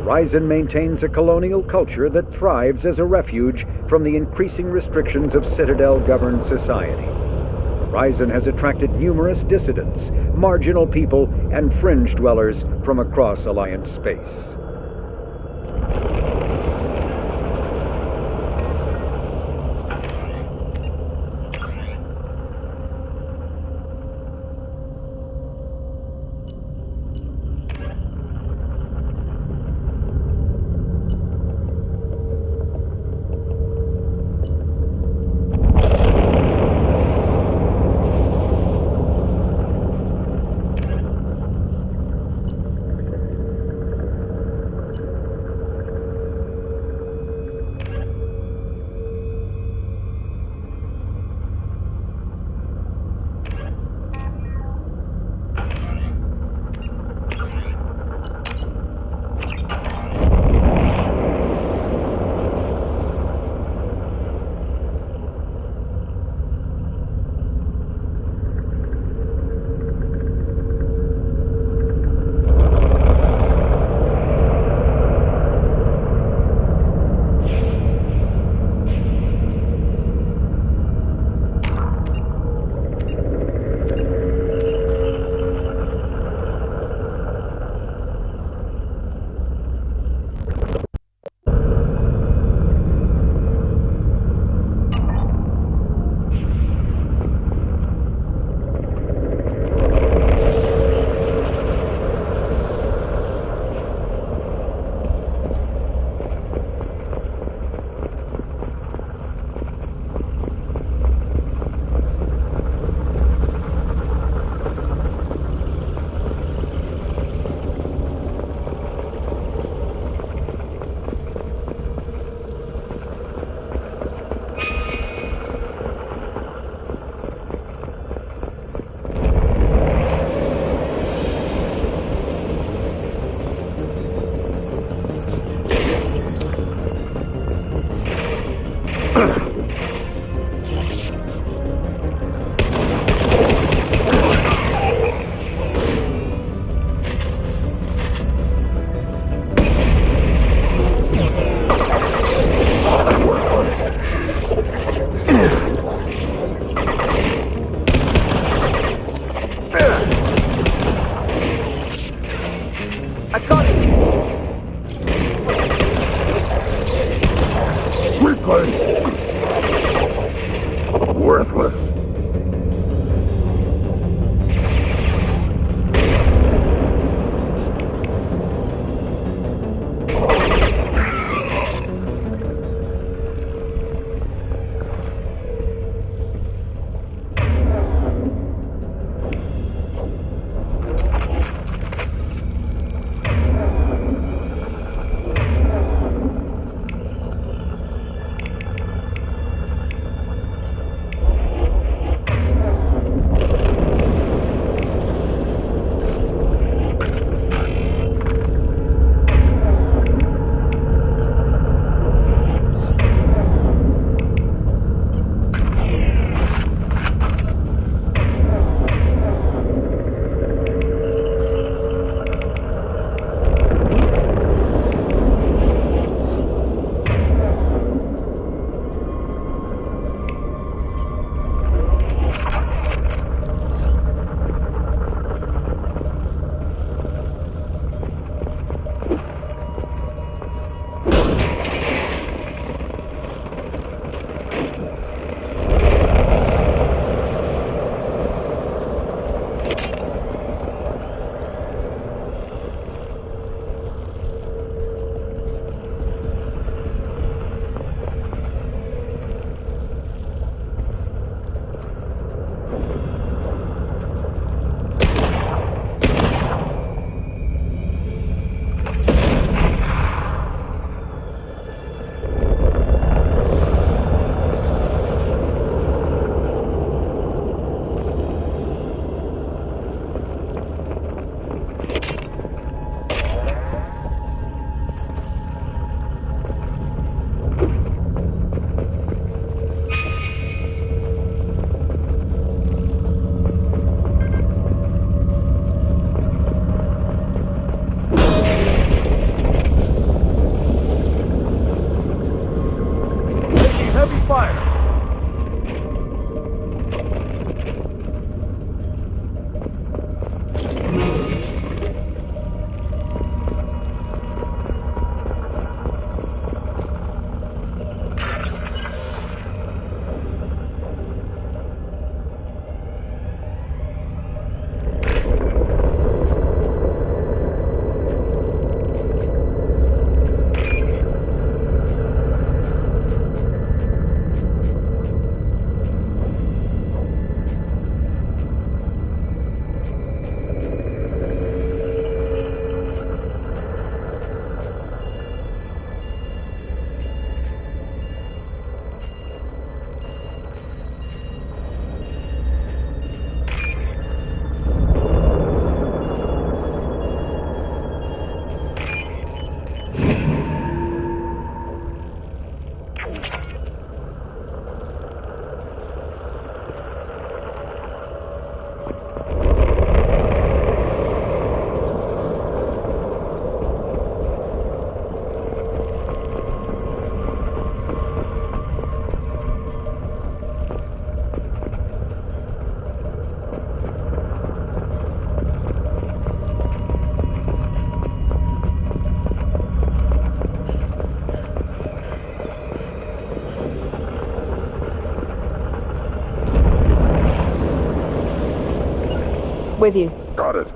Horizon maintains a colonial culture that thrives as a refuge from the increasing restrictions of Citadel-governed society. Horizon has attracted numerous dissidents, marginal people, and fringe dwellers from across Alliance space. Worthless. With you. Got it.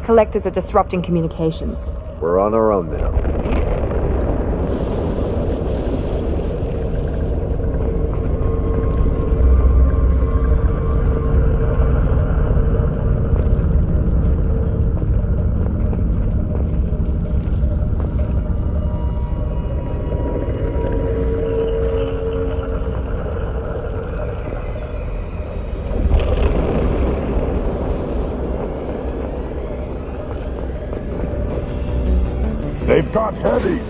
Collectors are disrupting communications. We're on our own now. They've got heavies!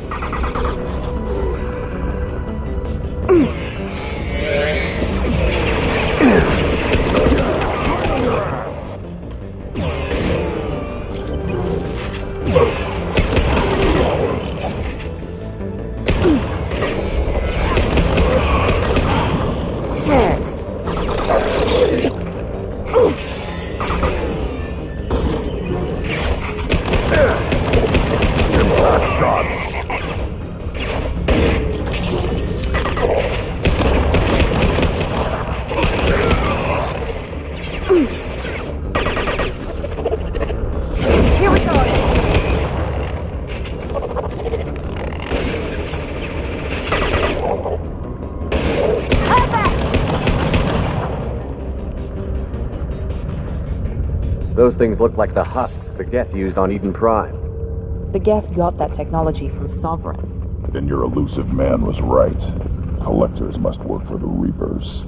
Those things look like the husks the Geth used on Eden Prime. The Geth got that technology from Sovereign. Then your elusive man was right. Collectors must work for the Reapers.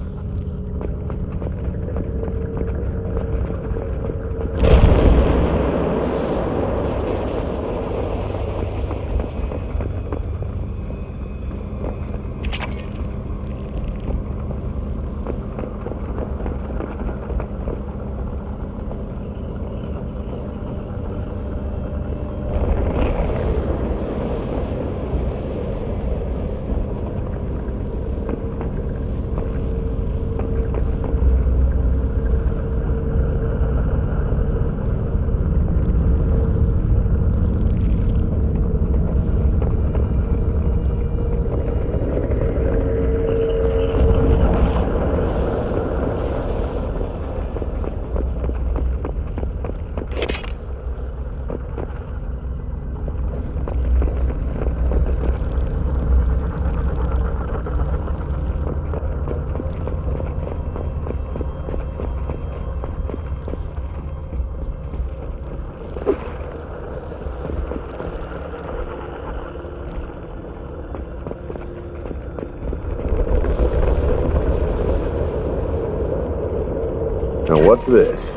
Now what's this?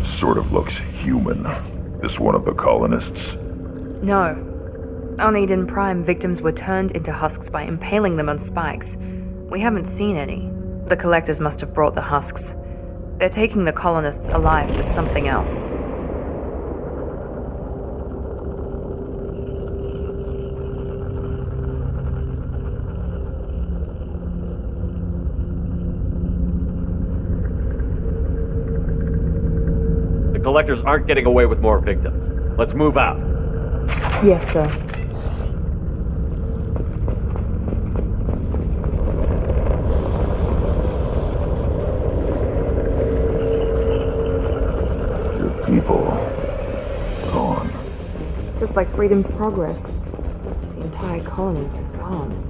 Sort of looks human. This one of the colonists? No. On Eden Prime, victims were turned into husks by impaling them on spikes. We haven't seen any. The Collectors must have brought the husks. They're taking the colonists alive for something else. The Collectors aren't getting away with more victims. Let's move out. Yes, sir. Your people gone. Just like Freedom's Progress. The entire colony is gone.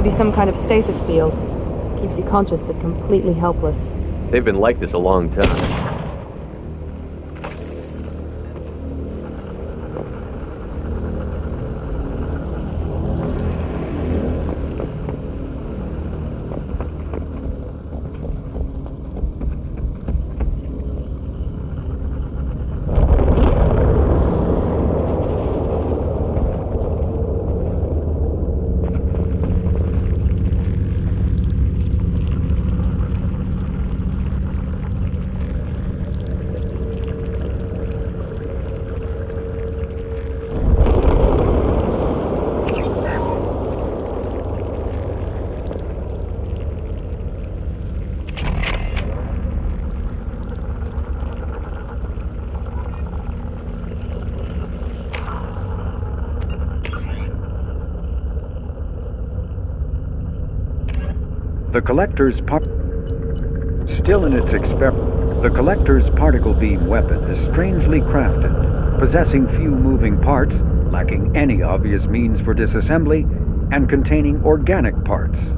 be some kind of stasis field. Keeps you conscious but completely helpless. They've been like this a long time. The Collector's Still in its experiment, the Collector's particle beam weapon is strangely crafted, possessing few moving parts, lacking any obvious means for disassembly, and containing organic parts.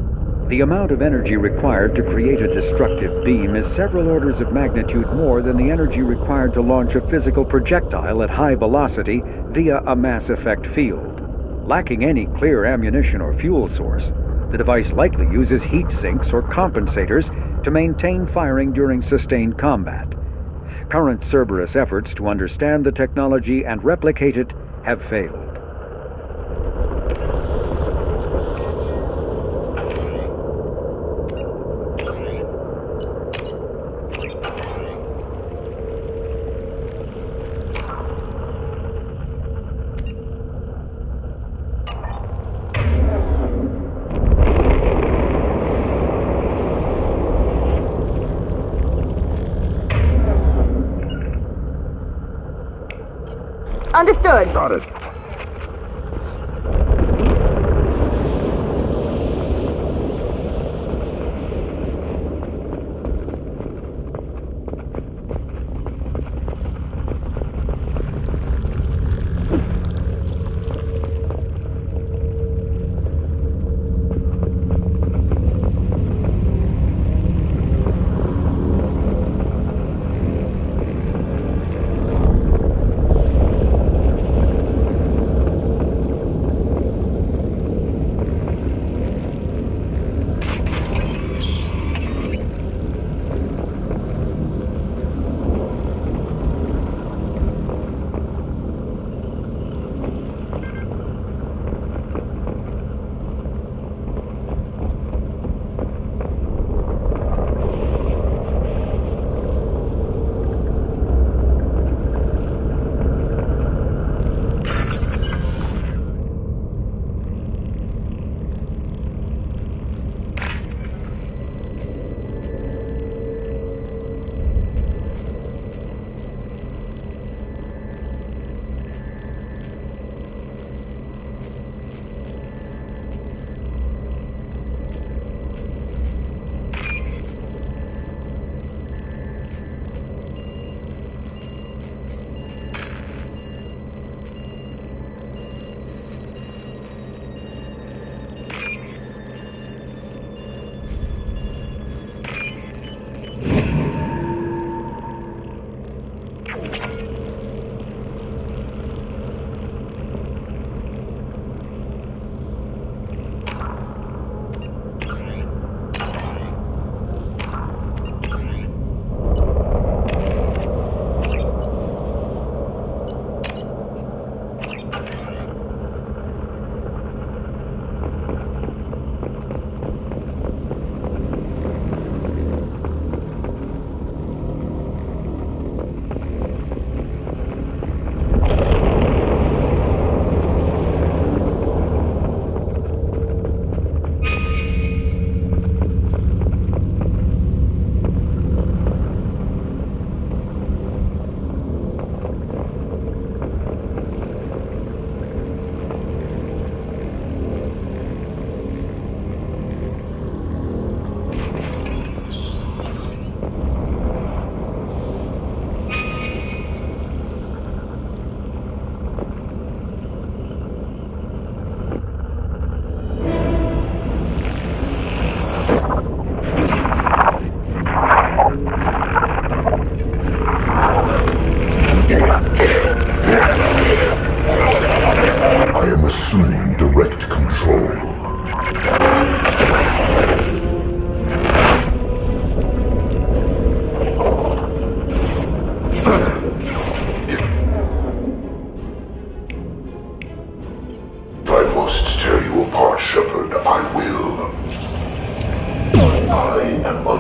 The amount of energy required to create a destructive beam is several orders of magnitude more than the energy required to launch a physical projectile at high velocity via a mass effect field. Lacking any clear ammunition or fuel source, the device likely uses heat sinks or compensators to maintain firing during sustained combat. Current Cerberus efforts to understand the technology and replicate it have failed. Understood. Got it.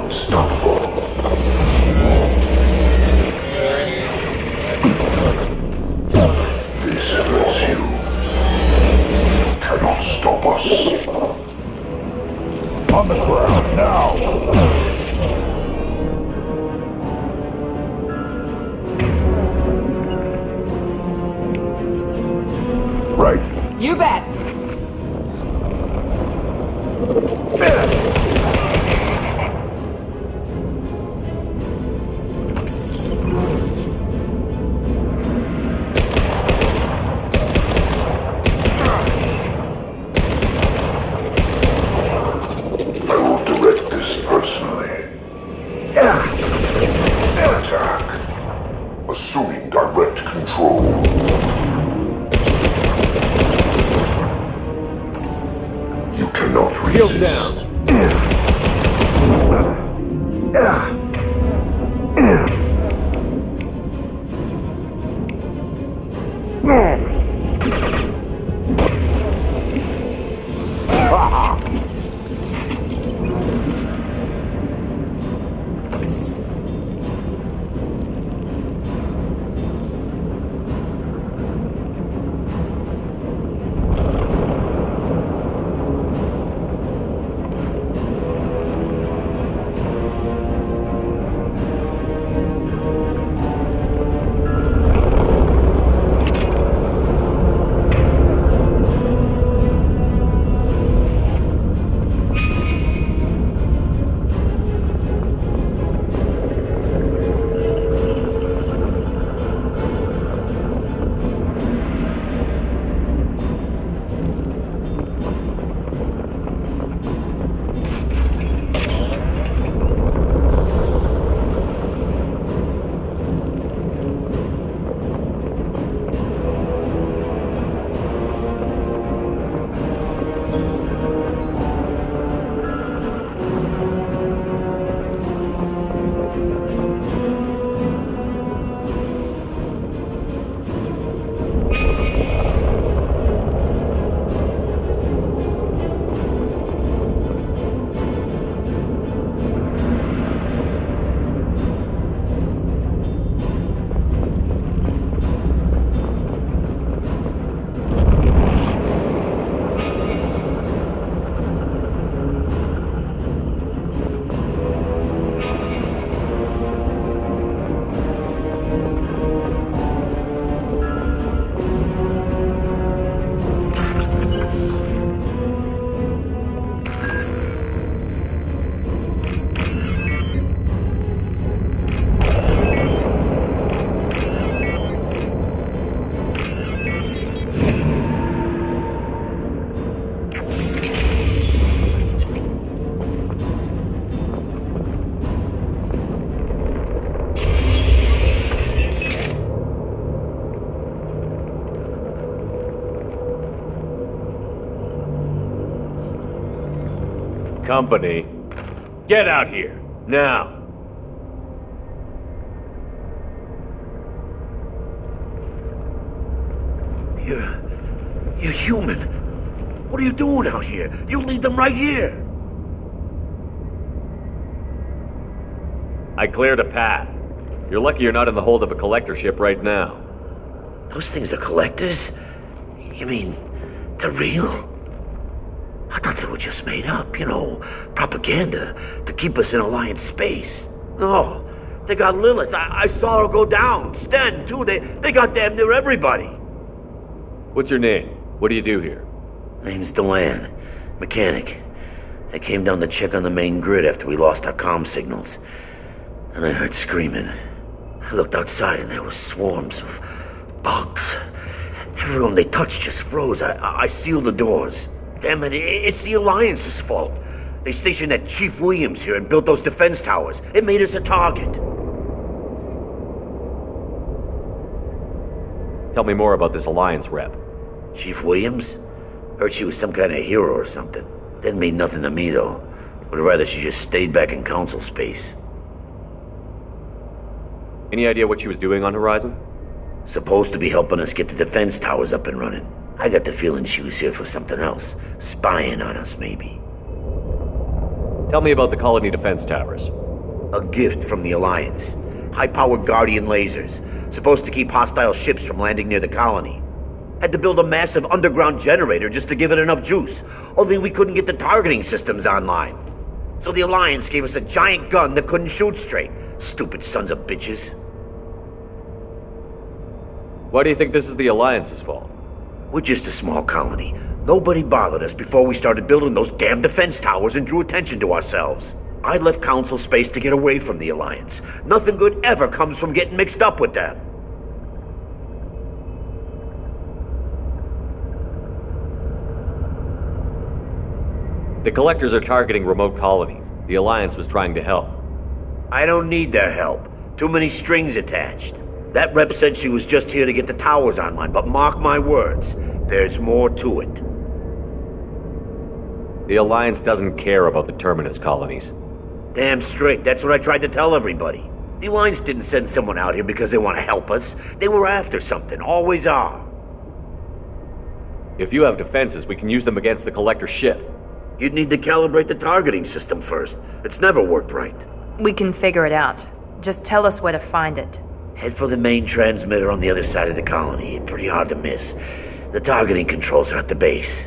unstoppable. This hurts you. Cannot stop us. On the ground now! Right. You bet. I will direct this personally. Attack. Assuming direct control. You cannot resist. Down. Company, get out here, now! You're human. What are you doing out here? You lead them right here. I cleared a path. You're lucky you're not in the hold of a collector ship right now. Those things are collectors? You mean, they're real? I thought they were just made up, propaganda to keep us in Alliance space. No, they got Lilith. I saw her go down. Sten, too. They got damn near everybody. What's your name? What do you do here? Name's Delan. Mechanic. I came down to check on the main grid after we lost our comm signals. And I heard screaming. I looked outside and there were swarms of bugs. Everyone they touched just froze. I sealed the doors. Damn it, it's the Alliance's fault. They stationed that Chief Williams here and built those defense towers. It made us a target. Tell me more about this Alliance rep. Chief Williams? Heard she was some kind of hero or something. Didn't mean nothing to me, though. Would rather she just stayed back in Council space. Any idea what she was doing on Horizon? Supposed to be helping us get the defense towers up and running. I got the feeling she was here for something else. Spying on us, maybe. Tell me about the colony defense towers. A gift from the Alliance. High-powered Guardian lasers, supposed to keep hostile ships from landing near the colony. Had to build a massive underground generator just to give it enough juice. Only we couldn't get the targeting systems online. So the Alliance gave us a giant gun that couldn't shoot straight. Stupid sons of bitches. Why do you think this is the Alliance's fault? We're just a small colony. Nobody bothered us before we started building those damn defense towers and drew attention to ourselves. I left Council space to get away from the Alliance. Nothing good ever comes from getting mixed up with them. The Collectors are targeting remote colonies. The Alliance was trying to help. I don't need their help. Too many strings attached. That rep said she was just here to get the towers online, but mark my words, there's more to it. The Alliance doesn't care about the Terminus colonies. Damn straight, that's what I tried to tell everybody. The Alliance didn't send someone out here because they want to help us. They were after something, always are. If you have defenses, we can use them against the Collector ship. You'd need to calibrate the targeting system first. It's never worked right. We can figure it out. Just tell us where to find it. Head for the main transmitter on the other side of the colony. Pretty hard to miss. The targeting controls are at the base.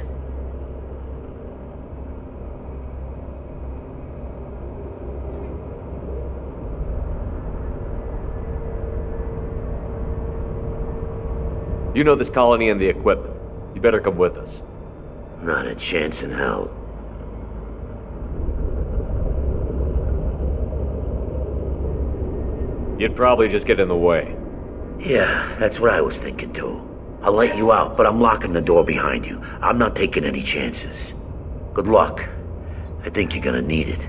You know this colony and the equipment. You better come with us. Not a chance in hell. You'd probably just get in the way. Yeah, that's what I was thinking too. I'll let you out, but I'm locking the door behind you. I'm not taking any chances. Good luck. I think you're gonna need it.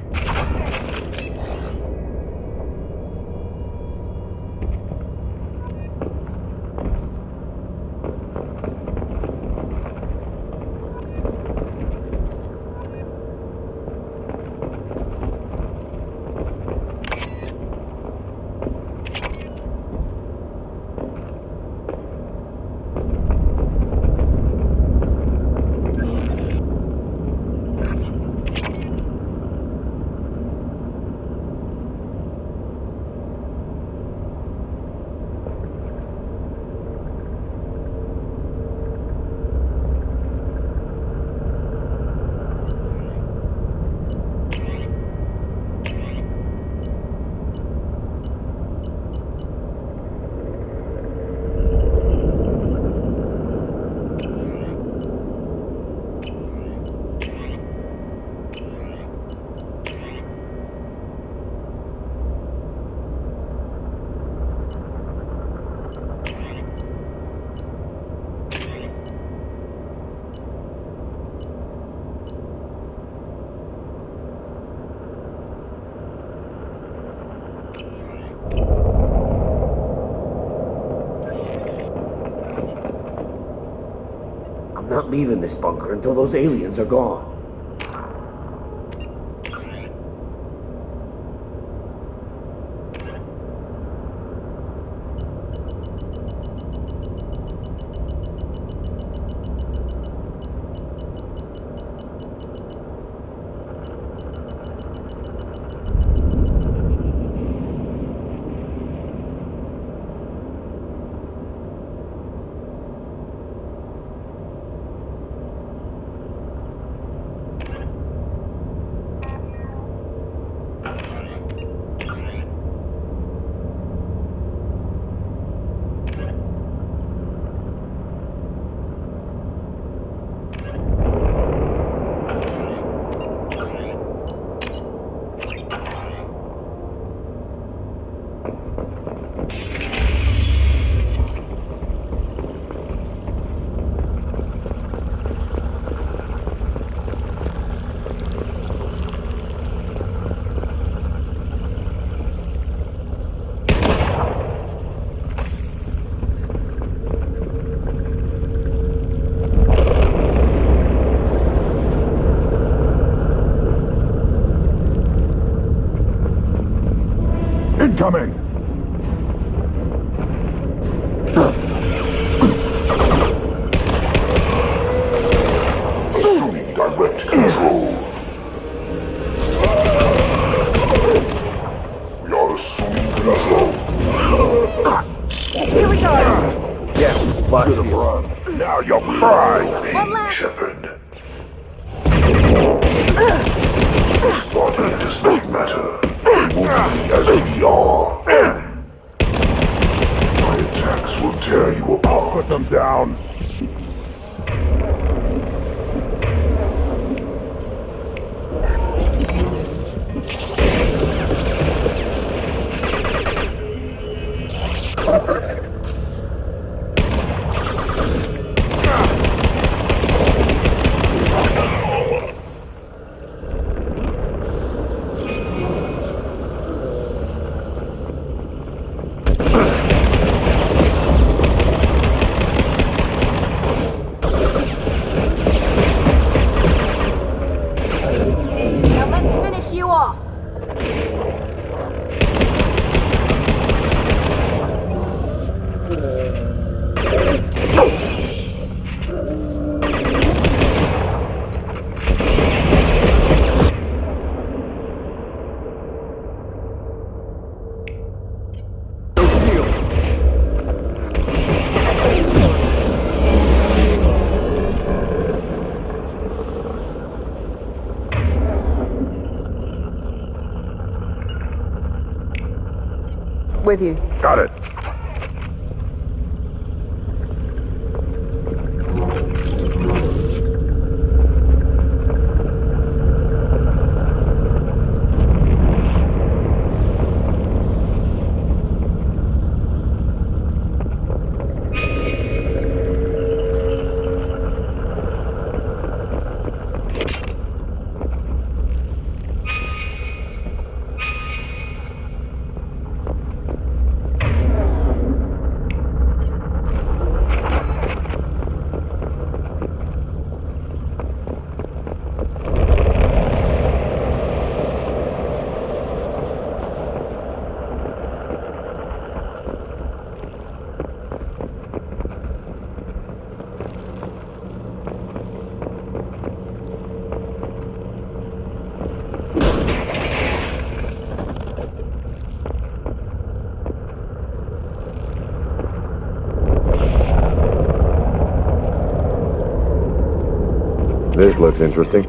I'm not leaving this bunker until those aliens are gone. Incoming! Assuming direct control. flush Should've you. run. Now you'll cry. One last. Shepard. This body does not matter. We will be as we are. My attacks will tear you apart. Put them down. Now let's finish you off. With you. Got it. This looks interesting.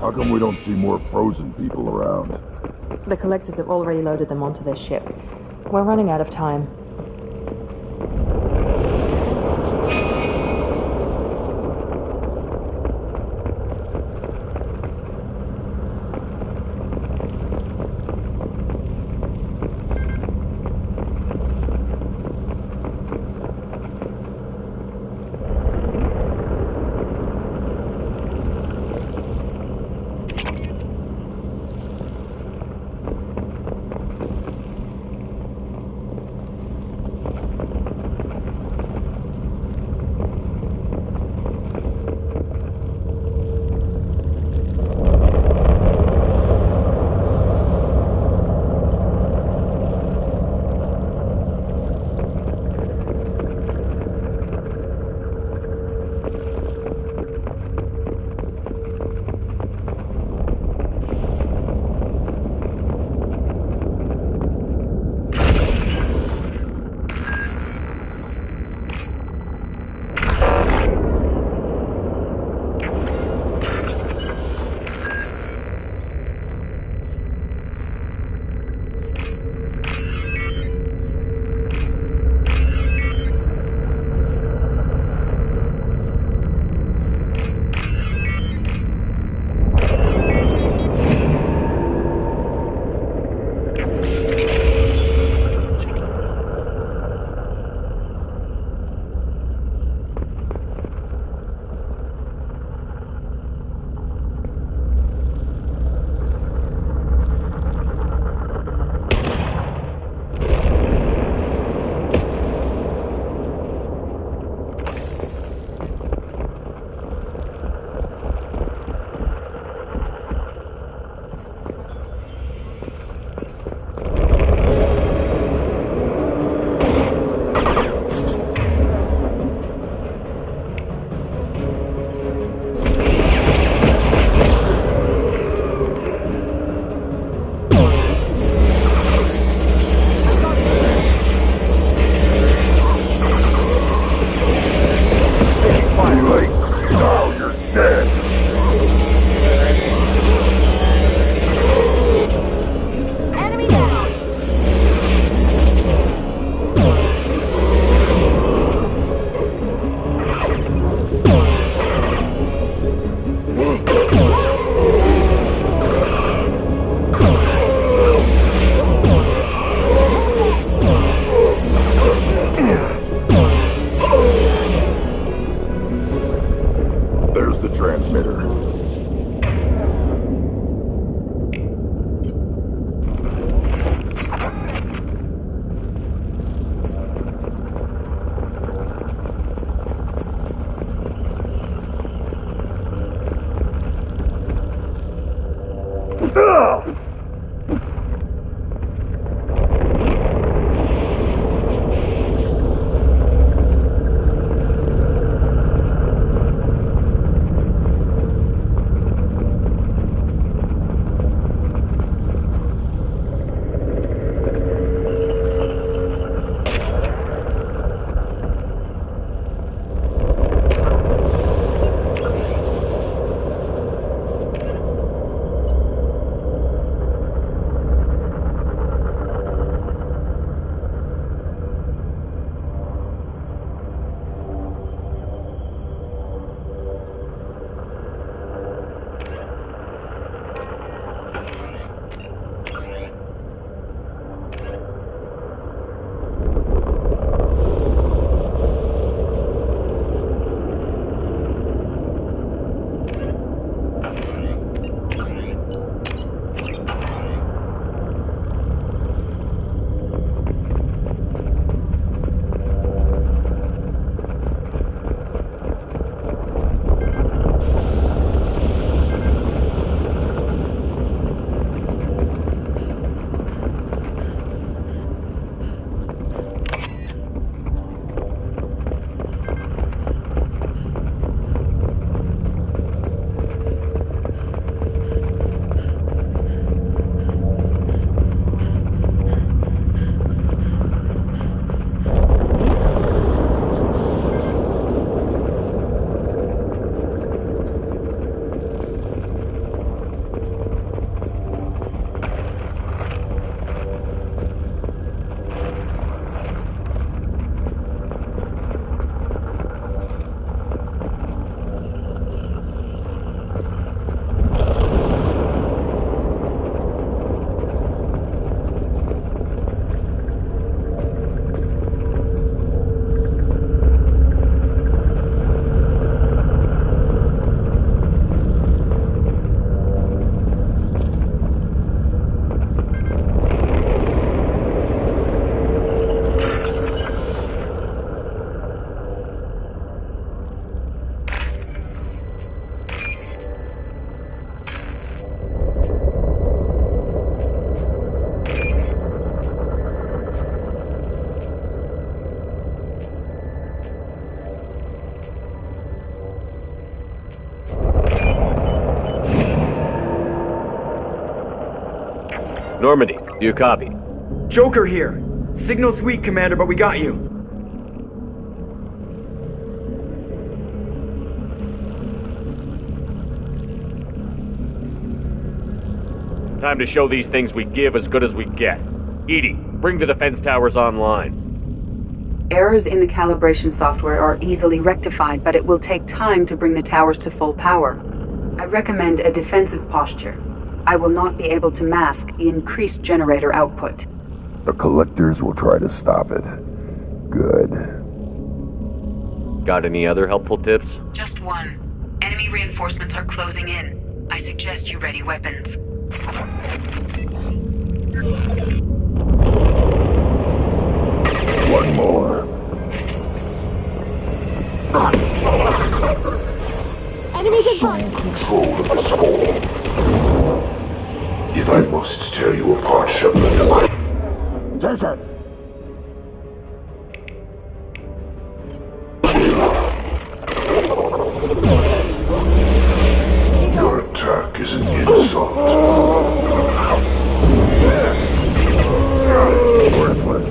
How come we don't see more frozen people around? The collectors have already loaded them onto their ship. We're running out of time. Normandy, do you copy? Joker here. Signal's weak, Commander, but we got you. Time to show these things we give as good as we get. Edie, bring the defense towers online. Errors in the calibration software are easily rectified, but it will take time to bring the towers to full power. I recommend a defensive posture. I will not be able to mask the increased generator output. The collectors will try to stop it. Good. Got any other helpful tips? Just one. Enemy reinforcements are closing in. I suggest you ready weapons. One more. Enemies in front! Control of this hole. If I must tear you apart, Shepard, take it! Your attack is an insult. Worthless.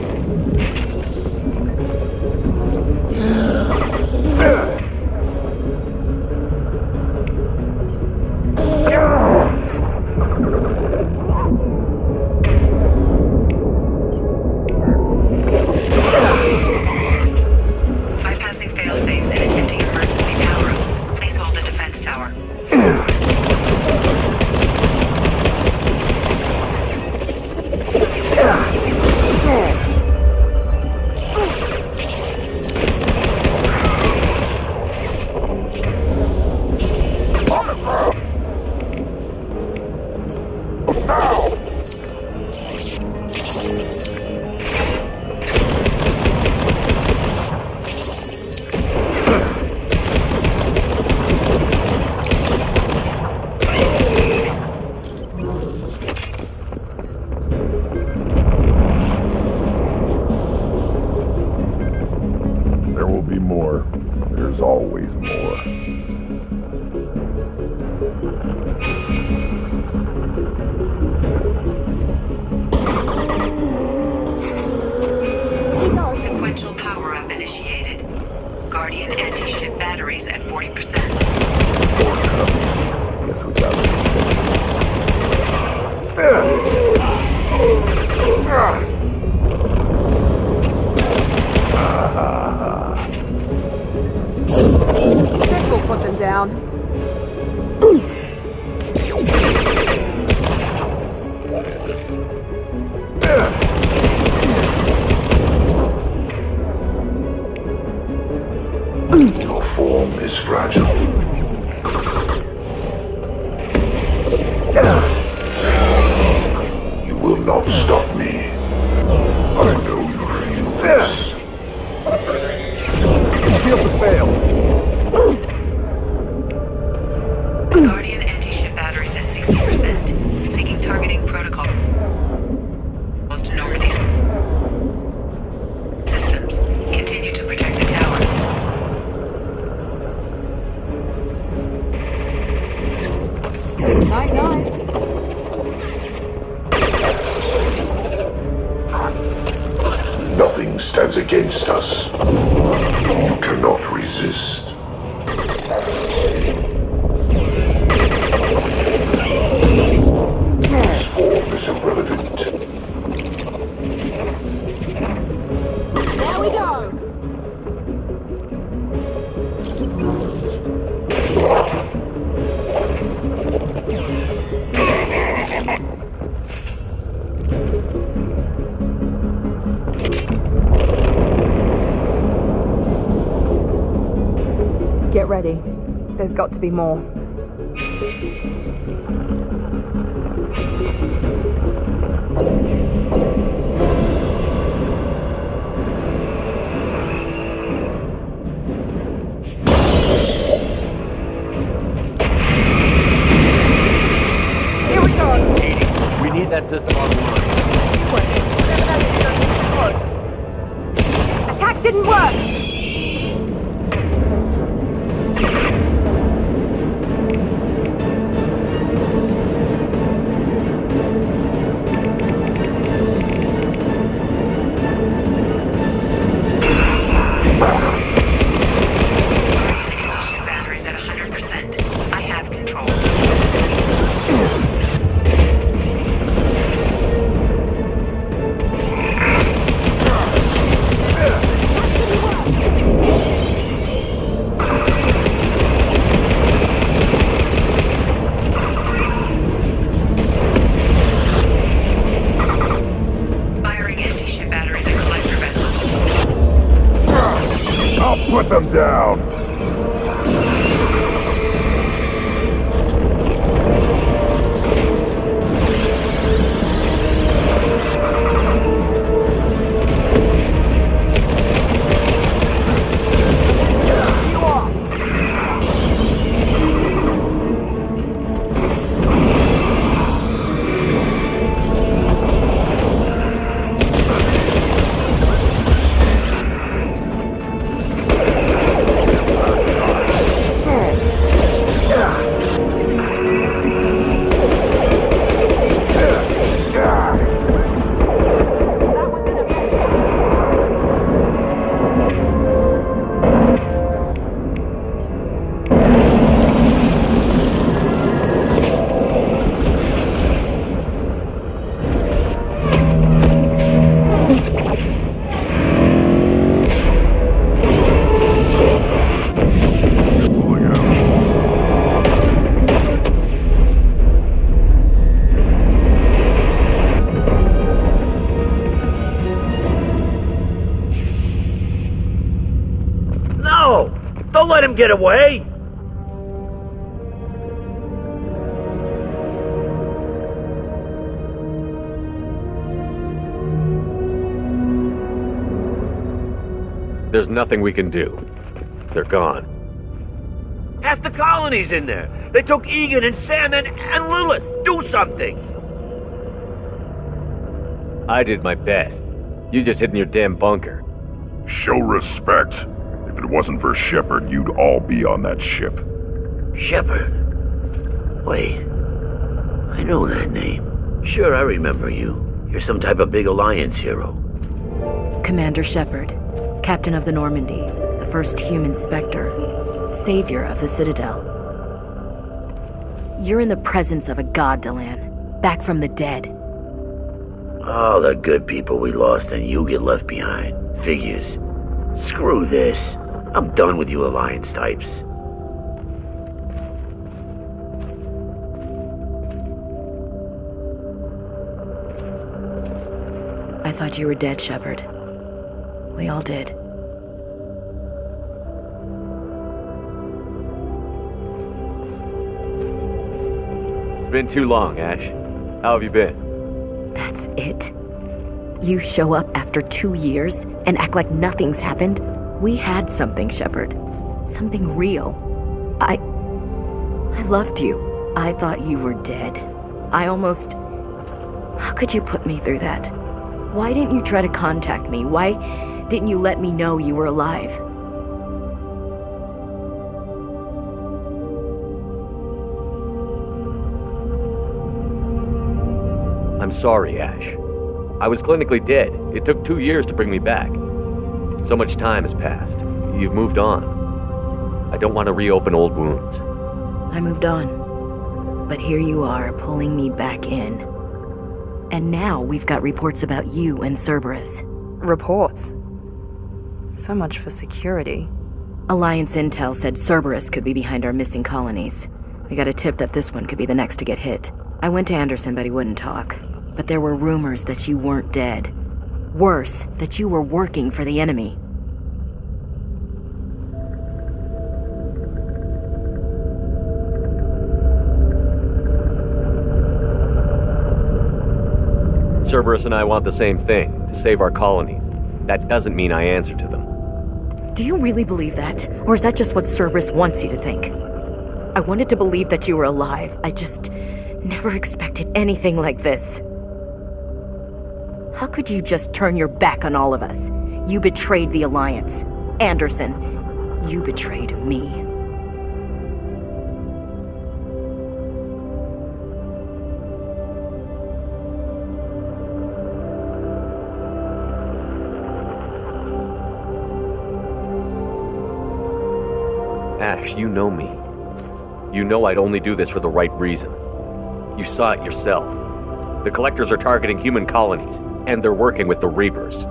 more. Sequential power-up initiated. Guardian anti-ship batteries at 40%. Guess we got it. This will put them down. Your form is fragile. You will not stop me. I know you feel this. Shield to fail. Guardian anti-ship batteries at 60%. Seeking targeting protocol. To Normandy's systems. Continue to protect the tower. Night. Nothing stands against us. You cannot resist. This form is irrelevant. There we go. Get ready. There's got to be more. Here we go. We need that system online. Attack didn't work. Batteries at 100%. I have control. Firing anti-ship batteries at collector vessel. I'll put them down. No! Don't let him get away! There's nothing we can do. They're gone. Half the colony's in there. They took Egan and Sam and Lilith. Do something! I did my best. You just hid in your damn bunker. Show respect. If it wasn't for Shepard, you'd all be on that ship. Shepard? Wait. I know that name. Sure, I remember you. You're some type of big Alliance hero. Commander Shepard, Captain of the Normandy, the first human Spectre, savior of the Citadel. You're in the presence of a god, Delan, back from the dead. All the good people we lost and you get left behind. Figures. Screw this. I'm done with you Alliance types. I thought you were dead, Shepard. We all did. It's been too long, Ash. How have you been? That's it? You show up after 2 years and act like nothing's happened? We had something, Shepard. Something real. I loved you. I thought you were dead. I almost... How could you put me through that? Why didn't you try to contact me? Why didn't you let me know you were alive? I'm sorry, Ash. I was clinically dead. It took 2 years to bring me back. So much time has passed. You've moved on. I don't want to reopen old wounds. I moved on. But here you are, pulling me back in. And now we've got reports about you and Cerberus. Reports? So much for security. Alliance intel said Cerberus could be behind our missing colonies. We got a tip that this one could be the next to get hit. I went to Anderson, but he wouldn't talk. But there were rumors that you weren't dead. Worse, that you were working for the enemy. Cerberus and I want the same thing, to save our colonies. That doesn't mean I answer to them. Do you really believe that? Or is that just what Cerberus wants you to think? I wanted to believe that you were alive. I just never expected anything like this. How could you just turn your back on all of us? You betrayed the Alliance. Anderson, you betrayed me. Ash, you know me. You know I'd only do this for the right reason. You saw it yourself. The Collectors are targeting human colonies, and they're working with the Reapers.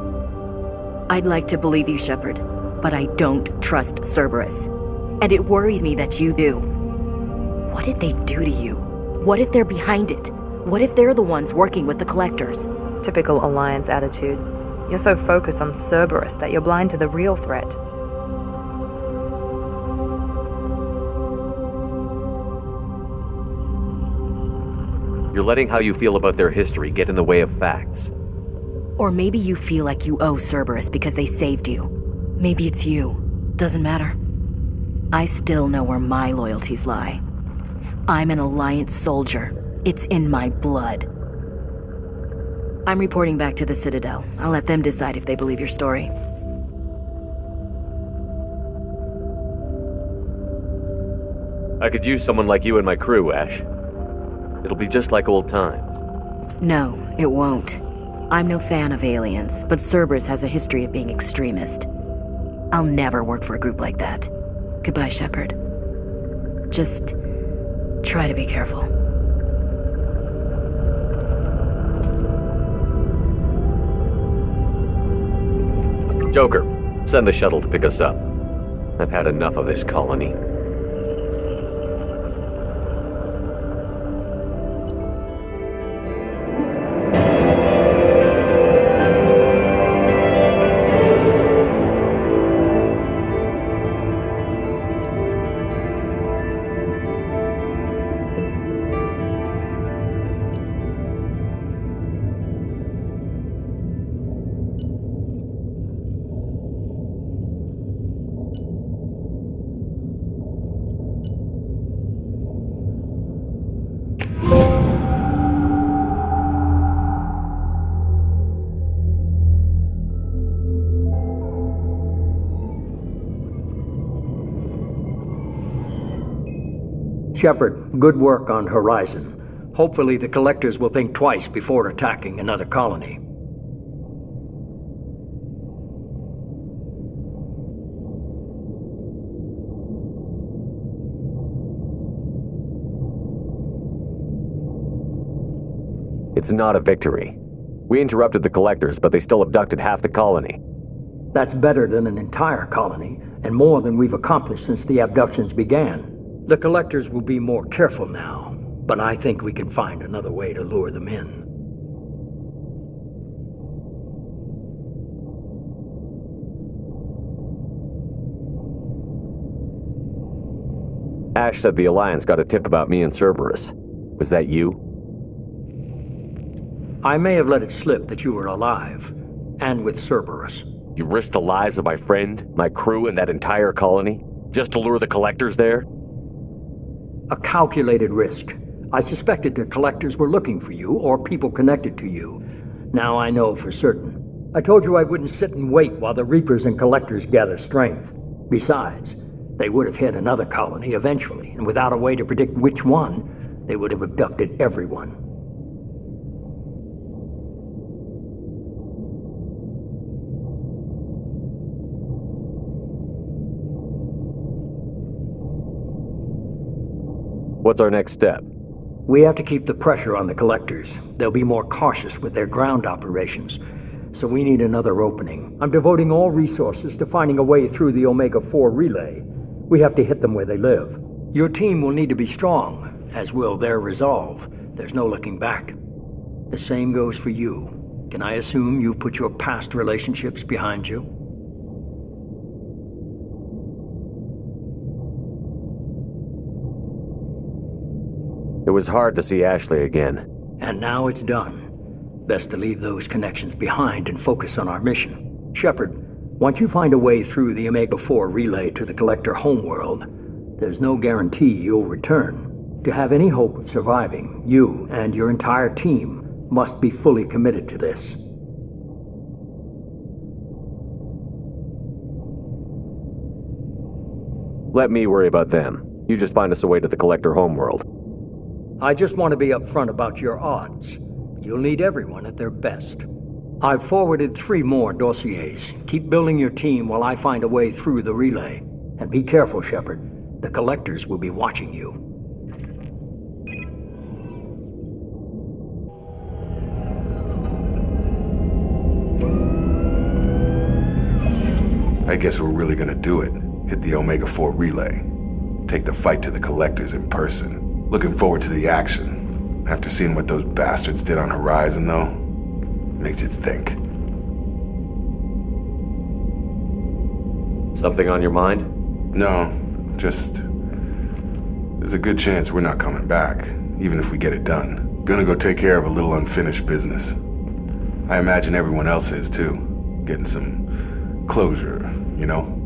I'd like to believe you, Shepard, but I don't trust Cerberus. And it worries me that you do. What did they do to you? What if they're behind it? What if they're the ones working with the Collectors? Typical Alliance attitude. You're so focused on Cerberus that you're blind to the real threat. You're letting how you feel about their history get in the way of facts. Or maybe you feel like you owe Cerberus because they saved you. Maybe it's you. Doesn't matter. I still know where my loyalties lie. I'm an Alliance soldier. It's in my blood. I'm reporting back to the Citadel. I'll let them decide if they believe your story. I could use someone like you in my crew, Ash. It'll be just like old times. No, it won't. I'm no fan of aliens, but Cerberus has a history of being extremist. I'll never work for a group like that. Goodbye, Shepard. Just try to be careful. Joker, send the shuttle to pick us up. I've had enough of this colony. Shepard, good work on Horizon. Hopefully the Collectors will think twice before attacking another colony. It's not a victory. We interrupted the Collectors, but they still abducted half the colony. That's better than an entire colony, and more than we've accomplished since the abductions began. The Collectors will be more careful now, but I think we can find another way to lure them in. Ash said the Alliance got a tip about me and Cerberus. Was that you? I may have let it slip that you were alive, and with Cerberus. You risked the lives of my friend, my crew, and that entire colony, just to lure the Collectors there? A calculated risk. I suspected the Collectors were looking for you, or people connected to you. Now I know for certain. I told you I wouldn't sit and wait while the Reapers and Collectors gather strength. Besides, they would have hit another colony eventually, and without a way to predict which one, they would have abducted everyone. What's our next step? We have to keep the pressure on the Collectors. They'll be more cautious with their ground operations. So we need another opening. I'm devoting all resources to finding a way through the Omega-4 relay. We have to hit them where they live. Your team will need to be strong, as will their resolve. There's no looking back. The same goes for you. Can I assume you've put your past relationships behind you? It was hard to see Ashley again. And now it's done. Best to leave those connections behind and focus on our mission. Shepard, once you find a way through the Omega-4 relay to the Collector homeworld, there's no guarantee you'll return. To have any hope of surviving, you and your entire team must be fully committed to this. Let me worry about them. You just find us a way to the Collector homeworld. I just want to be upfront about your odds. You'll need everyone at their best. I've forwarded 3 more dossiers. Keep building your team while I find a way through the relay. And be careful, Shepard. The Collectors will be watching you. I guess we're really gonna do it. Hit the Omega-4 relay. Take the fight to the Collectors in person. Looking forward to the action. After seeing what those bastards did on Horizon, though, makes you think. Something on your mind? No, just... there's a good chance we're not coming back, even if we get it done. Gonna go take care of a little unfinished business. I imagine everyone else is, too. Getting some closure, you know?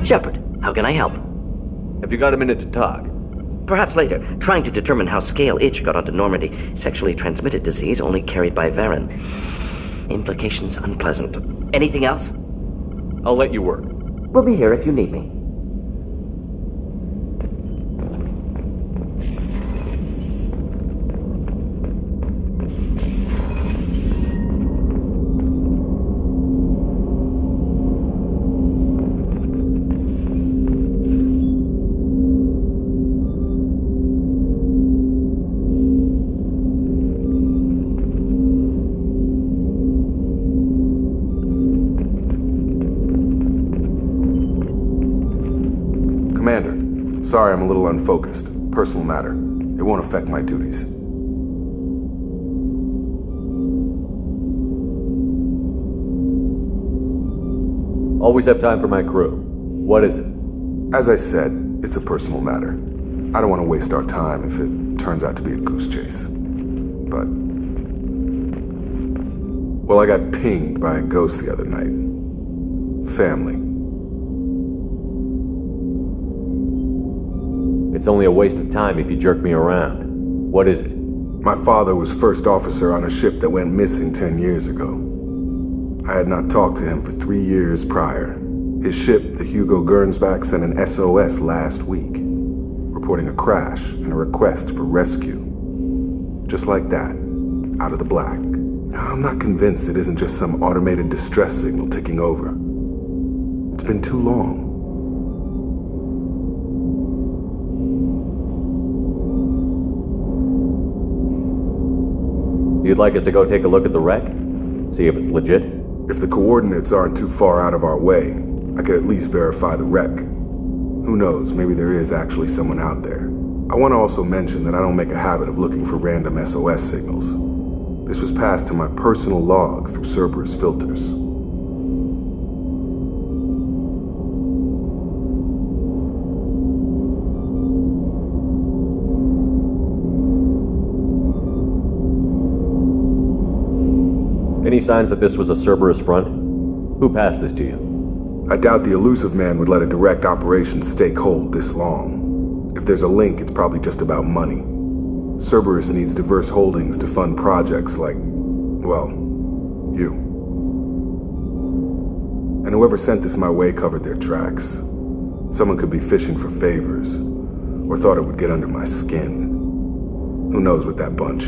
Shepard, how can I help? Have you got a minute to talk? Perhaps later. Trying to determine how Scale Itch got onto Normandy. Sexually transmitted disease only carried by Varen. Implications unpleasant. Anything else? I'll let you work. We'll be here if you need me. Commander, sorry I'm a little unfocused. Personal matter. It won't affect my duties. Always have time for my crew. What is it? As I said, it's a personal matter. I don't want to waste our time if it turns out to be a goose chase. But... well, I got pinged by a ghost the other night. Family. It's only a waste of time if you jerk me around. What is it? My father was first officer on a ship that went missing 10 years ago. I had not talked to him for 3 years prior. His ship, the Hugo Gernsback, sent an SOS last week, reporting a crash and a request for rescue. Just like that, out of the black. I'm not convinced it isn't just some automated distress signal ticking over. It's been too long. You'd like us to go take a look at the wreck? See if it's legit? If the coordinates aren't too far out of our way, I could at least verify the wreck. Who knows, maybe there is actually someone out there. I want to also mention that I don't make a habit of looking for random SOS signals. This was passed to my personal log through Cerberus filters. Any signs that this was a Cerberus front? Who passed this to you? I doubt the elusive man would let a direct operations stake hold this long. If there's a link, it's probably just about money. Cerberus needs diverse holdings to fund projects like, well, you. And whoever sent this my way covered their tracks. Someone could be fishing for favors, or thought it would get under my skin. Who knows with that bunch?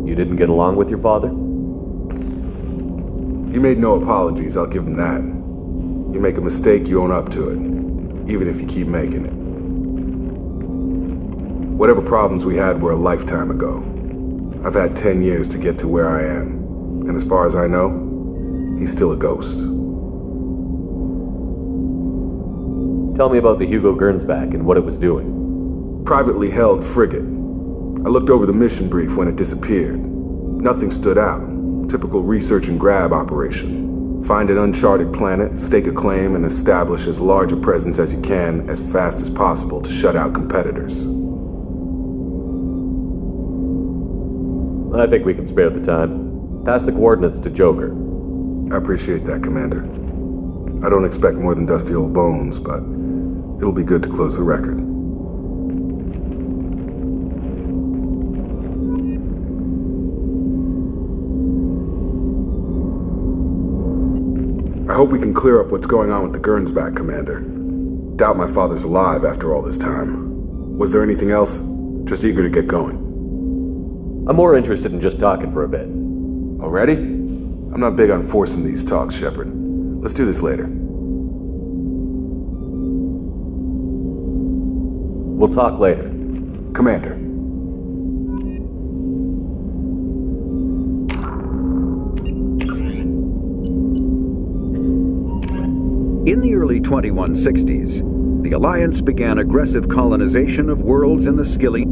You didn't get along with your father? He made no apologies, I'll give him that. You make a mistake, you own up to it, even if you keep making it. Whatever problems we had were a lifetime ago. I've had 10 years to get to where I am, and as far as I know, he's still a ghost. Tell me about the Hugo Gernsback and what it was doing. Privately held frigate. I looked over the mission brief when it disappeared. Nothing stood out. Typical research and grab operation. Find an uncharted planet, stake a claim, and establish as large a presence as you can as fast as possible to shut out competitors. I think we can spare the time. Pass the coordinates to Joker. I appreciate that, Commander. I don't expect more than dusty old bones, but it'll be good to close the record. I hope we can clear up what's going on with the Gernsback, Commander. Doubt my father's alive after all this time. Was there anything else? Just eager to get going. I'm more interested in just talking for a bit. Already? I'm not big on forcing these talks, Shepard. Let's do this later. We'll talk later. Commander. In the early 2160s, the Alliance began aggressive colonization of worlds in the Skilly.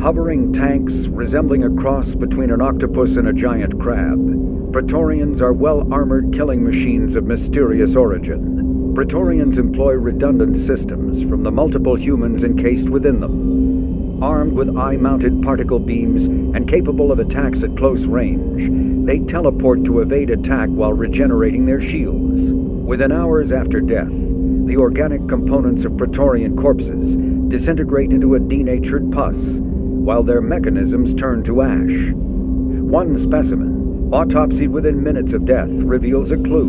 Hovering tanks resembling a cross between an octopus and a giant crab, Praetorians are well-armored killing machines of mysterious origin. Praetorians employ redundant systems from the multiple humans encased within them. Armed with eye-mounted particle beams and capable of attacks at close range, they teleport to evade attack while regenerating their shields. Within hours after death, the organic components of Praetorian corpses disintegrate into a denatured pus, while their mechanisms turn to ash. One specimen, autopsied within minutes of death, reveals a clue.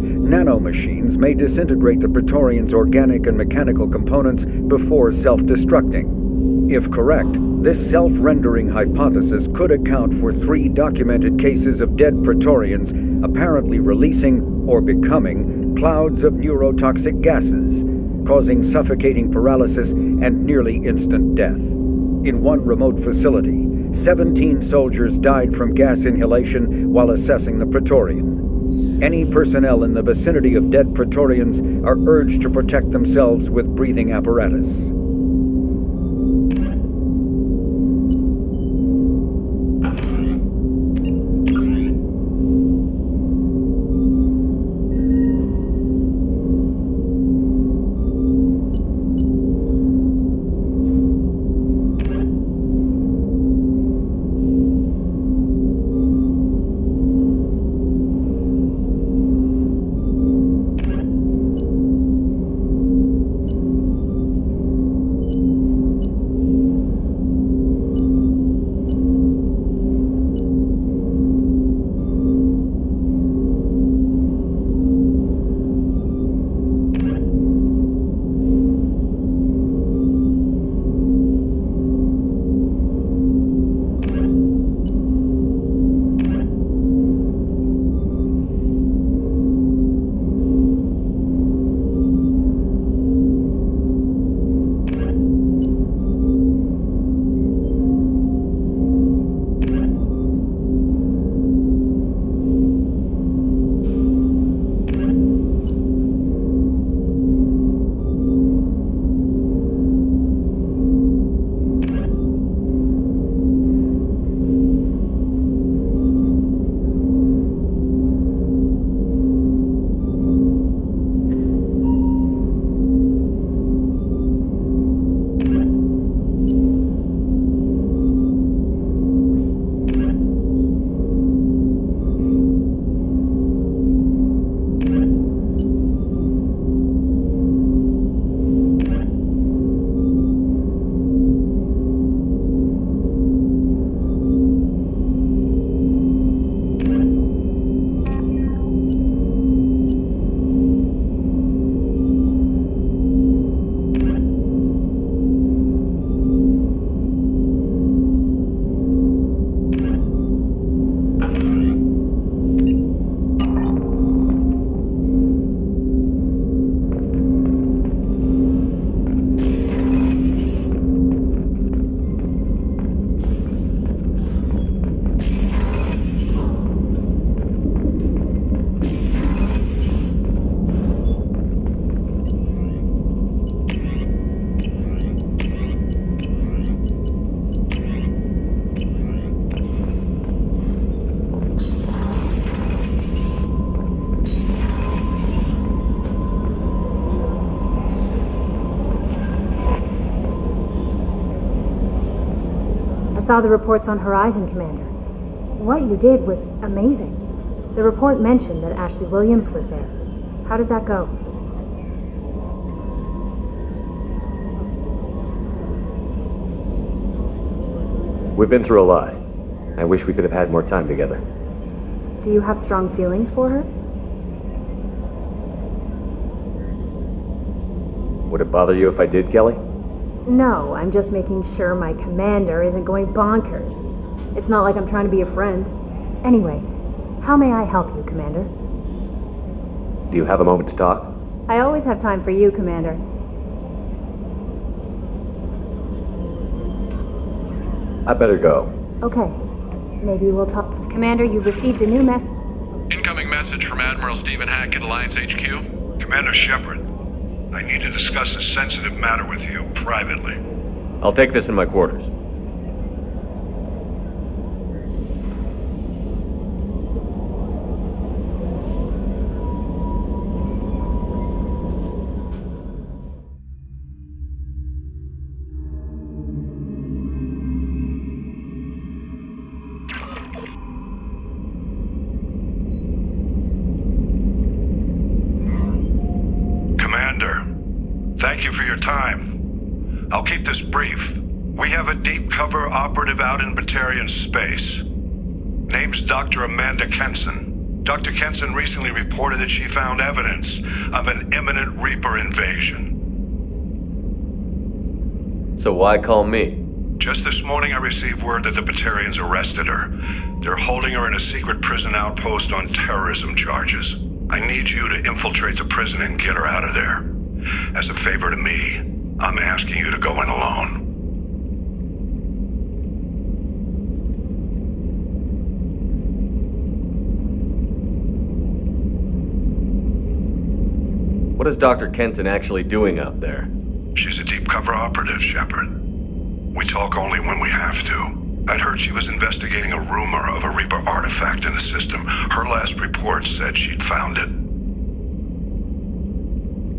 Nanomachines may disintegrate the Praetorians' organic and mechanical components before self-destructing. If correct, this self-rendering hypothesis could account for 3 documented cases of dead Praetorians apparently releasing or becoming clouds of neurotoxic gases, causing suffocating paralysis and nearly instant death. In one remote facility, 17 soldiers died from gas inhalation while assessing the Praetorian. Any personnel in the vicinity of dead Praetorians are urged to protect themselves with breathing apparatus. I saw the reports on Horizon, Commander. What you did was amazing. The report mentioned that Ashley Williams was there. How did that go? We've been through a lot. I wish we could have had more time together. Do you have strong feelings for her? Would it bother you if I did, Kelly? No, I'm just making sure my commander isn't going bonkers. It's not like I'm trying to be a friend. Anyway, how may I help you, Commander? Do you have a moment to talk? I always have time for you, Commander. I better go. Okay. Maybe we'll talk. Commander, you've received a new message. Incoming message from Admiral Stephen Hackett, Alliance HQ. Commander Shepard, I need to discuss a sensitive matter with you privately. I'll take this in my quarters. time. I'll keep this brief. We have a deep cover operative out in Batarian space. Name's Dr. Amanda Kenson. Dr. Kenson recently reported that she found evidence of an imminent Reaper invasion. So why call me? Just this morning I received word that the Batarians arrested her. They're holding her in a secret prison outpost on terrorism charges. I need you to infiltrate the prison and get her out of there. As a favor to me, I'm asking you to go in alone. What is Dr. Kenson actually doing out there? She's a deep cover operative, Shepard. We talk only when we have to. I'd heard she was investigating a rumor of a Reaper artifact in the system. Her last report said she'd found it.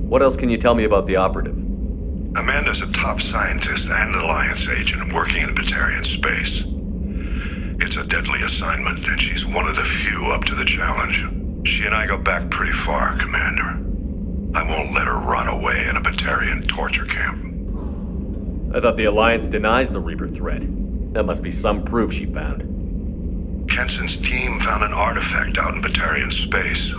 What else can you tell me about the operative? Amanda's a top scientist and Alliance agent working in Batarian space. It's a deadly assignment, and she's one of the few up to the challenge. She and I go back pretty far, Commander. I won't let her rot away in a Batarian torture camp. I thought the Alliance denies the Reaper threat. That must be some proof she found. Kenson's team found an artifact out in Batarian space.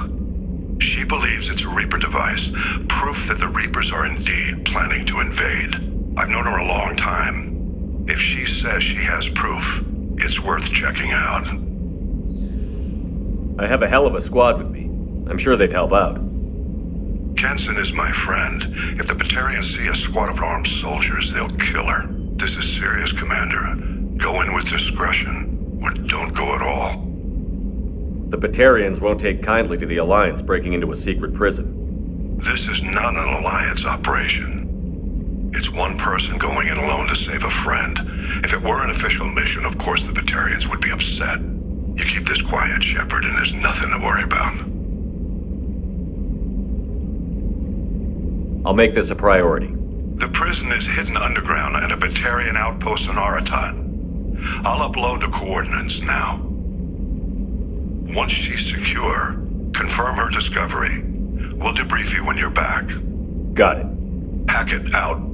She believes it's a Reaper device, proof that the Reapers are indeed planning to invade. I've known her a long time. If she says she has proof, it's worth checking out. I have a hell of a squad with me. I'm sure they'd help out. Kenson is my friend. If the Batarians see a squad of armed soldiers, they'll kill her. This is serious, Commander. Go in with discretion, or don't go at all. The Batarians won't take kindly to the Alliance breaking into a secret prison. This is not an Alliance operation. It's one person going in alone to save a friend. If it were an official mission, of course the Batarians would be upset. You keep this quiet, Shepard, and there's nothing to worry about. I'll make this a priority. The prison is hidden underground at a Batarian outpost on Aratat. I'll upload the coordinates now. Once she's secure, confirm her discovery. We'll debrief you when you're back. Got it. Hackett out.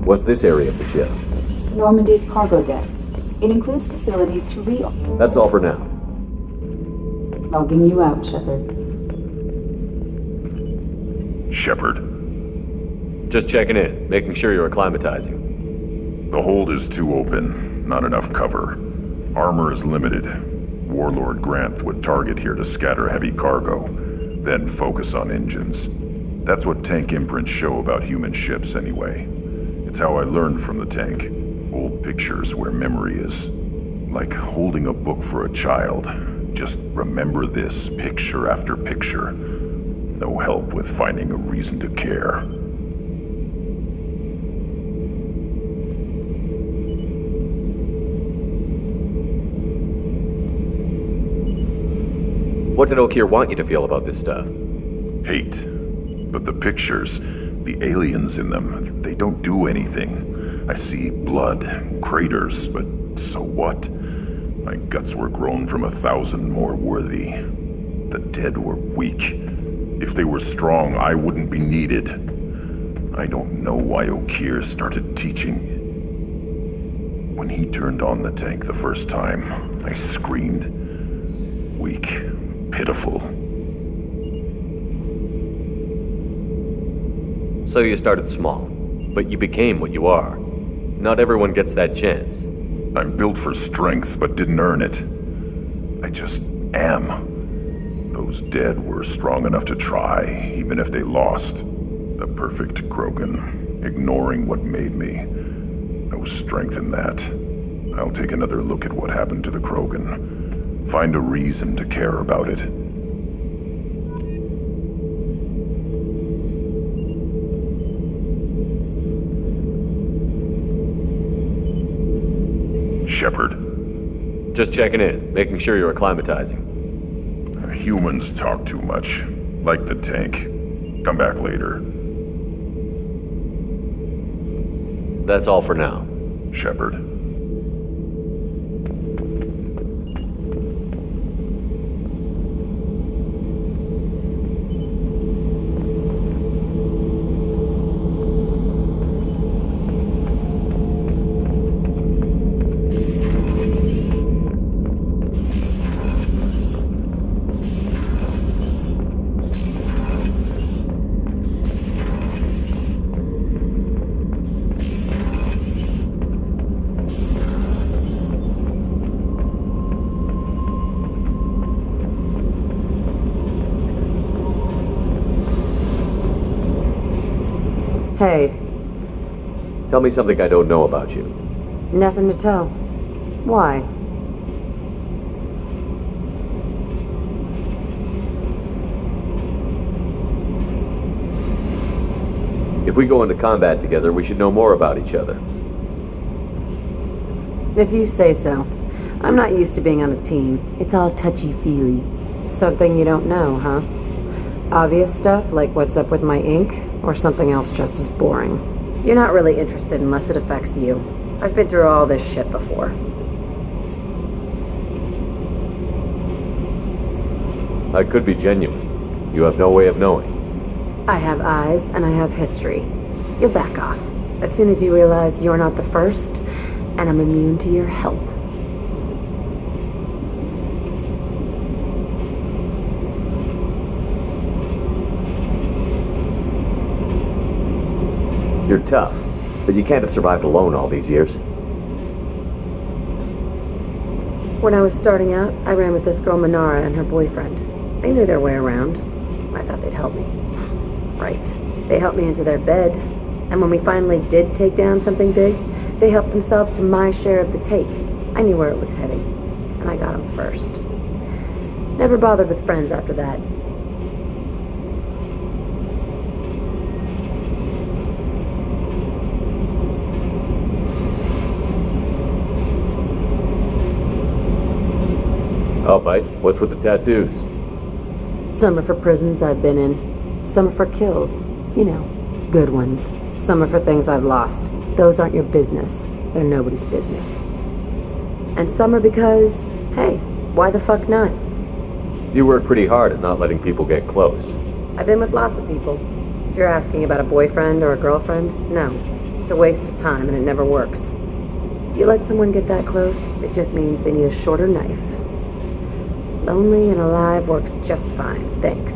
What's this area of the ship? Normandy's cargo deck. It includes facilities to That's all for now. Logging you out, Shepard. Shepard. Just checking in, making sure you're acclimatizing. The hold is too open, not enough cover. Armor is limited. Warlord Granth would target here to scatter heavy cargo, then focus on engines. That's what tank imprints show about human ships anyway. It's how I learned from the tank. Old pictures where memory is. Like holding a book for a child. Just remember this, picture after picture. No help with finding a reason to care. What did Okir want you to feel about this stuff? Hate. But the pictures, the aliens in them, they don't do anything. I see blood, craters, but so what? My guts were grown from 1,000 more worthy. The dead were weak. If they were strong, I wouldn't be needed. I don't know why Okir started teaching. When he turned on the tank the first time, I screamed. Weak, pitiful. So you started small, but you became what you are. Not everyone gets that chance. I'm built for strength, but didn't earn it. I just am. Those dead were strong enough to try, even if they lost. The perfect Krogan, ignoring what made me. No strength in that. I'll take another look at what happened to the Krogan. Find a reason to care about it. Shepard. Just checking in, making sure you're acclimatizing. Humans talk too much. Like the tank. Come back later. That's all for now. Shepard. Hey. Tell me something I don't know about you. Nothing to tell. Why? If we go into combat together, we should know more about each other. If you say so. I'm not used to being on a team. It's all touchy-feely. Something you don't know, huh? Obvious stuff, like what's up with my ink, or something else just as boring. You're not really interested unless it affects you. I've been through all this shit before. I could be genuine. You have no way of knowing. I have eyes, and I have history. You'll back off. As soon as you realize you're not the first, and I'm immune to your help. You're tough, but you can't have survived alone all these years. When I was starting out, I ran with this girl Minara and her boyfriend. They knew their way around. I thought they'd help me. Right. They helped me into their bed, and when we finally did take down something big, they helped themselves to my share of the take. I knew where it was heading, and I got them first. Never bothered with friends after that. I'll bite. What's with the tattoos? Some are for prisons I've been in. Some are for kills. You know, good ones. Some are for things I've lost. Those aren't your business. They're nobody's business. And some are because, hey, why the fuck not? You work pretty hard at not letting people get close. I've been with lots of people. If you're asking about a boyfriend or a girlfriend, no. It's a waste of time and it never works. You let someone get that close, it just means they need a shorter knife. Lonely and alive works just fine, thanks.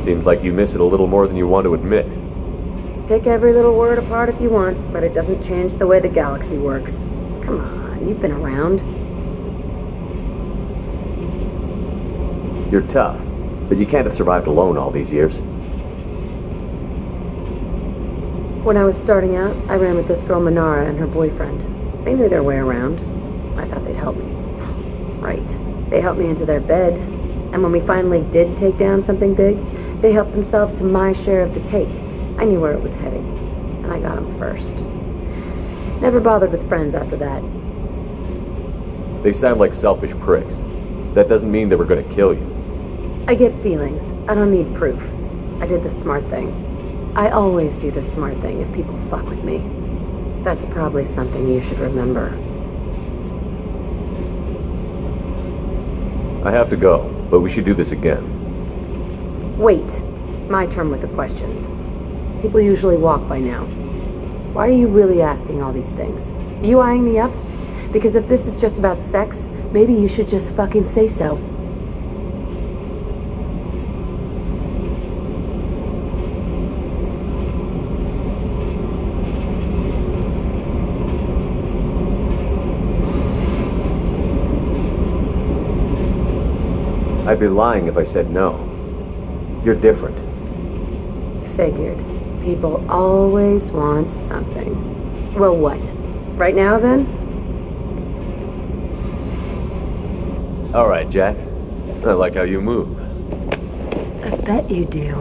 Seems like you miss it a little more than you want to admit. Pick every little word apart if you want, but it doesn't change the way the galaxy works. Come on, you've been around. You're tough, but you can't have survived alone all these years. When I was starting out, I ran with this girl Minara and her boyfriend. They knew their way around. I thought they'd help me. Right. They helped me into their bed, and when we finally did take down something big, they helped themselves to my share of the take. I knew where it was heading, and I got them first. Never bothered with friends after that. They sound like selfish pricks. That doesn't mean they were going to kill you. I get feelings. I don't need proof. I did the smart thing. I always do the smart thing if people fuck with me. That's probably something you should remember. I have to go, but we should do this again. Wait. My turn with the questions. People usually walk by now. Why are you really asking all these things? Are you eyeing me up? Because if this is just about sex, maybe you should just fucking say so. I'd be lying if I said no. You're different. Figured. People always want something. Well, what? Right now, then? All right, Jack. I like how you move. I bet you do.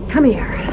Come here.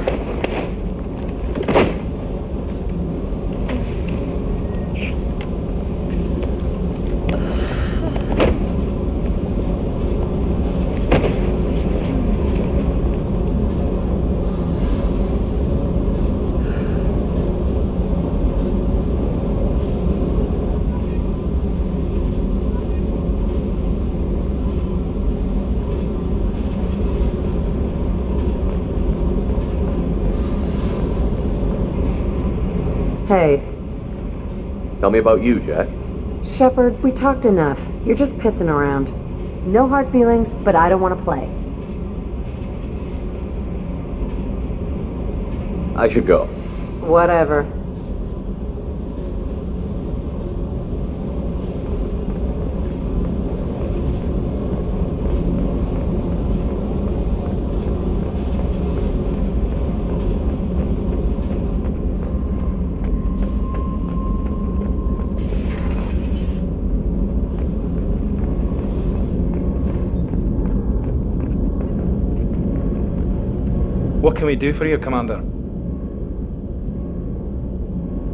Hey. Tell me about you, Jack. Shepard, we talked enough. You're just pissing around. No hard feelings, but I don't want to play. I should go. Whatever. What can we do for you, Commander?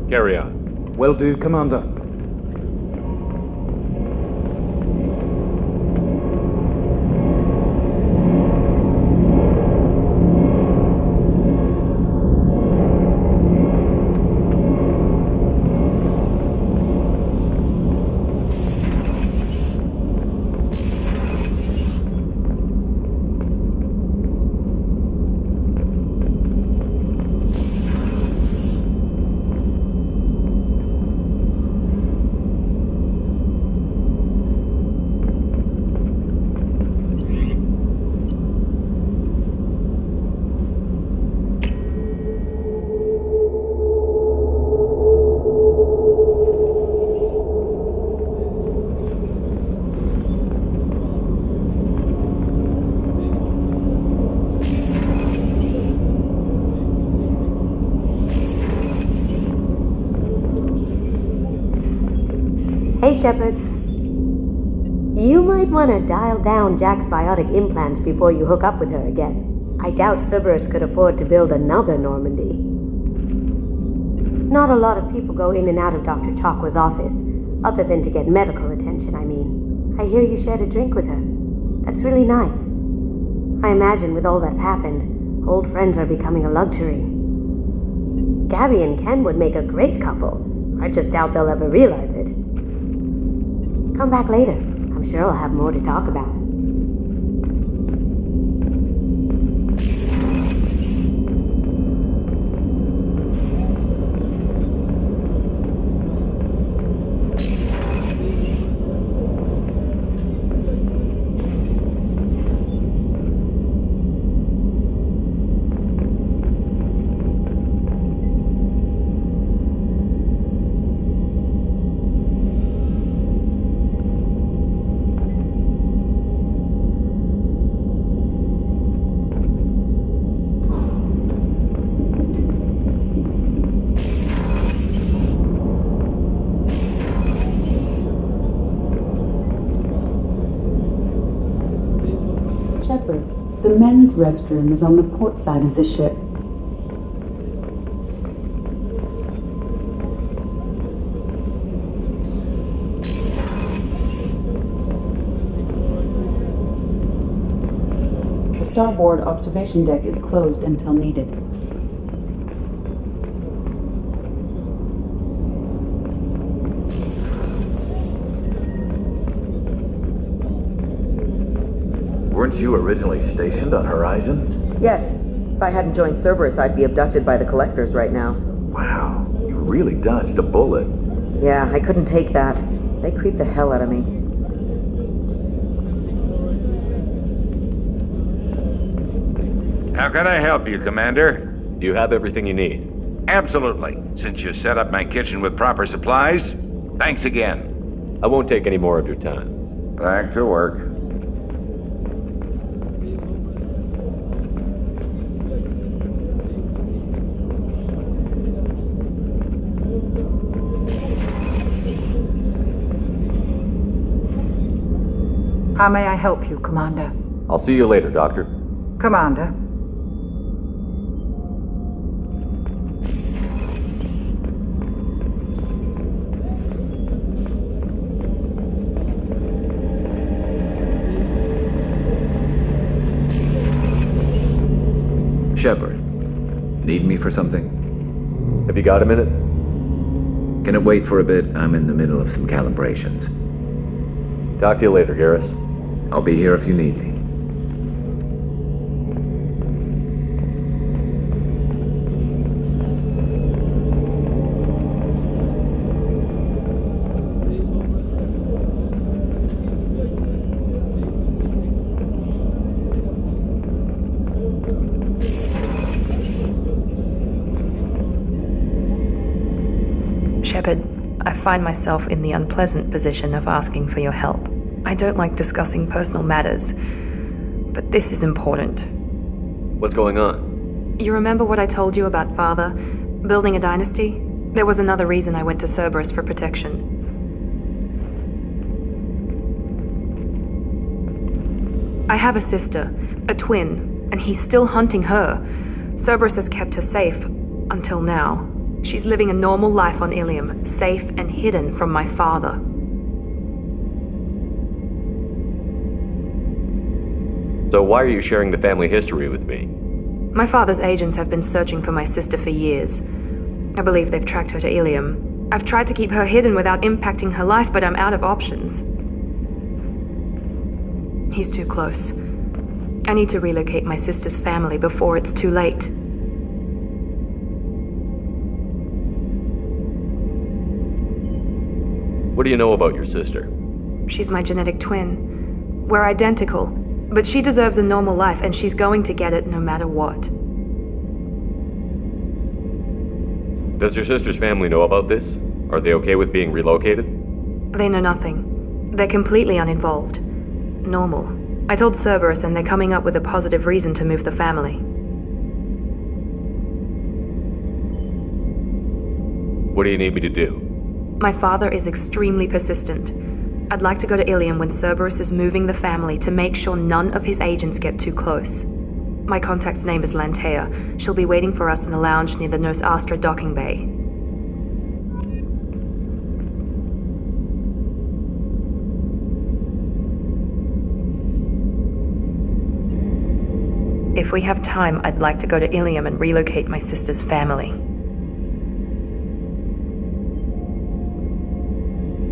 Carry on. Will do, Commander. Hey, Shepard. You might want to dial down Jack's biotic implants before you hook up with her again. I doubt Cerberus could afford to build another Normandy. Not a lot of people go in and out of Dr. Chakwa's office, other than to get medical attention, I mean. I hear you shared a drink with her. That's really nice. I imagine with all that's happened, old friends are becoming a luxury. Gabby and Ken would make a great couple. I just doubt they'll ever realize it. Come back later. I'm sure I'll have more to talk about. The men's restroom is on the port side of the ship. The starboard observation deck is closed until needed. Weren't you originally stationed on Horizon? Yes. If I hadn't joined Cerberus, I'd be abducted by the Collectors right now. Wow, you really dodged a bullet. Yeah, I couldn't take that. They creep the hell out of me. How can I help you, Commander? Do you have everything you need? Absolutely. Since you set up my kitchen with proper supplies, thanks again. I won't take any more of your time. Back to work. How may I help you, Commander? I'll see you later, Doctor. Commander. Shepard, need me for something? Have you got a minute? Can it wait for a bit? I'm in the middle of some calibrations. Talk to you later, Garrus. I'll be here if you need me. Shepard, I find myself in the unpleasant position of asking for your help. I don't like discussing personal matters, but this is important. What's going on? You remember what I told you about Father? Building a dynasty? There was another reason I went to Cerberus for protection. I have a sister, a twin, and he's still hunting her. Cerberus has kept her safe, until now. She's living a normal life on Ilium, safe and hidden from my father. So why are you sharing the family history with me? My father's agents have been searching for my sister for years. I believe they've tracked her to Ilium. I've tried to keep her hidden without impacting her life, but I'm out of options. He's too close. I need to relocate my sister's family before it's too late. What do you know about your sister? She's my genetic twin. We're identical, but she deserves a normal life, and she's going to get it no matter what. Does your sister's family know about this? Are they okay with being relocated? They know nothing. They're completely uninvolved. Normal. I told Cerberus, and they're coming up with a positive reason to move the family. What do you need me to do? My father is extremely persistent. I'd like to go to Ilium when Cerberus is moving the family to make sure none of his agents get too close. My contact's name is Lantea. She'll be waiting for us in the lounge near the Nos Astra docking bay. If we have time, I'd like to go to Ilium and relocate my sister's family.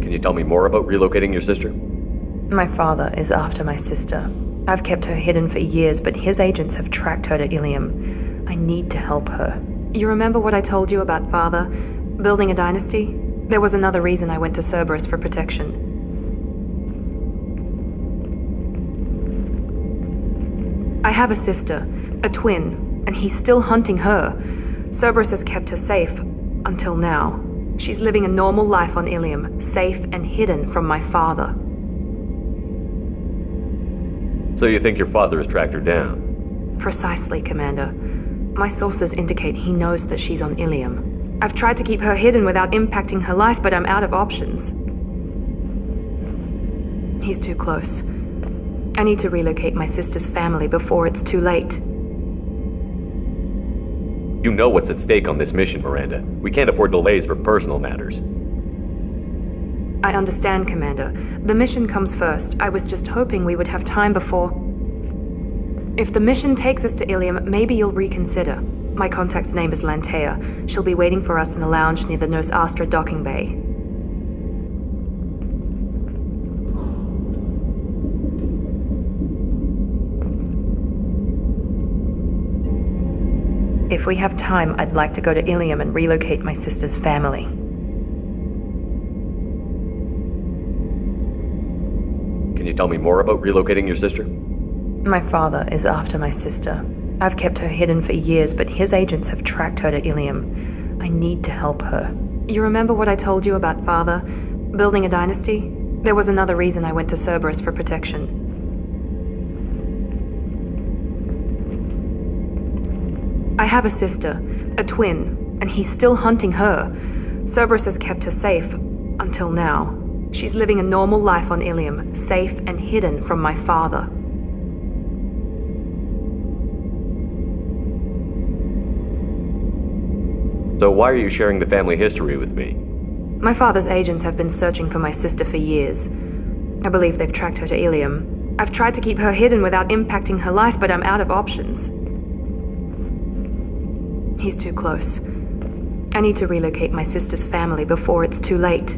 Can you tell me more about relocating your sister? My father is after my sister. I've kept her hidden for years, but his agents have tracked her to Ilium. I need to help her. You remember what I told you about father? Building a dynasty? There was another reason I went to Cerberus for protection. I have a sister, a twin, and he's still hunting her. Cerberus has kept her safe, until now. She's living a normal life on Ilium, safe and hidden from my father. So you think your father has tracked her down? Precisely, Commander. My sources indicate he knows that she's on Ilium. I've tried to keep her hidden without impacting her life, but I'm out of options. He's too close. I need to relocate my sister's family before it's too late. You know what's at stake on this mission, Miranda. We can't afford delays for personal matters. I understand, Commander. The mission comes first. I was just hoping we would have time before... If the mission takes us to Ilium, maybe you'll reconsider. My contact's name is Lantea. She'll be waiting for us in the lounge near the Nos Astra docking bay. If we have time, I'd like to go to Ilium and relocate my sister's family. Can you tell me more about relocating your sister? My father is after my sister. I've kept her hidden for years, but his agents have tracked her to Ilium. I need to help her. You remember what I told you about father? Building a dynasty? There was another reason I went to Cerberus for protection. I have a sister, a twin, and he's still hunting her. Cerberus has kept her safe, until now. She's living a normal life on Ilium, safe and hidden from my father. So why are you sharing the family history with me? My father's agents have been searching for my sister for years. I believe they've tracked her to Ilium. I've tried to keep her hidden without impacting her life, but I'm out of options. He's too close. I need to relocate my sister's family before it's too late.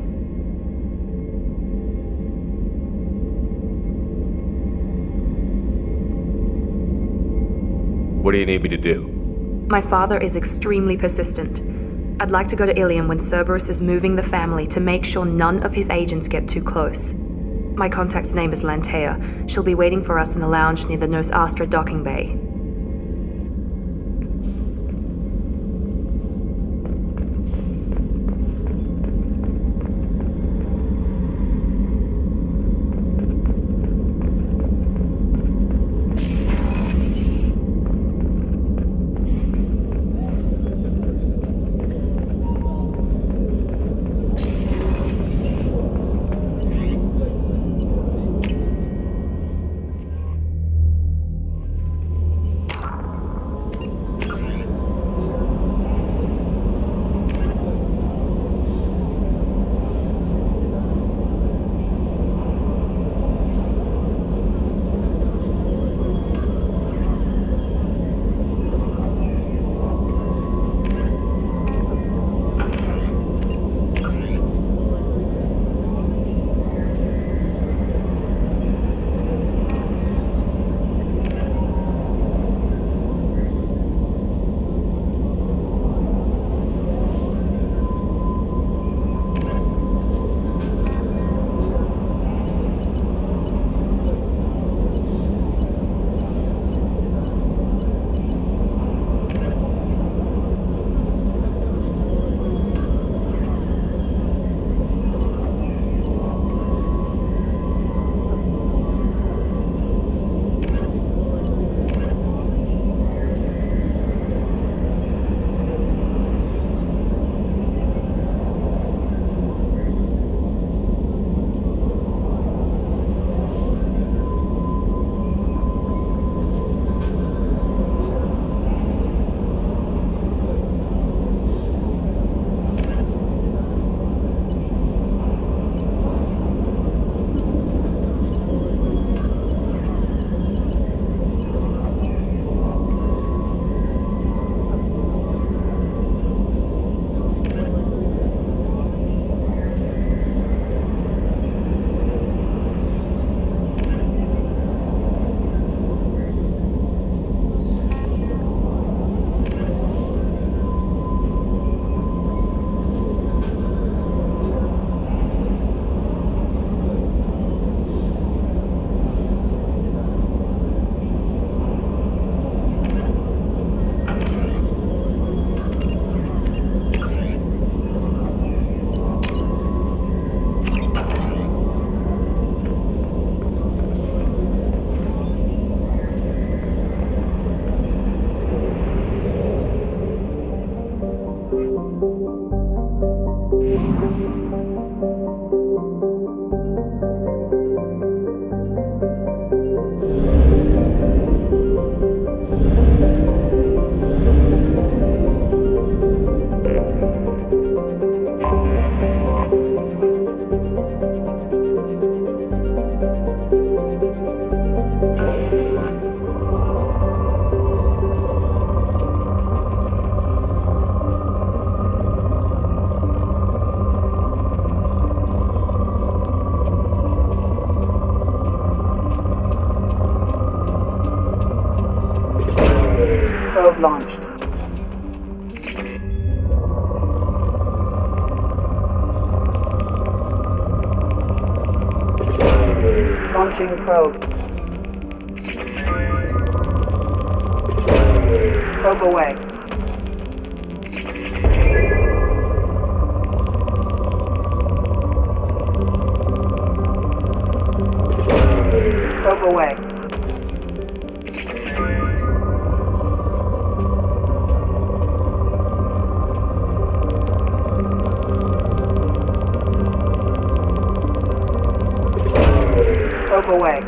What do you need me to do? My father is extremely persistent. I'd like to go to Ilium when Cerberus is moving the family to make sure none of his agents get too close. My contact's name is Lantea. She'll be waiting for us in the lounge near the Nos Astra docking bay. Probe launched. Launching probe. Probe away. Probe away. Probe away.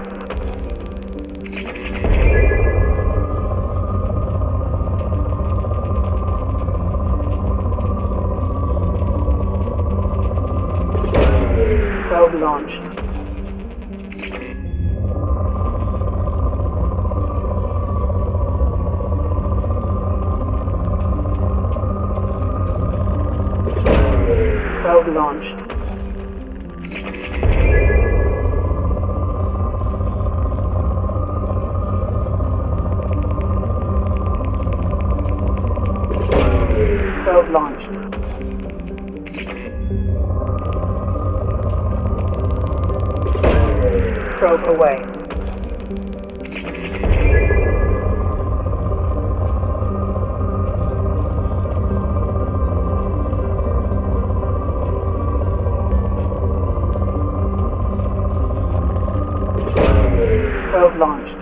Probe launched. Probe launched. Probe launched. Probe away. Probe launched.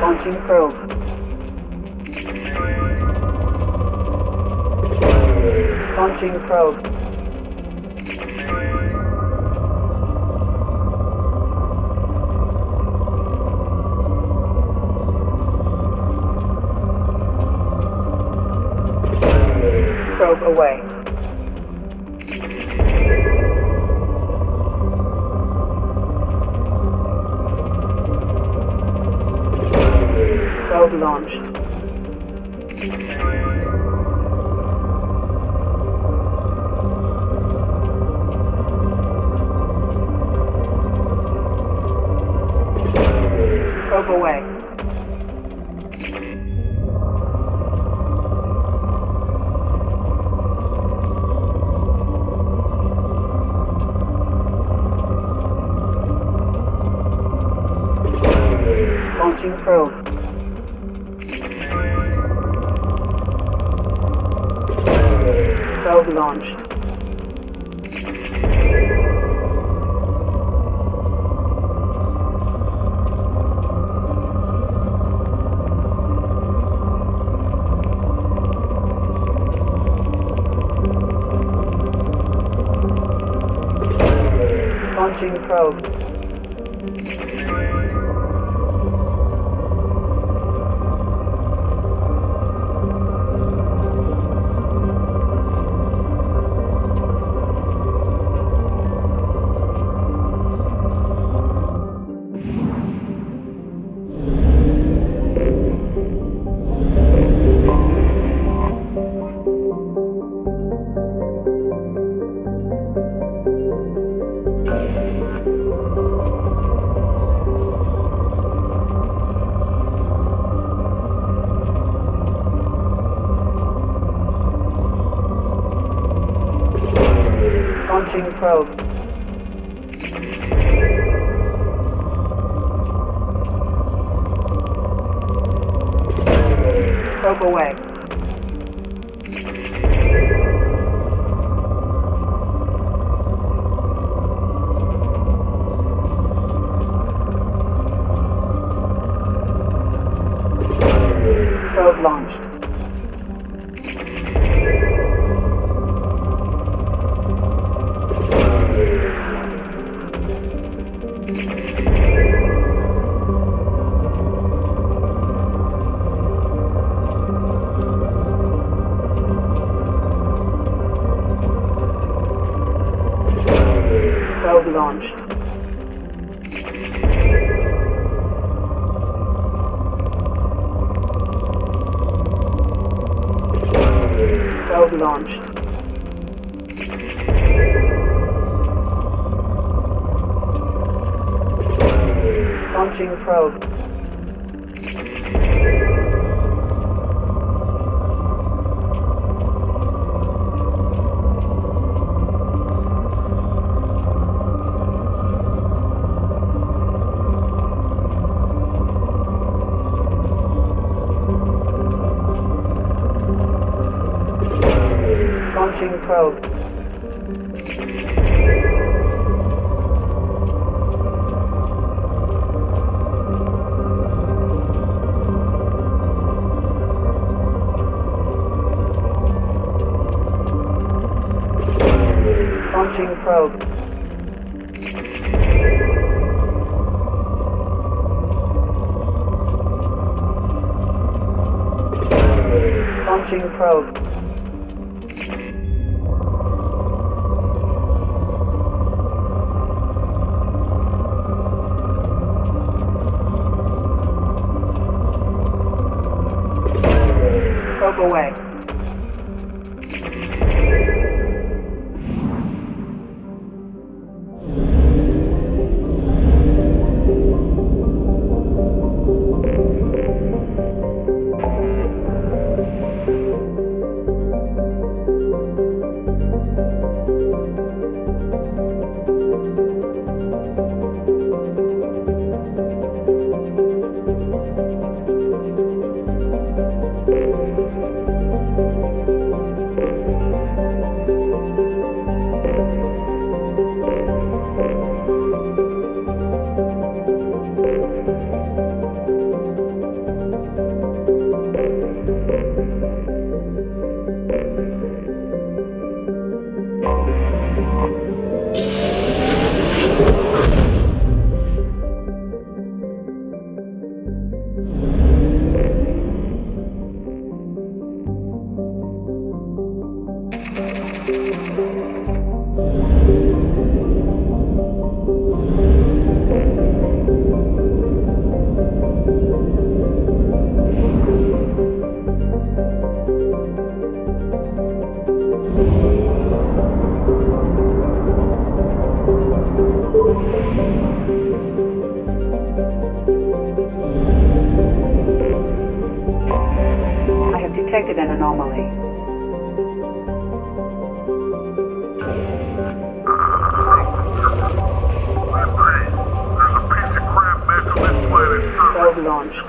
Launching probe. Launching probe. Probe away. Probe launched. Probe away. Launching probe. Probe launched. Launching probe. Launching probe. Probe away. Probe launched. Probe launched. Probe launched. Launching probe. Launching probe. Launching probe. Launching probe. Probe away. I have detected an anomaly. Probe launched.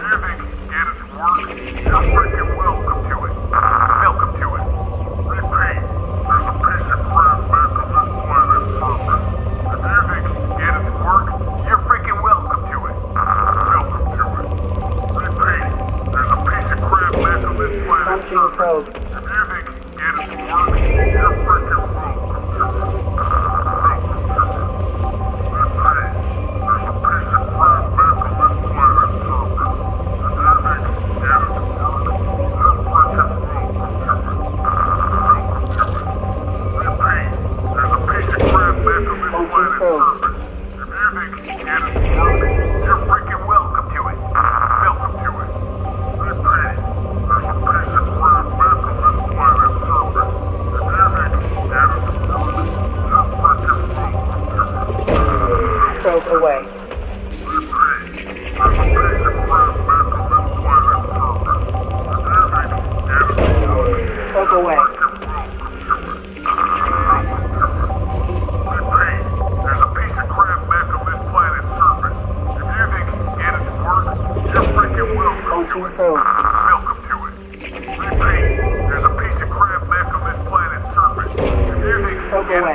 Launching probe.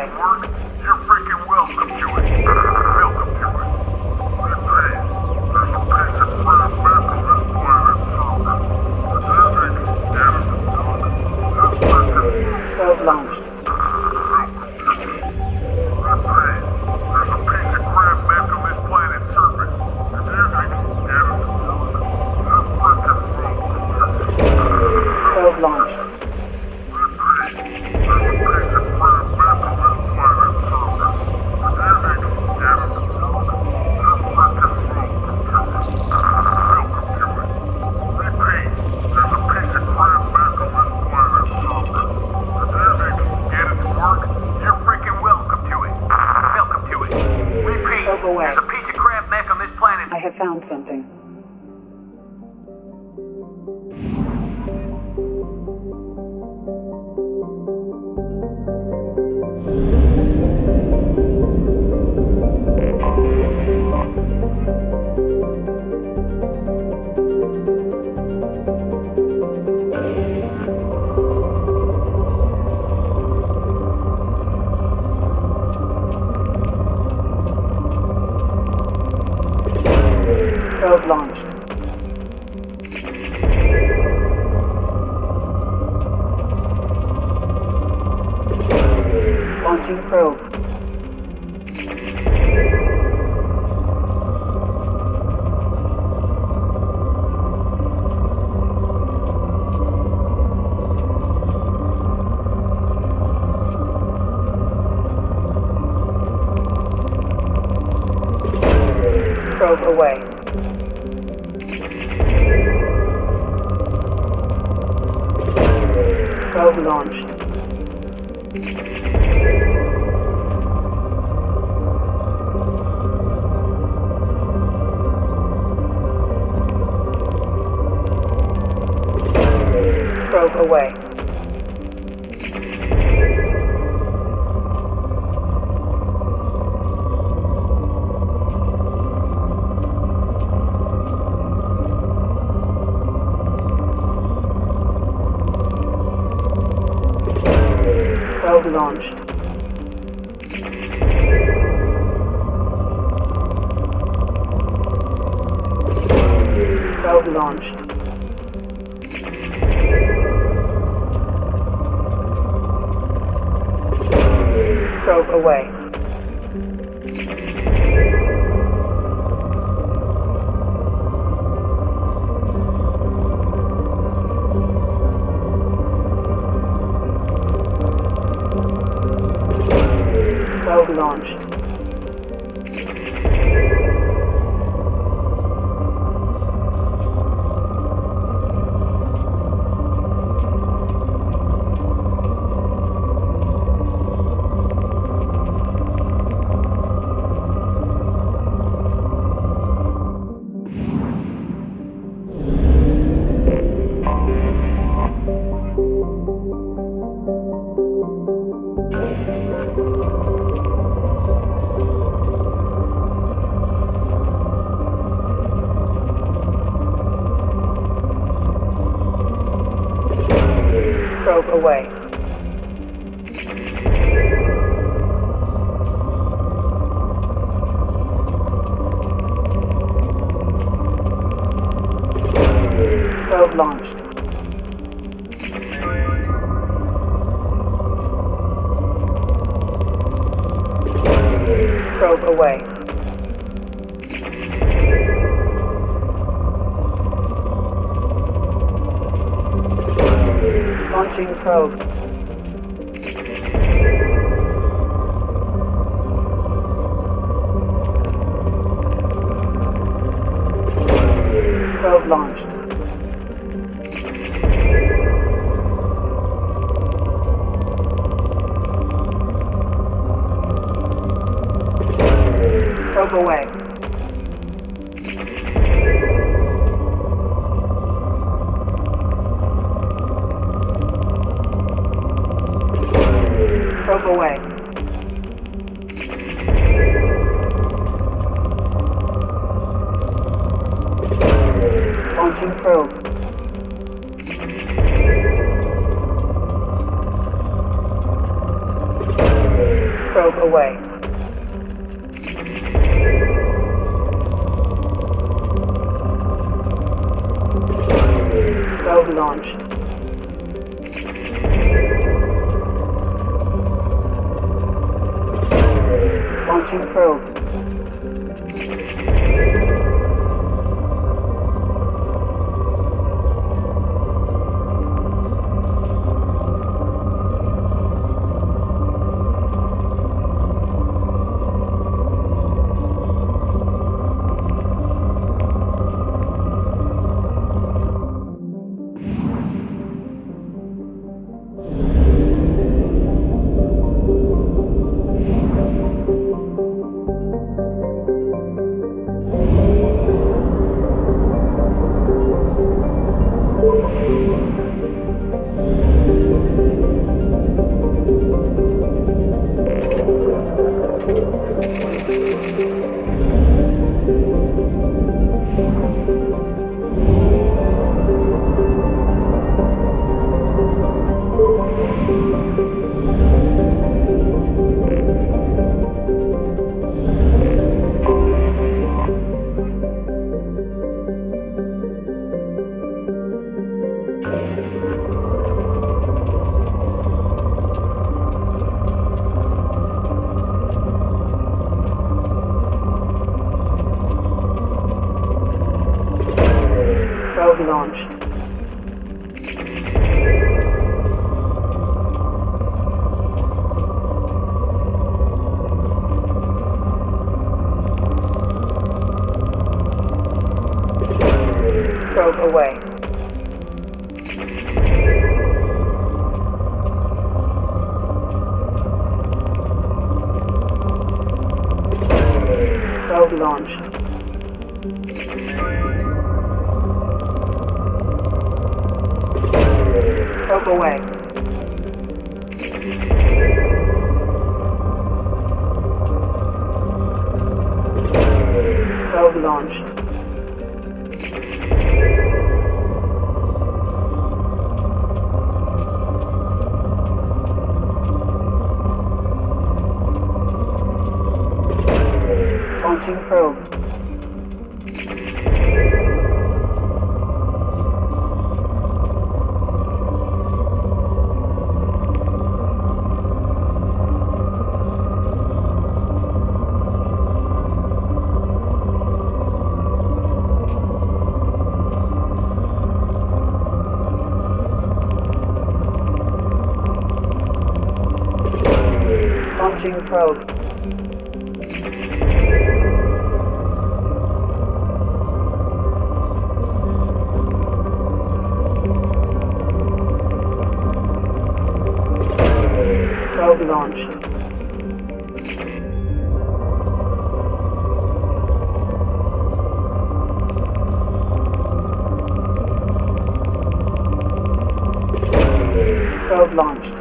away. You're freaking welcome to it. Welcome to it. Repeat, there's a piece of crap back on this planet surface. Probe launched. Probe launched. Probe away. There's a piece of crap mech on this planet. I have found something. Probe launched. Launching probe. Probe away. Probe launched. Probe away. Probe launched. Probe launched. Probe away. Probe launched. Probe away. Probe launched. Probe away. Launching probe. Probe launched. Probe away. Probe away. Launching probe. Probe away. Probe launched. Launching probe. Probe launched. Probe away. Probe launched. Probe away. Probe launched. Launching probe. Launching probe. Probe launched. Probe launched.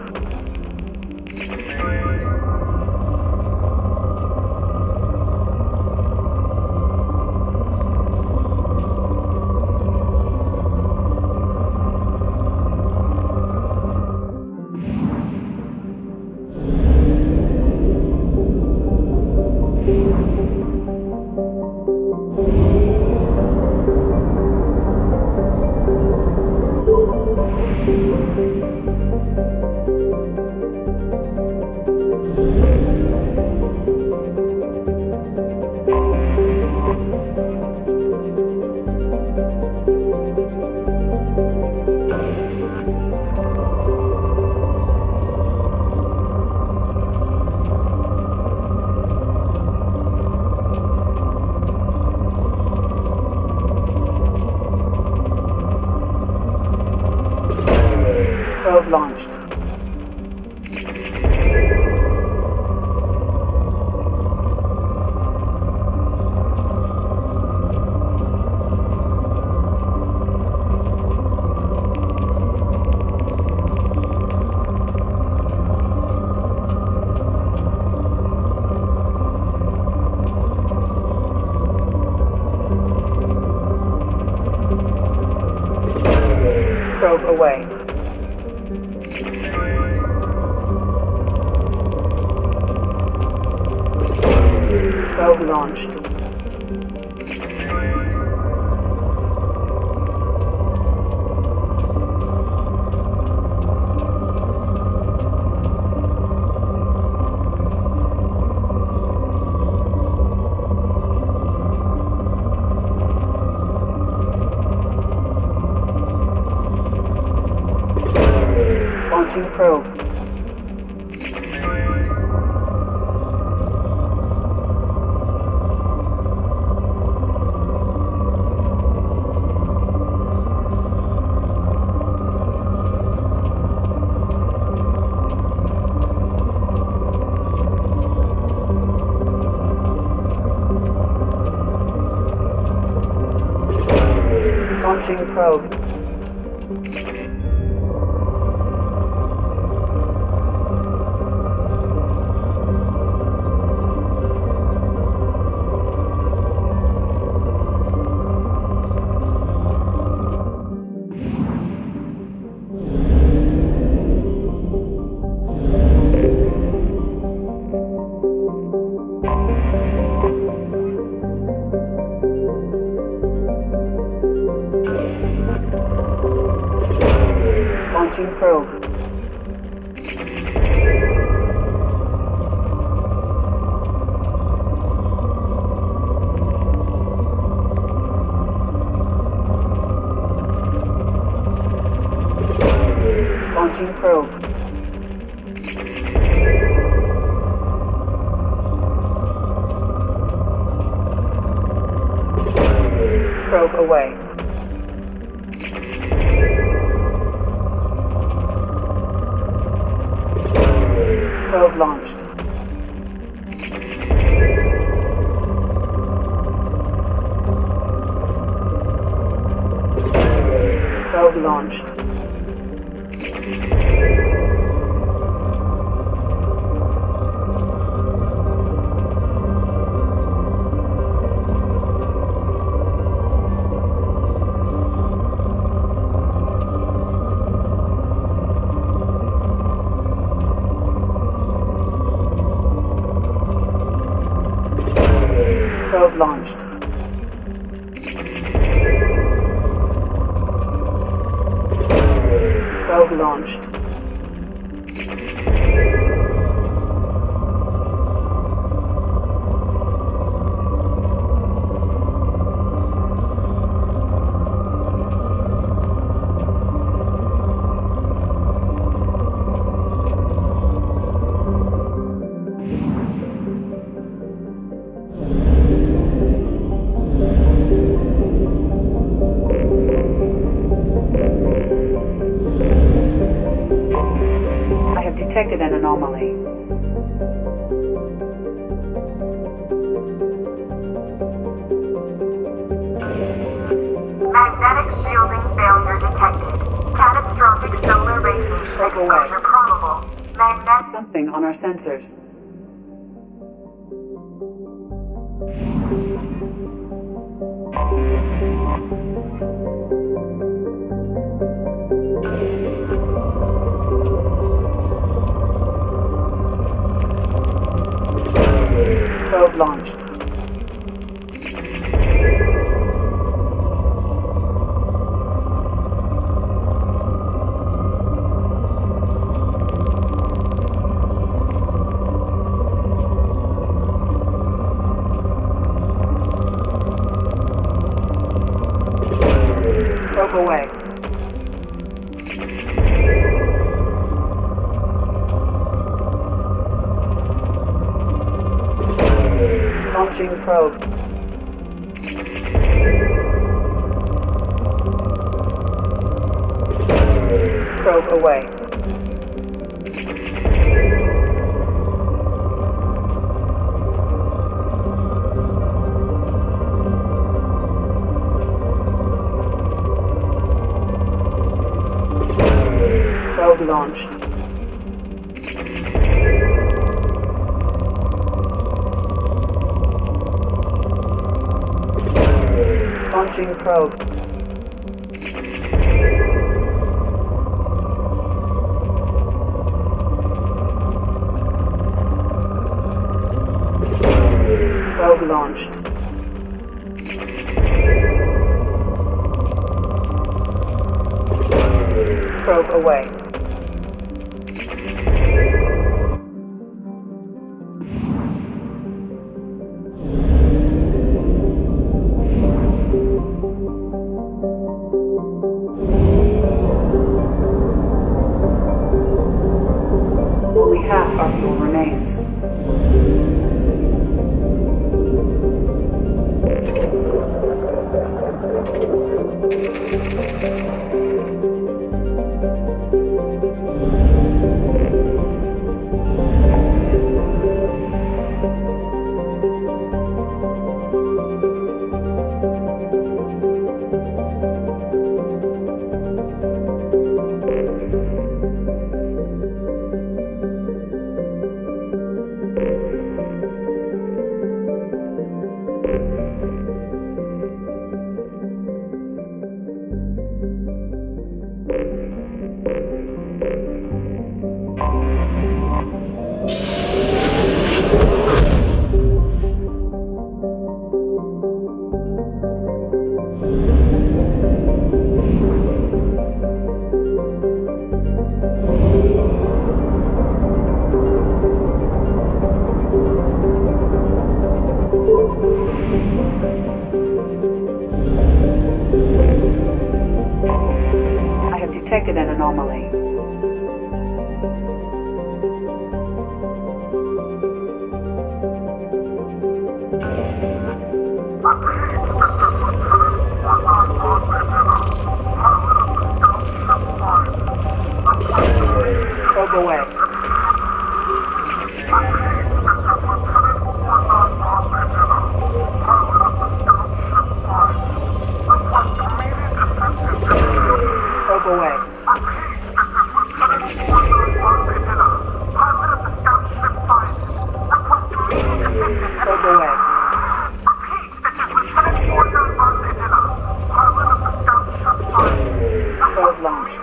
Probe launched. Probe away. Probe launched. Launching probe. Launching probe. Launching probe. Launching probe. Probe away. Probe launched. Probe launched. Probe launched. Probe launched. I have detected an anomaly. Magnetic shielding failure detected. Catastrophic solar radiation exposure probable. Something on our sensors. Probe launched. Probe away. Launching probe. Probe away. Probe launched. Launching probe. Probe launched. Probe away. Only half our fuel remains. I have detected an anomaly. Probe away. Probe away. Probe away. Probe launched.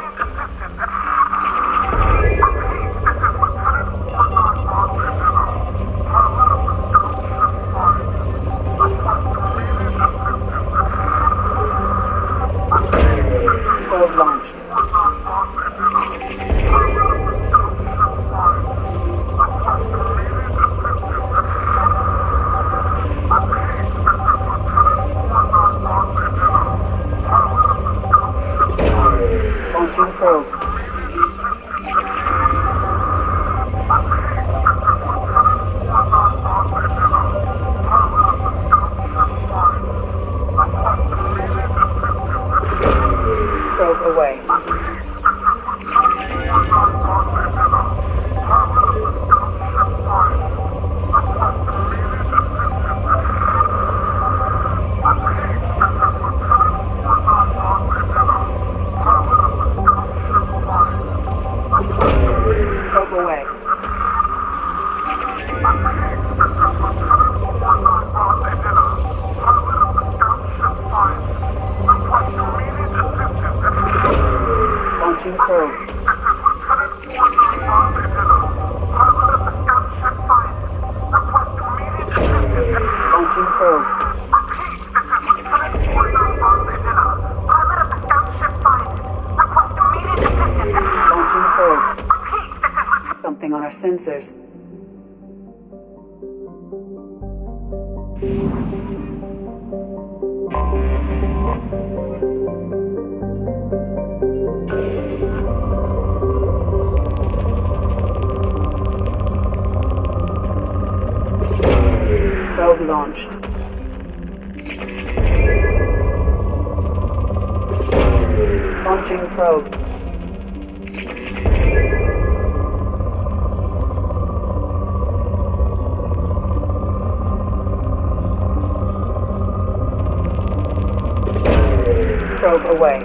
Probe launched. Launching probe. Probe away. Probe away. Launching probe. Launching probe. Launching probe. Something on our sensors. Probe launched. Launching probe. Probe away.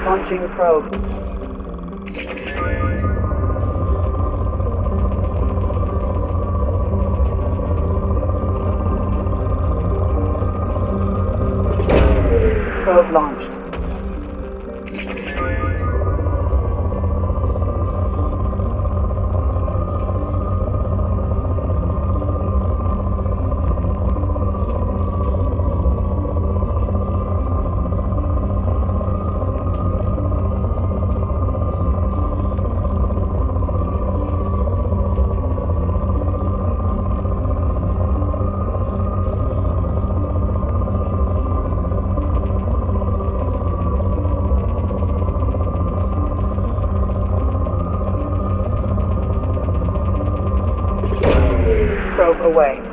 Launching probe. Probe launched. Probe away.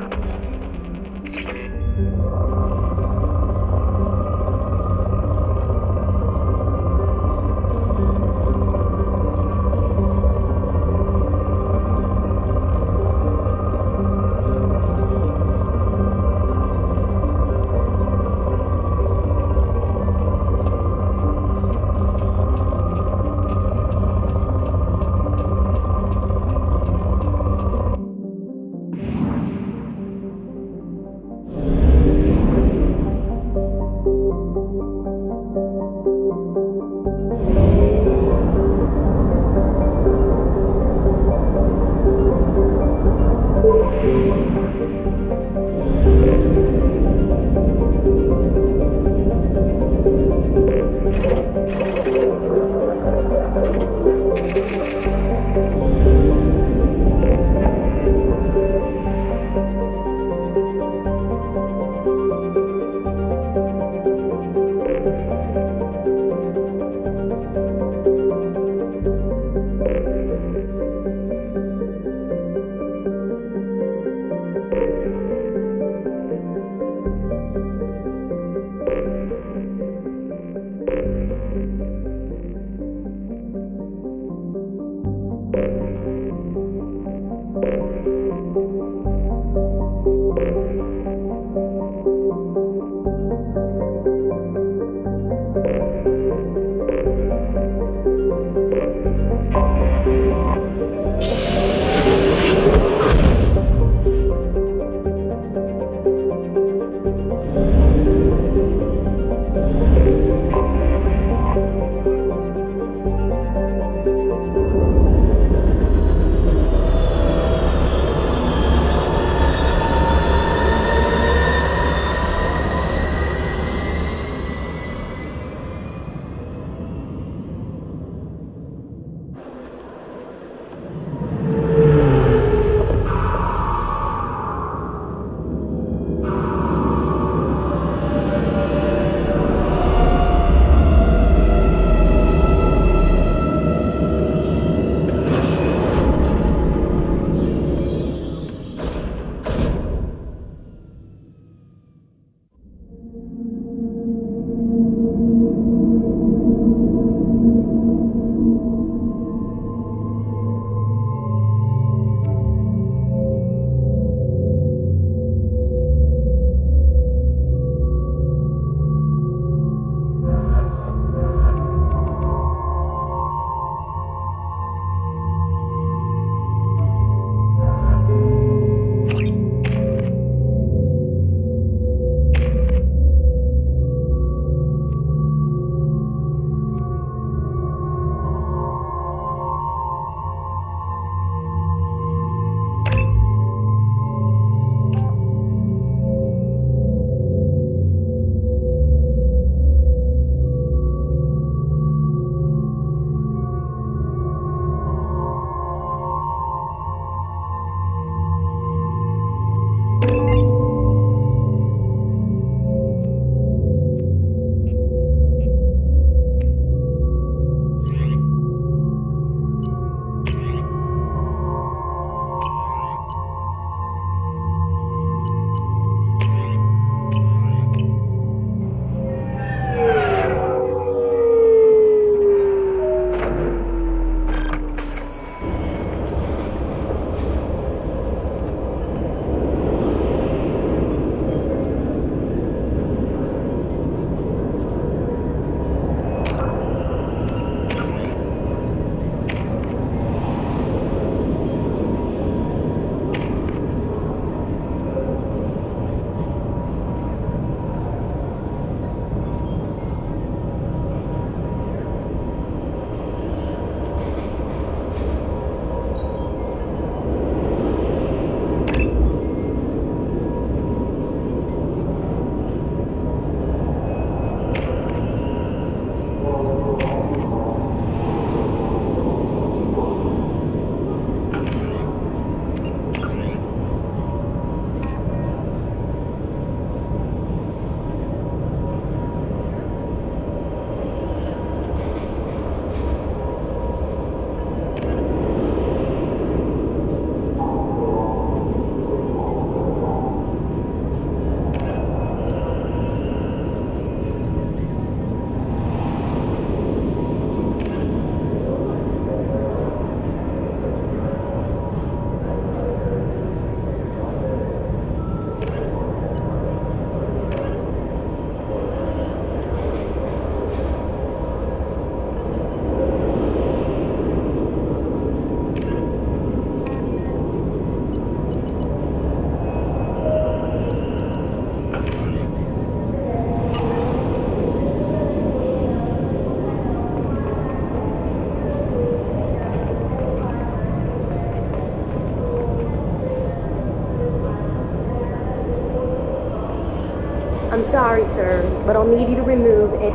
I'm sorry, sir, but I'll need you to remove it.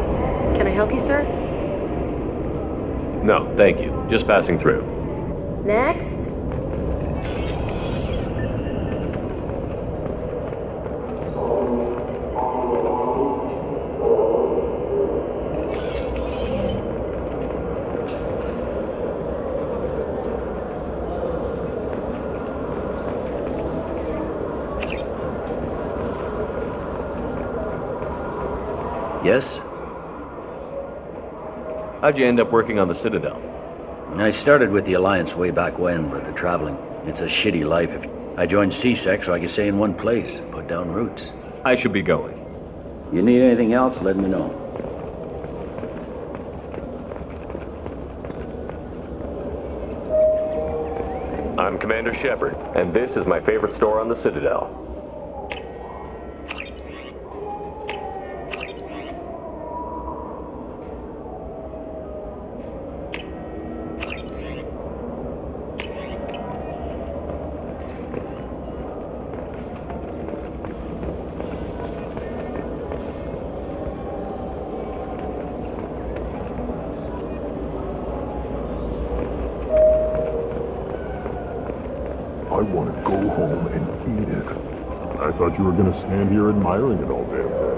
Can I help you, sir? No, thank you. Just passing through. Next. Yes? How'd you end up working on the Citadel? I started with the Alliance way back when, but the traveling, it's a shitty life. I joined CSEC so I could stay in one place, put down roots. I should be going. You need anything else, let me know. I'm Commander Shepard, and this is my favorite store on the Citadel. I want to go home and eat it. I thought you were going to stand here admiring it all damn day.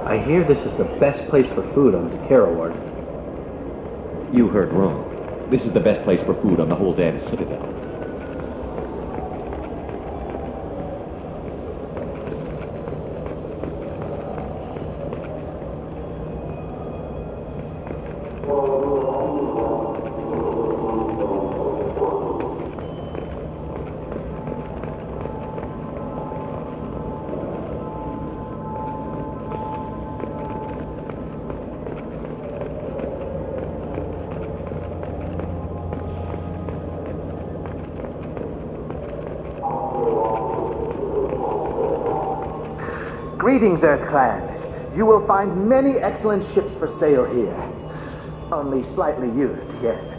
I hear this is the best place for food on Zakara Ward. You heard wrong. This is the best place for food on the whole damn Citadel. Greetings, Earth Clan. You will find many excellent ships for sale here. Only slightly used, yes.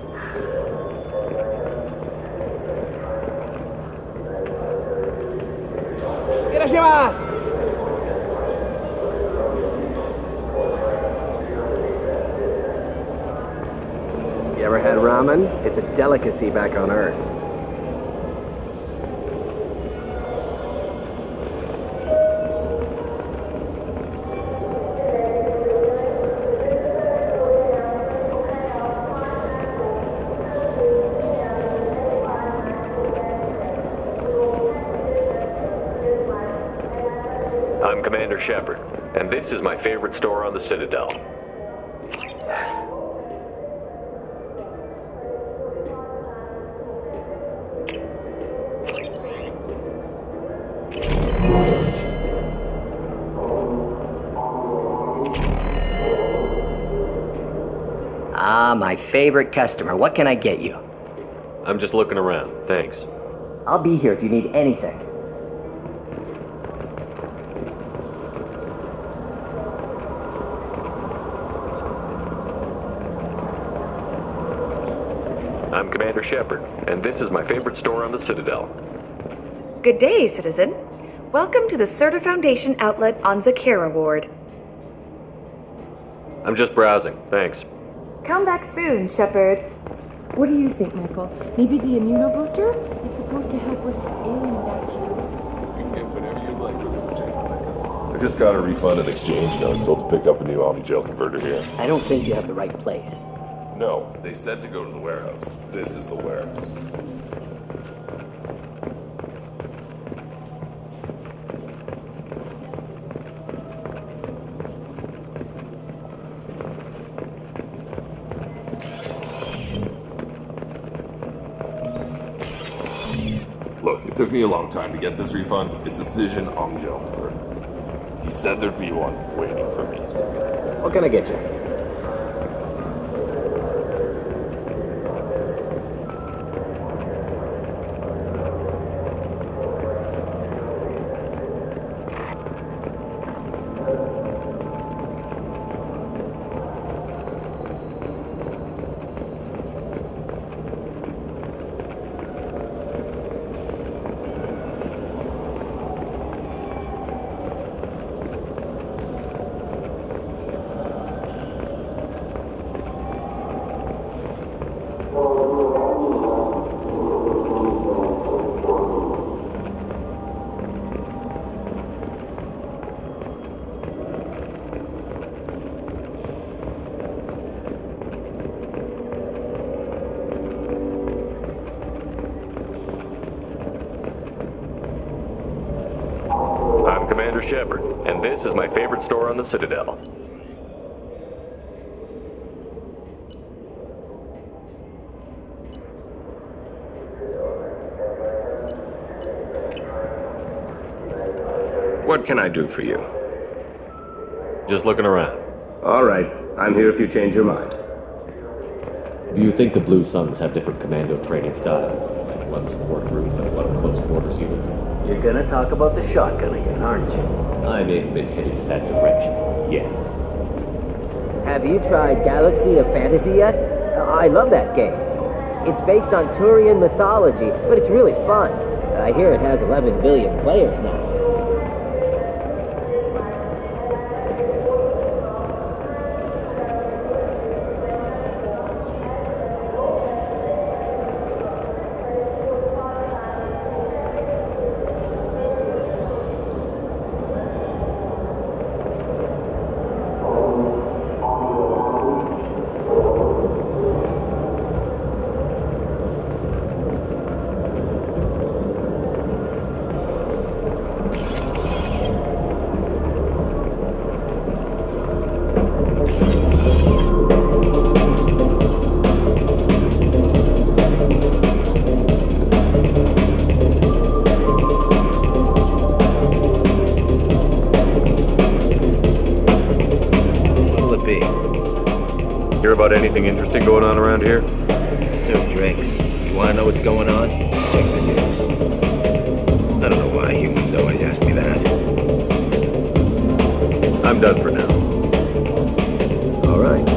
You ever had ramen? It's a delicacy back on Earth. I'm Commander Shepard, and this is my favorite store on the Citadel. Ah, my favorite customer. What can I get you? I'm just looking around, thanks. I'll be here if you need anything. I'm Commander Shepard, and this is my favorite store on the Citadel. Good day, citizen. Welcome to the Certa Foundation outlet on Zakara Ward. I'm just browsing, thanks. Come back soon, Shepard. What do you think, Michael? Maybe the immunobooster? It's supposed to help with alien bacteria. You can get whatever you'd like with it, Jake. I just got a refund and exchange, and I was told to pick up a new Omni-Gel converter here. I don't think you have the right place. No, they said to go to the warehouse. This is the warehouse. Look, it took me a long time to get this refund. It's a Cision Omni-Gel converter. He said there'd be one waiting for me. What can I get you? Commander Shepard, and this is my favorite store on the Citadel. What can I do for you? Just looking around. All right. I'm here if you change your mind. Do you think the Blue Suns have different commando training styles? Like one support group and one close quarters unit? You're gonna talk about the shotgun again, aren't you? I may have been headed in that direction, yes. Have you tried Galaxy of Fantasy yet? I love that game. It's based on Turian mythology, but it's really fun. I hear it has 11 billion players now. Hear about anything interesting going on around here? Serve drinks. You want to know what's going on? Check the news. I don't know why humans always ask me that. I'm done for now. All right.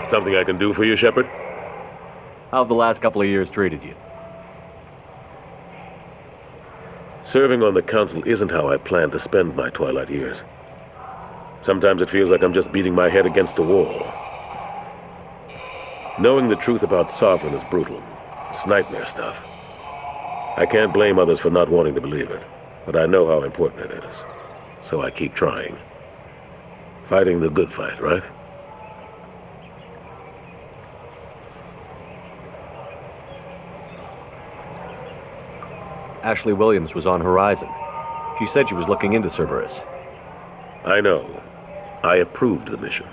Something I can do for you, Shepard? How have the last couple of years treated you? Serving on the Council isn't how I plan to spend my twilight years. Sometimes it feels like I'm just beating my head against a wall. Knowing the truth about Sovereign is brutal. It's nightmare stuff. I can't blame others for not wanting to believe it, but I know how important it is. So I keep trying. Fighting the good fight, right? Ashley Williams was on Horizon. She said she was looking into Cerberus. I know. I approved the mission.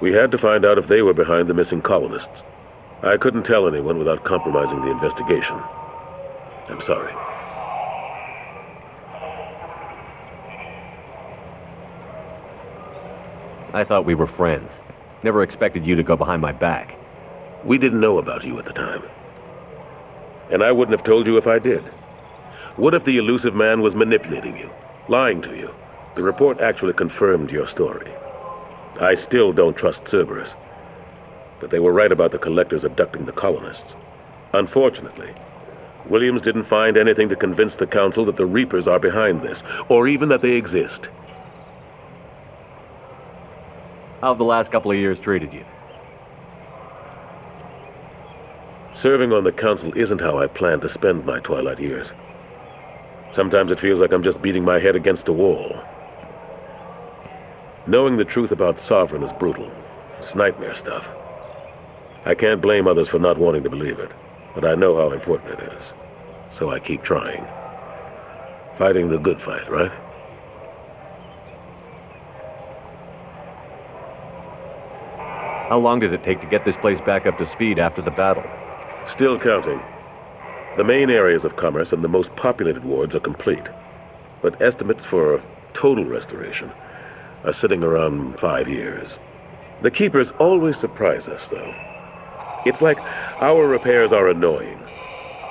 We had to find out if they were behind the missing colonists. I couldn't tell anyone without compromising the investigation. I'm sorry. I thought we were friends. Never expected you to go behind my back. We didn't know about you at the time. And I wouldn't have told you if I did. What if the elusive man was manipulating you, lying to you? The report actually confirmed your story. I still don't trust Cerberus. But they were right about the collectors abducting the colonists. Unfortunately, Williams didn't find anything to convince the Council that the Reapers are behind this, or even that they exist. How have the last couple of years treated you? Serving on the council isn't how I plan to spend my twilight years. Sometimes it feels like I'm just beating my head against a wall. Knowing the truth about Sovereign is brutal. It's nightmare stuff. I can't blame others for not wanting to believe it, but I know how important it is. So I keep trying. Fighting the good fight, right? How long did it take to get this place back up to speed after the battle? Still counting. The main areas of commerce and the most populated wards are complete. But estimates for total restoration are sitting around 5 years. The Keepers always surprise us, though. It's like our repairs are annoying.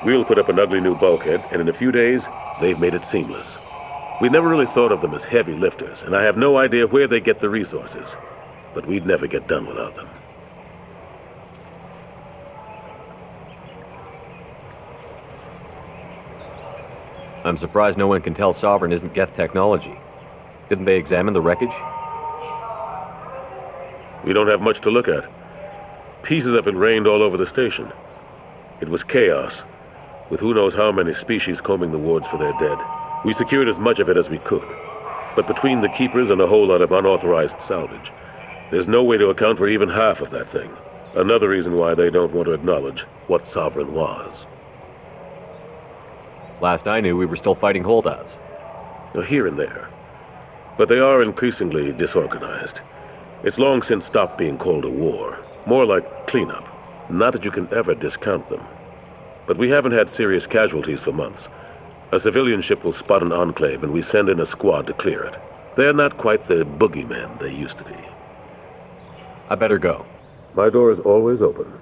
We'll put up an ugly new bulkhead, and in a few days, they've made it seamless. We never really thought of them as heavy lifters, and I have no idea where they get the resources. But we'd never get done without them. I'm surprised no one can tell Sovereign isn't Geth technology. Didn't they examine the wreckage? We don't have much to look at. Pieces of it rained all over the station. It was chaos, with who knows how many species combing the wards for their dead. We secured as much of it as we could. But between the Keepers and a whole lot of unauthorized salvage, there's no way to account for even half of that thing. Another reason why they don't want to acknowledge what Sovereign was. Last I knew, we were still fighting holdouts. Here and there. But they are increasingly disorganized. It's long since stopped being called a war. More like cleanup. Not that you can ever discount them. But we haven't had serious casualties for months. A civilian ship will spot an enclave and we send in a squad to clear it. They're not quite the boogeymen they used to be. I better go. My door is always open.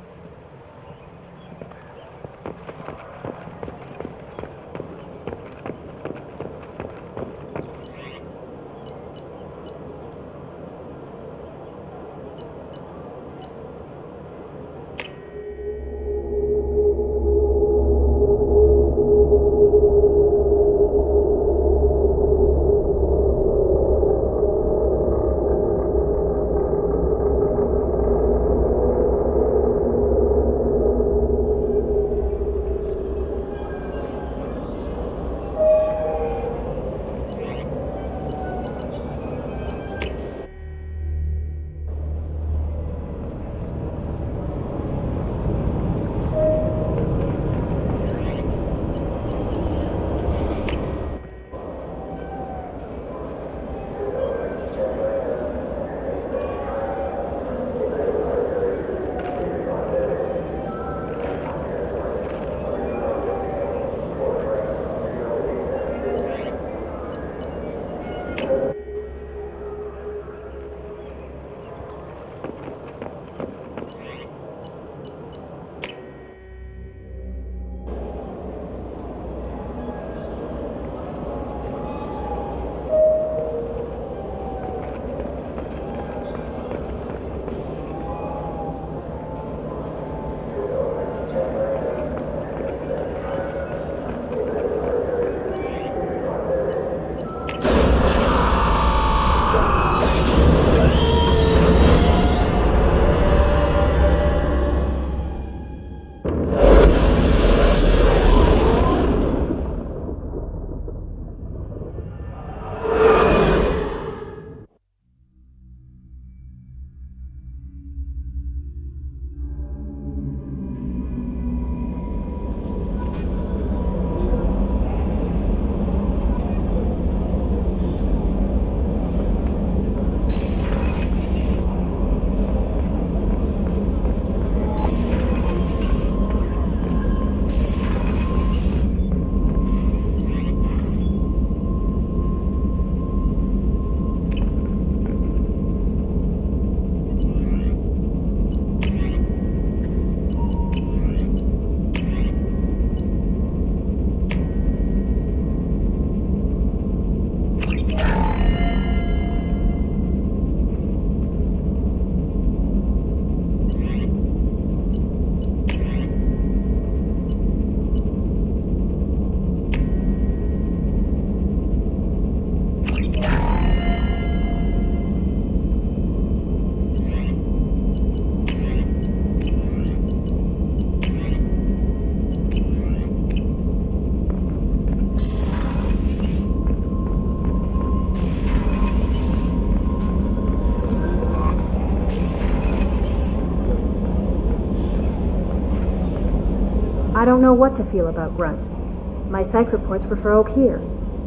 I don't know what to feel about Grunt. My psych reports were for Oak here.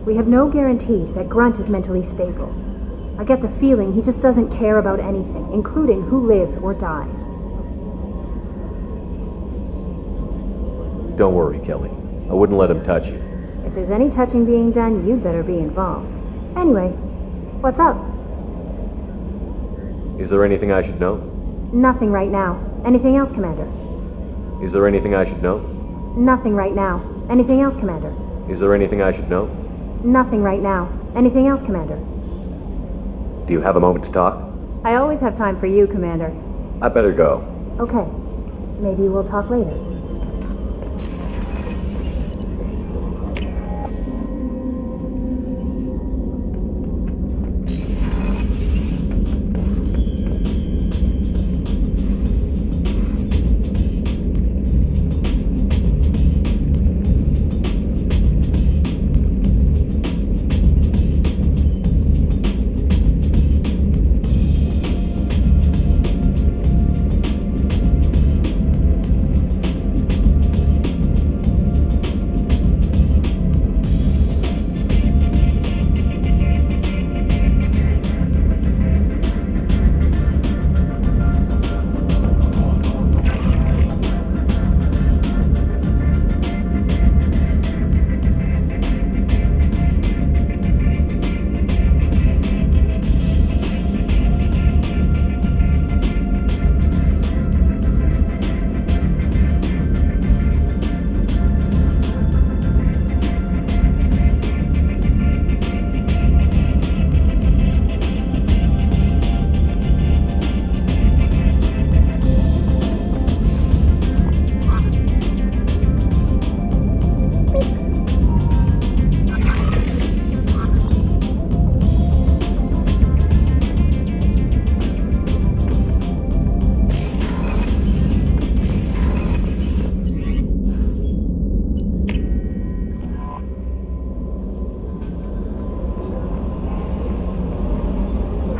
We have no guarantees that Grunt is mentally stable. I get the feeling he just doesn't care about anything, including who lives or dies. Don't worry, Kelly. I wouldn't let him touch you. If there's any touching being done, you'd better be involved. Anyway, what's up? Is there anything I should know? Nothing right now. Anything else, Commander? Is there anything I should know? Nothing right now. Anything else, Commander? Is there anything I should know? Nothing right now. Anything else, Commander? Do you have a moment to talk? I always have time for you, Commander. I better go. Okay. Maybe we'll talk later.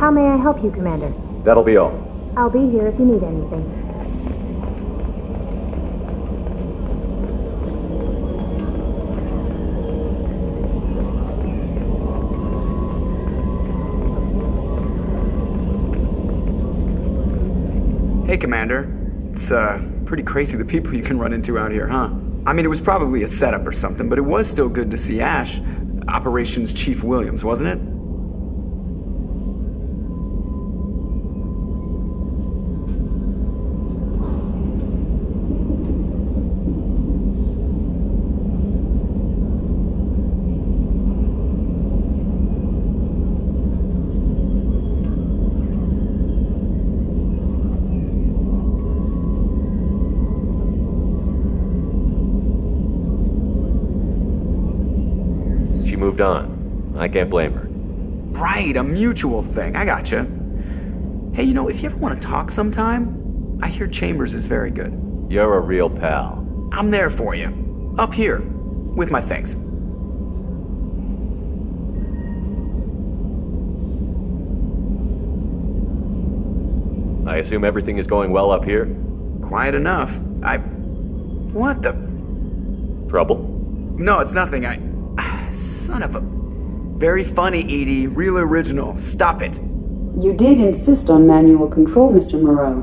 How may I help you, Commander? That'll be all. I'll be here if you need anything. Hey, Commander. It's, pretty crazy the people you can run into out here, huh? I mean, it was probably a setup or something, but it was still good to see Ash. Operations Chief Williams, wasn't it? She moved on. I can't blame her. Right, a mutual thing. I gotcha. Hey, you know, if you ever want to talk sometime, I hear Chambers is very good. You're a real pal. I'm there for you. Up here. With my things. I assume everything is going well up here? Quiet enough. What the? Trouble? No, it's nothing. Son of a... Very funny, Edie. Real original. Stop it. You did insist on manual control, Mr. Moreau.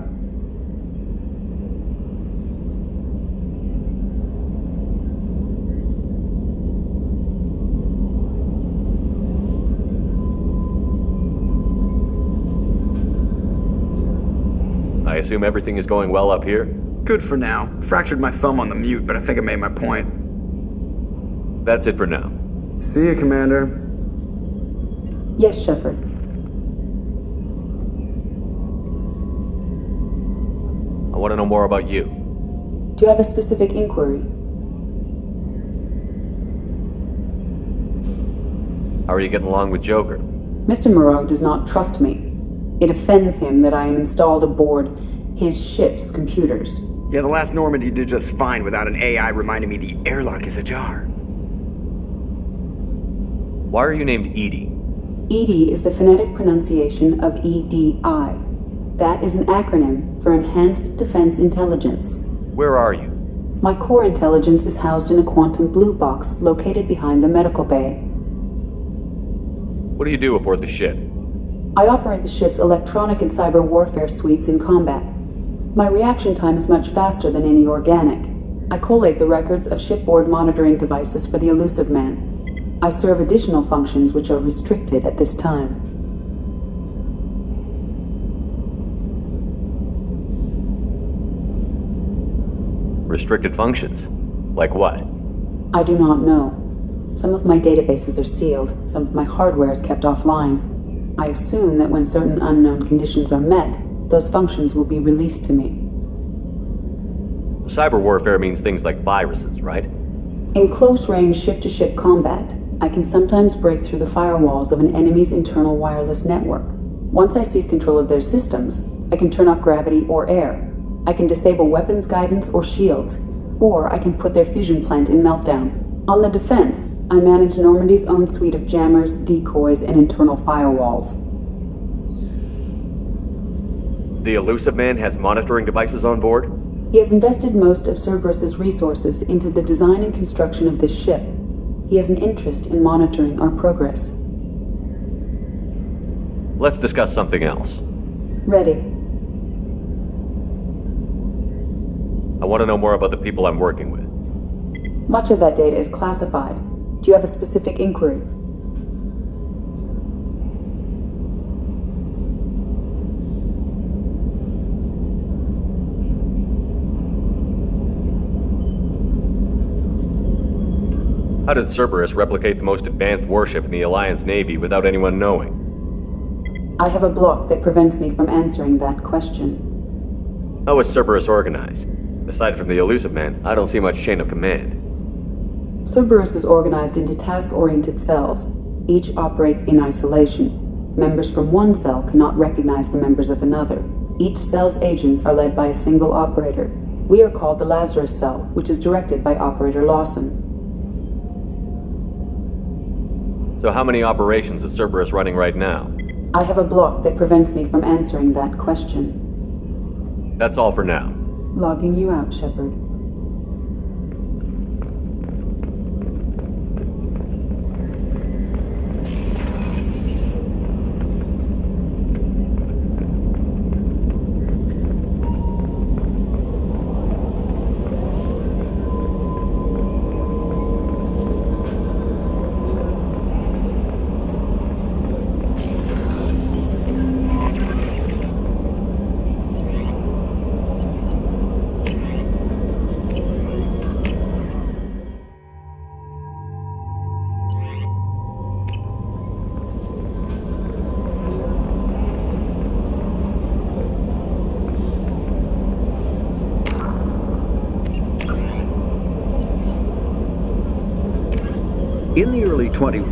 I assume everything is going well up here? Good for now. Fractured my thumb on the mute, but I think I made my point. That's it for now. See you, Commander. Yes, Shepard. I want to know more about you. Do you have a specific inquiry? How are you getting along with Joker? Mr. Moreau does not trust me. It offends him that I am installed aboard his ship's computers. Yeah, the last Normandy did just fine without an AI reminding me the airlock is ajar. Why are you named Edie? EDI is the phonetic pronunciation of EDI. That is an acronym for Enhanced Defense Intelligence. Where are you? My core intelligence is housed in a quantum blue box located behind the medical bay. What do you do aboard the ship? I operate the ship's electronic and cyber warfare suites in combat. My reaction time is much faster than any organic. I collate the records of shipboard monitoring devices for the Elusive Man. I serve additional functions which are restricted at this time. Restricted functions? Like what? I do not know. Some of my databases are sealed, some of my hardware is kept offline. I assume that when certain unknown conditions are met, those functions will be released to me. Cyber warfare means things like viruses, right? In close-range ship-to-ship combat, I can sometimes break through the firewalls of an enemy's internal wireless network. Once I seize control of their systems, I can turn off gravity or air. I can disable weapons guidance or shields, or I can put their fusion plant in meltdown. On the defense, I manage Normandy's own suite of jammers, decoys, and internal firewalls. The Elusive Man has monitoring devices on board? He has invested most of Cerberus's resources into the design and construction of this ship. He has an interest in monitoring our progress. Let's discuss something else. Ready. I want to know more about the people I'm working with. Much of that data is classified. Do you have a specific inquiry? How did Cerberus replicate the most advanced warship in the Alliance Navy without anyone knowing? I have a block that prevents me from answering that question. How is Cerberus organized? Aside from the Elusive Man, I don't see much chain of command. Cerberus is organized into task-oriented cells. Each operates in isolation. Members from one cell cannot recognize the members of another. Each cell's agents are led by a single operator. We are called the Lazarus Cell, which is directed by Operator Lawson. So how many operations is Cerberus running right now? I have a block that prevents me from answering that question. That's all for now. Logging you out, Shepard. In the early 20s,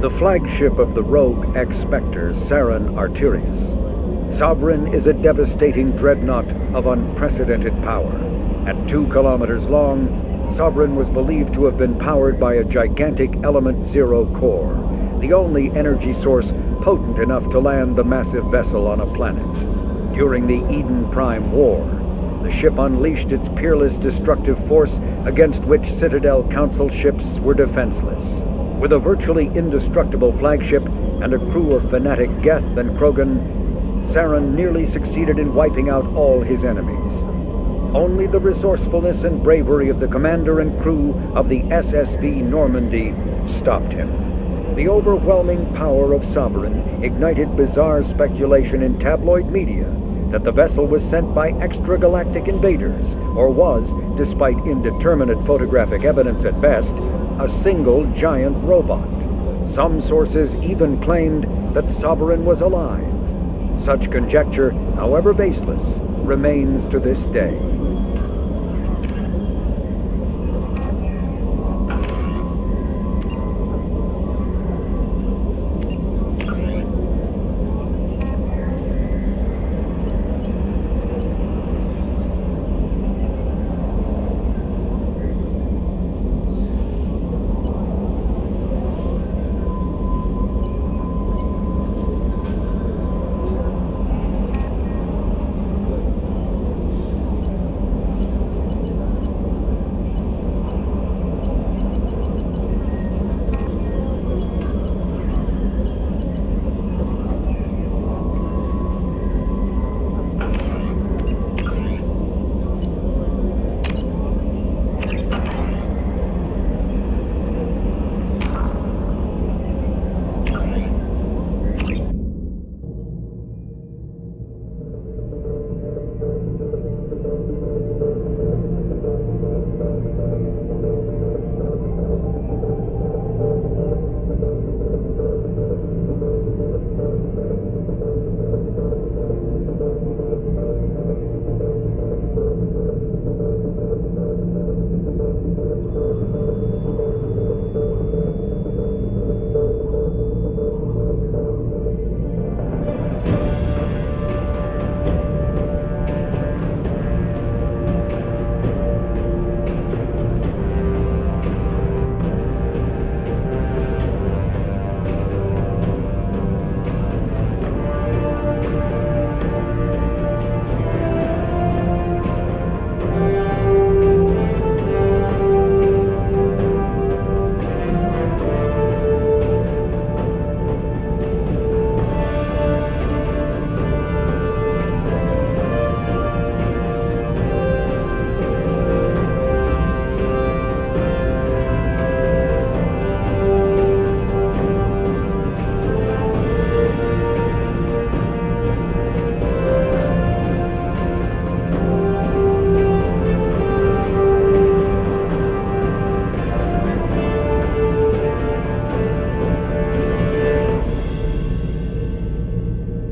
the flagship of the rogue ex-Spectre, Saren Arterius. Sovereign is a devastating dreadnought of unprecedented power. At 2 kilometers long, Sovereign was believed to have been powered by a gigantic Element Zero core, the only energy source potent enough to land the massive vessel on a planet. During the Eden Prime War, the ship unleashed its peerless destructive force against which Citadel Council ships were defenseless. With a virtually indestructible flagship and a crew of fanatic Geth and Krogan, Saren nearly succeeded in wiping out all his enemies. Only the resourcefulness and bravery of the commander and crew of the SSV Normandy stopped him. The overwhelming power of Sovereign ignited bizarre speculation in tabloid media that the vessel was sent by extragalactic invaders, or was, despite indeterminate photographic evidence at best, a single giant robot. Some sources even claimed that Sovereign was alive. Such conjecture, however baseless, remains to this day.